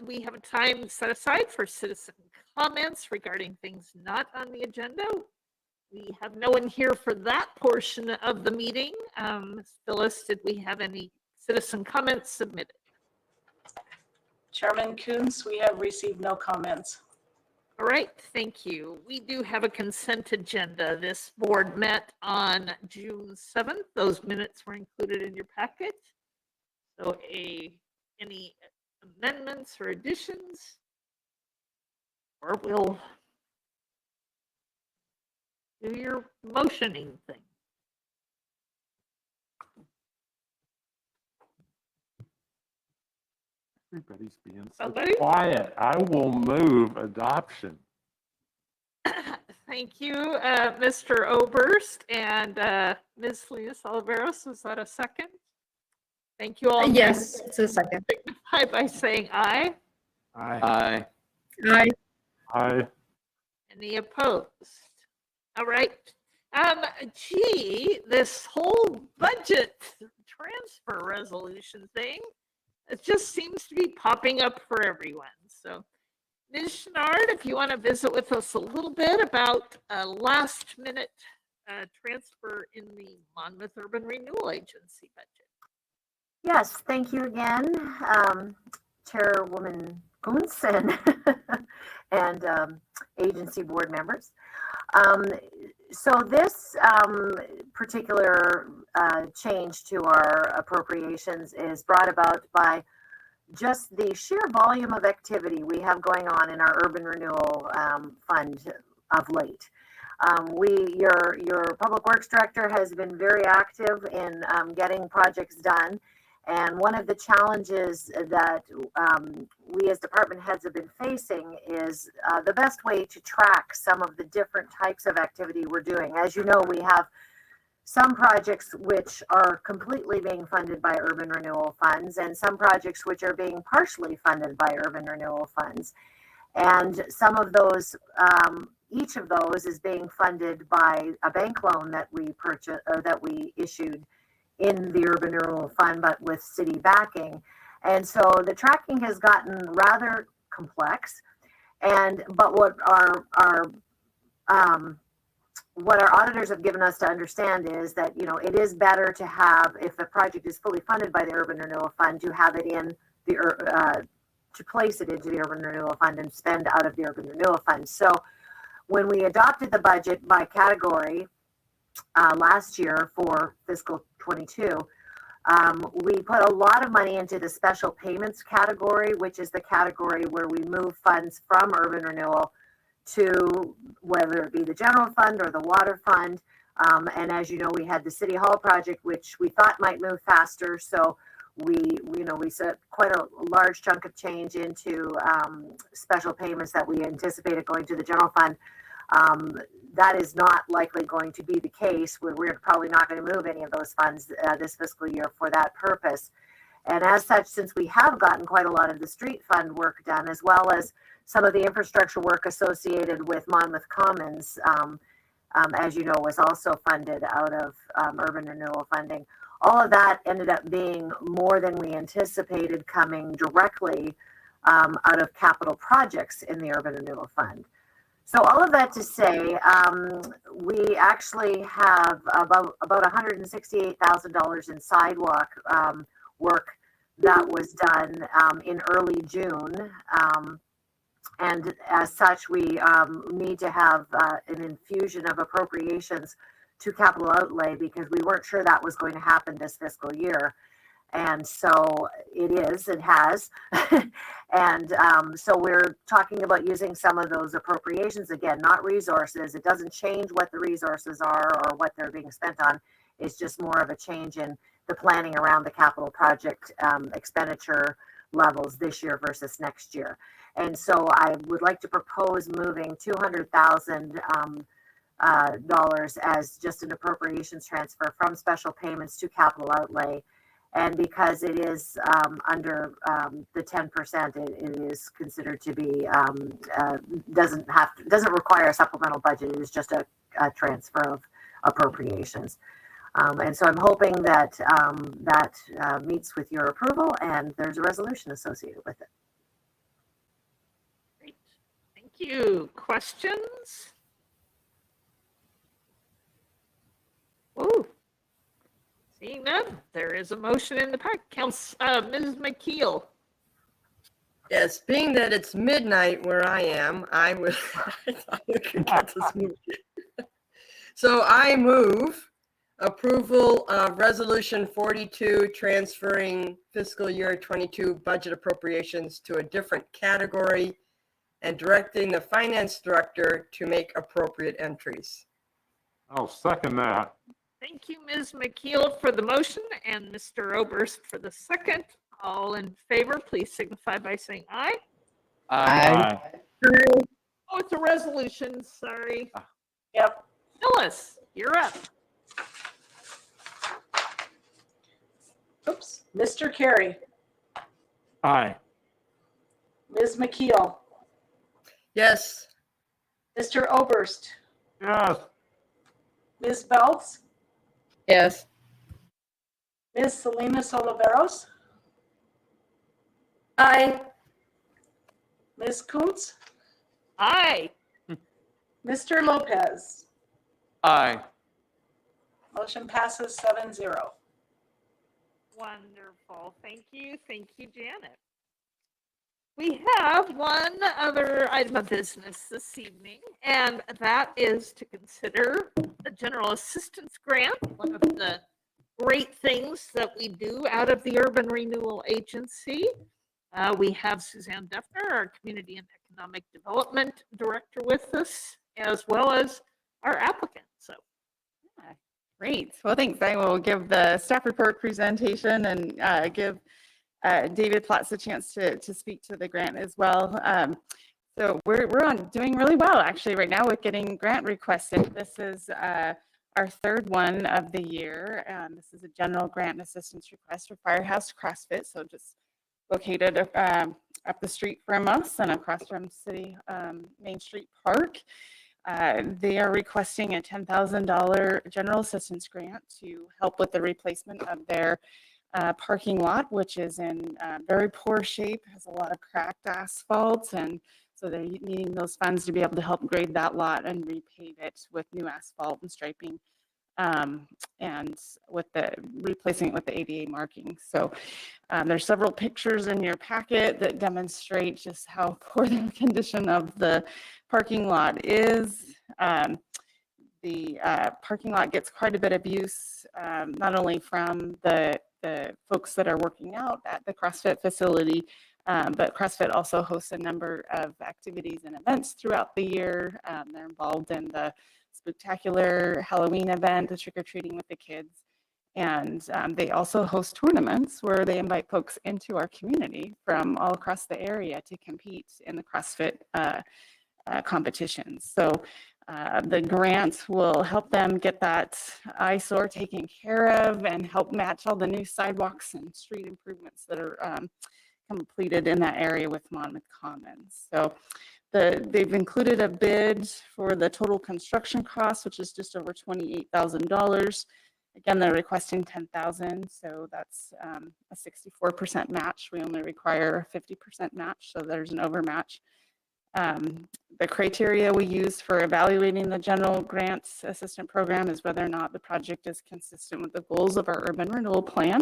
We have a time set aside for citizen comments regarding things not on the agenda. We have no one here for that portion of the meeting. Phyllis, did we have any citizen comments submitted?
Chairman Coons, we have received no comments.
All right, thank you. We do have a consent agenda. This board met on June 7th. Those minutes were included in your packet. So any amendments or additions? Or we'll do your motioning thing.
Everybody's being so
Somebody?
quiet. I will move adoption.
Thank you, Mr. Oberst and Ms. Salinas Oliveros. Was that a second? Thank you all.
Yes, it's a second.
Signify by saying aye.
Aye.
Aye.
Aye.
Any opposed? All right. This whole budget transfer resolution thing, it just seems to be popping up for everyone. So, Ms. Chenard, if you want to visit with us a little bit about a last minute transfer in the Monmouth Urban Renewal Agency budget.
Yes, thank you again, Chairwoman Kuntz and agency board members. So this particular change to our appropriations is brought about by just the sheer volume of activity we have going on in our urban renewal fund of late. Your Public Works Director has been very active in getting projects done. And one of the challenges that we as department heads have been facing is the best way to track some of the different types of activity we're doing. As you know, we have some projects which are completely being funded by urban renewal funds and some projects which are being partially funded by urban renewal funds. And some of those, each of those is being funded by a bank loan that we purchased or that we issued in the urban renewal fund, but with city backing. And so the tracking has gotten rather complex. But what our auditors have given us to understand is that, you know, it is better to have, if the project is fully funded by the urban renewal fund, to have it in the to place it into the urban renewal fund and spend out of the urban renewal fund. So when we adopted the budget by category last year for fiscal 22, we put a lot of money into the special payments category, which is the category where we move funds from urban renewal to whether it be the general fund or the water fund. And as you know, we had the City Hall project, which we thought might move faster. So we set quite a large chunk of change into special payments that we anticipated going to the general fund. That is not likely going to be the case. We're probably not going to move any of those funds this fiscal year for that purpose. And as such, since we have gotten quite a lot of the street fund work done, as well as some of the infrastructure work associated with Monmouth Commons, as you know, was also funded out of urban renewal funding. All of that ended up being more than we anticipated coming directly out of capital projects in the urban renewal fund. So all of that to say, we actually have about $168,000 in sidewalk work that was done in early June. And as such, we need to have an infusion of appropriations to capital outlay because we weren't sure that was going to happen this fiscal year. And so it has. And so we're talking about using some of those appropriations, again, not resources. It doesn't change what the resources are or what they're being spent on. It's just more of a change in the planning around the capital project expenditure levels this year versus next year. And so I would like to propose moving $200,000 as just an appropriations transfer from special payments to capital outlay. And because it is under the 10%, it is considered to be doesn't require a supplemental budget. It is just a transfer of appropriations. And so I'm hoping that that meets with your approval, and there's a resolution associated with it.
Great, thank you. Questions? Ooh. Seeing none, there is a motion in the pack. Ms. McKeel.
Yes, being that it's midnight where I am, I thought we could get this moved. So I move approval of Resolution 42, transferring fiscal year 22 budget appropriations to a different category and directing the finance director to make appropriate entries.
I'll second that.
Thank you, Ms. McKeel, for the motion and Mr. Oberst for the second. All in favor, please signify by saying aye.
Aye.
Oh, it's a resolution, sorry.
Yep.
Phyllis, you're up.
Oops. Mr. Carey,
Aye.
Ms. McKeel,
Yes.
Mr. Oberst,
Yes.
Ms. Belts,
Yes.
Ms. Salinas Oliveros,
Aye.
Ms. Kuntz,
Aye.
Mr. Lopez.
Aye.
Motion passes 7-0.
Wonderful. Thank you. Thank you, Janet. We have one other item of business this evening, and that is to consider the General Assistance Grant, one of the great things that we do out of the Urban Renewal Agency. We have Suzanne Defner, our Community and Economic Development Director, with us, as well as our applicant. So
Great. Well, thanks. I will give the staff report presentation and give David Platts a chance to speak to the grant as well. So we're doing really well actually right now with getting grant requested. This is our third one of the year. This is a general grant and assistance request for Firehouse CrossFit. So just located up the street from us and across from City Main Street Park. They are requesting a $10,000 general assistance grant to help with the replacement of their parking lot, which is in very poor shape, has a lot of cracked asphalt, and so they're needing those funds to be able to help grade that lot and repave it with new asphalt and striping, and with the replacing it with the ADA marking. So there's several pictures in your packet that demonstrate just how poor the condition of the parking lot is. The parking lot gets quite a bit of use, not only from the folks that are working out at the CrossFit facility, but CrossFit also hosts a number of activities and events throughout the year. They're involved in the spectacular Halloween event, the trick-or-treating with the kids. And they also host tournaments where they invite folks into our community from all across the area to compete in the CrossFit competitions. So the grant will help them get that eyesore taken care of and help match all the new sidewalks and street improvements that are completed in that area with Monmouth Commons. So they've included a bid for the total construction cost, which is just over $28,000. Again, they're requesting $10,000, so that's a 64% match. We only require a 50% match, so there's an overmatch. The criteria we use for evaluating the general grants assistant program is whether or not the project is consistent with the goals of our urban renewal plan,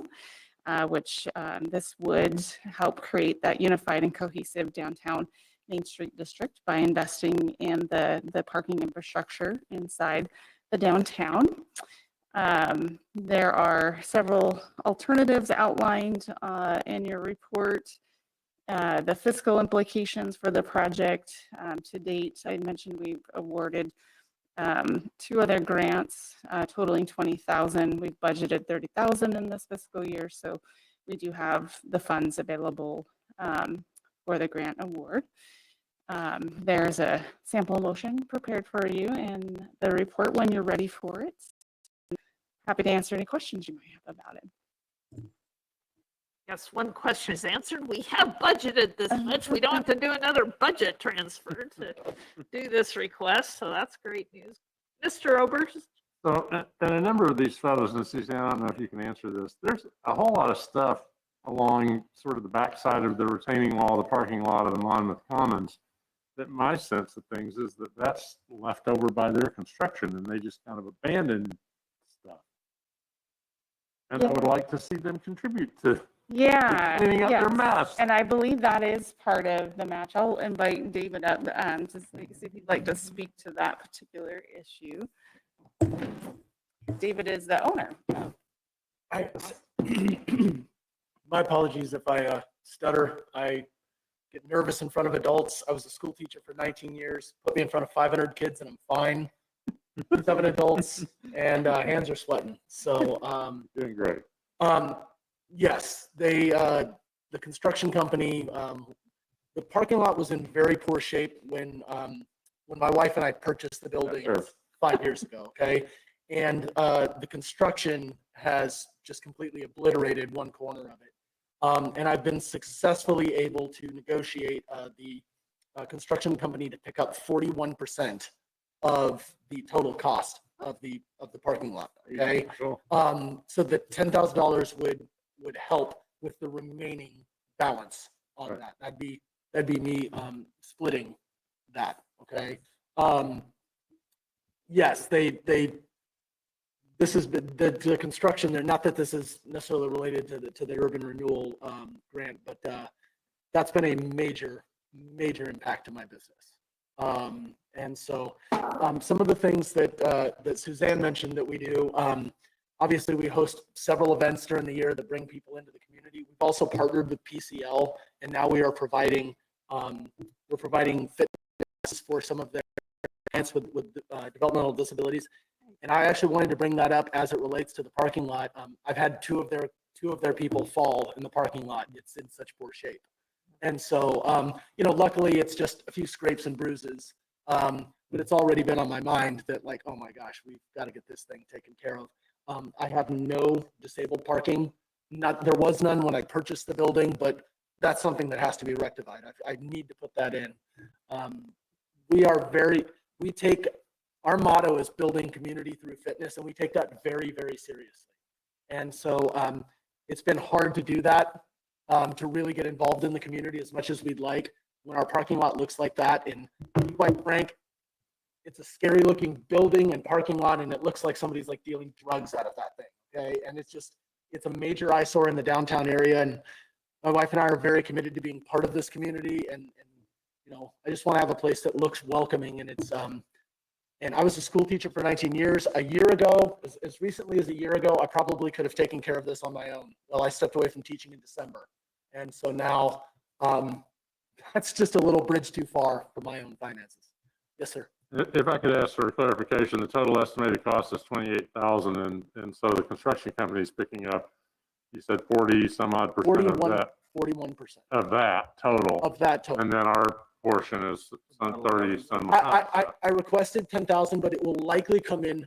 which this would help create that unified and cohesive downtown Main Street district by investing in the parking infrastructure inside the downtown. There are several alternatives outlined in your report. The fiscal implications for the project to date, I mentioned we've awarded 2 other grants totaling $20,000. We've budgeted $30,000 in this fiscal year, so we do have the funds available for the grant award. There's a sample motion prepared for you in the report when you're ready for it. Happy to answer any questions you might have about it.
yes, one question is answered. We have budgeted this much. We don't have to do another budget transfer to do this request, so that's great news. Mr. Oberst?
So, and a number of these photos, and Suzanne, I don't know if you can answer this, there's a whole lot of stuff along sort of the backside of the retaining wall, the parking lot of the Monmouth Commons, that my sense of things is that that's left over by their construction and they just kind of abandoned stuff. And I would like to see them contribute to cleaning up their mess.
And I believe that is part of the match. I'll invite David up to see if he'd like to speak to that particular issue. David is the owner.
My apologies if I stutter. I get nervous in front of adults. I was a school teacher for 19 years. Put me in front of 500 kids and I'm fine. 7 adults and hands are sweating. So
doing great.
Yes, the construction company, the parking lot was in very poor shape when my wife and I purchased the building 5 years ago. Okay, and the construction has just completely obliterated one corner of it. And I've been successfully able to negotiate the construction company to pick up 41% of the total cost of the parking lot. Okay, so the $10,000 would help with the remaining balance on that. That'd be me splitting that. Okay. Yes, this has been the construction there. Not that this is necessarily related to the urban renewal grant, but that's been a major impact to my business. And so some of the things that Suzanne mentioned that we do, obviously we host several events during the year that bring people into the community. We've also partnered with PCL, and now we are providing fitness for some of their clients with developmental disabilities. And I actually wanted to bring that up as it relates to the parking lot. I've had two of their people fall in the parking lot. It's in such poor shape. And so, luckily it's just a few scrapes and bruises. But it's already been on my mind that like, oh my gosh, we've got to get this thing taken care of. I have no disabled parking. There was none when I purchased the building, but that's something that has to be rectified. I need to put that in. Our motto is building community through fitness, and we take that very, very seriously. And so it's been hard to do that, to really get involved in the community as much as we'd like when our parking lot looks like that. And to be quite frank, it's a scary looking building and parking lot, and it looks like somebody's like dealing drugs out of that thing. Okay. And it's a major eyesore in the downtown area. And my wife and I are very committed to being part of this community. And I just want to have a place that looks welcoming. And and I was a school teacher for 19 years. A year ago, as recently as a year ago, I probably could have taken care of this on my own. Well, I stepped away from teaching in December. And so now that's just a little bridge too far for my own finances. Yes, sir.
If I could ask for clarification, the total estimated cost is $28,000, and so the construction company is picking up, you said 40 some odd percent of that.
41%.
Of that total.
Of that total.
And then our portion is some 30 some.
I requested 10,000, but it will likely come in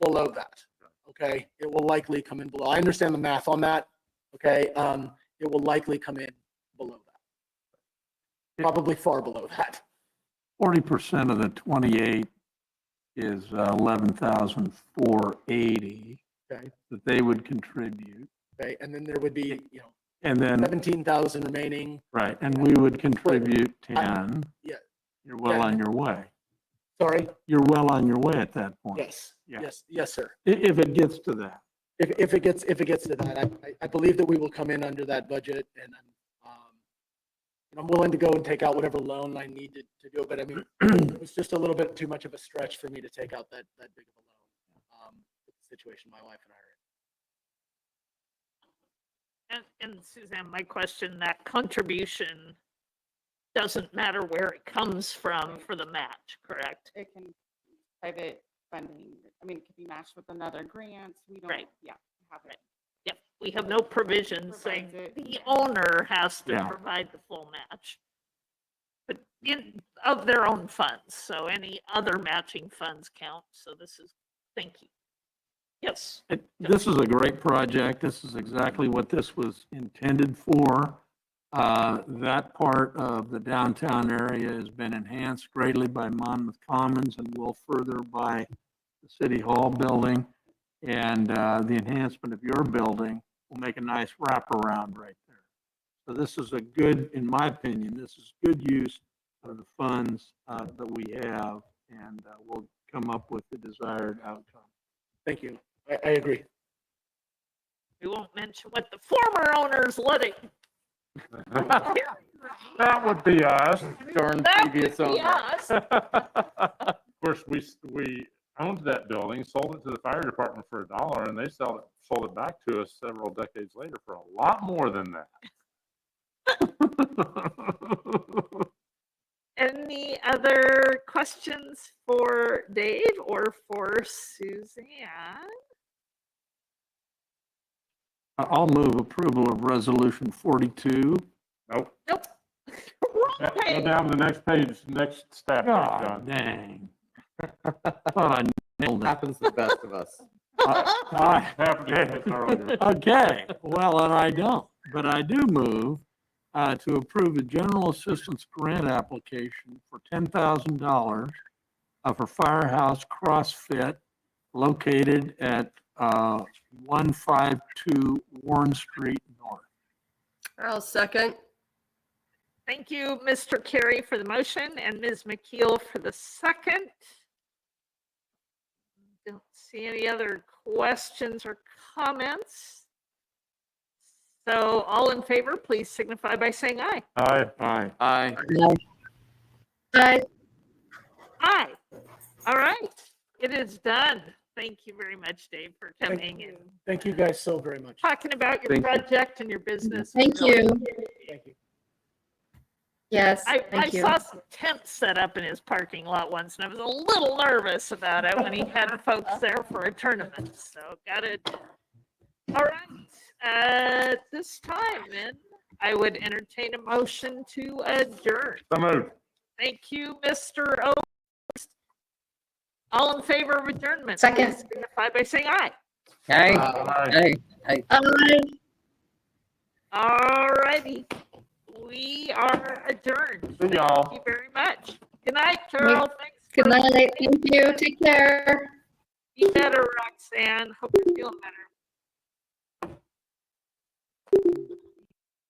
below that. Okay, it will likely come in below. I understand the math on that. Okay, it will likely come in below that. Probably far below that.
40% of the 28 is 11,480
Okay.
that they would contribute.
Okay, and then there would be,
And then,
17,000 remaining.
right, and we would contribute 10.
Yeah.
You're well on your way.
Sorry.
You're well on your way at that point.
Yes.
Yeah.
Yes, sir.
If it gets to that.
If it gets to that, I believe that we will come in under that budget, and I'm willing to go and take out whatever loan I need to do it. But I mean, it was just a little bit too much of a stretch for me to take out that big of a loan. The situation my wife and I are in.
And Suzanne, my question, that contribution doesn't matter where it comes from for the match, correct?
It can private funding. I mean, it could be matched with another grant. We don't,
Right.
yeah, have it.
Yep, we have no provision saying the owner has to provide the full match. But of their own funds, so any other matching funds count. So thank you. Yes.
This is a great project. This is exactly what this was intended for. That part of the downtown area has been enhanced greatly by Monmouth Commons and will further by the City Hall building. And the enhancement of your building will make a nice wraparound right there. So this is a good, in my opinion, this is good use of the funds that we have, and we'll come up with the desired outcome.
Thank you. I agree.
We won't mention what the former owner's letting.
That would be us.
Darn
That
previous
would be
owner.
us.
Of course, we owned that building, sold it to the fire department for $1, and they sold it back to us several decades later for a lot more than that.
Any other questions for Dave or for Suzanne?
I'll move approval of resolution 42.
Nope.
Nope.
Go down to the next page, next staff. page,
God
John.
dang. Thought I nailed it.
Happens to the best of us.
Okay, well, and I don't, but I do move to approve a general assistance grant application for $10,000 for Firehouse CrossFit located at 152 Warren Street North.
I'll second.
Thank you, Mr. Carey, for the motion and Ms. McKeel for the second. Don't see any other questions or comments. So all in favor, please signify by saying aye.
Aye.
Aye.
Aye.
Aye.
Aye. All right, it is done. Thank you very much, Dave, for coming and
Thank you guys so very much.
talking about your
Thank you.
project and your business.
Thank you.
Thank you.
Yes,
I
thank you.
saw some tents set up in his parking lot once, and I was a little nervous about it when he had folks there for a tournament. So got it. All right. At this time, then, I would entertain a motion to adjourn.
So moved.
Thank you, Mr. O. All in favor of adjournment?
Second.
please signify by saying aye.
Aye.
All righty. We are adjourned.
Good, y'all.
Thank you very much. Good night, Carol. Thanks.
Good night. Thank you. Take care.
Be better, Roxanne. Hope you're feeling better.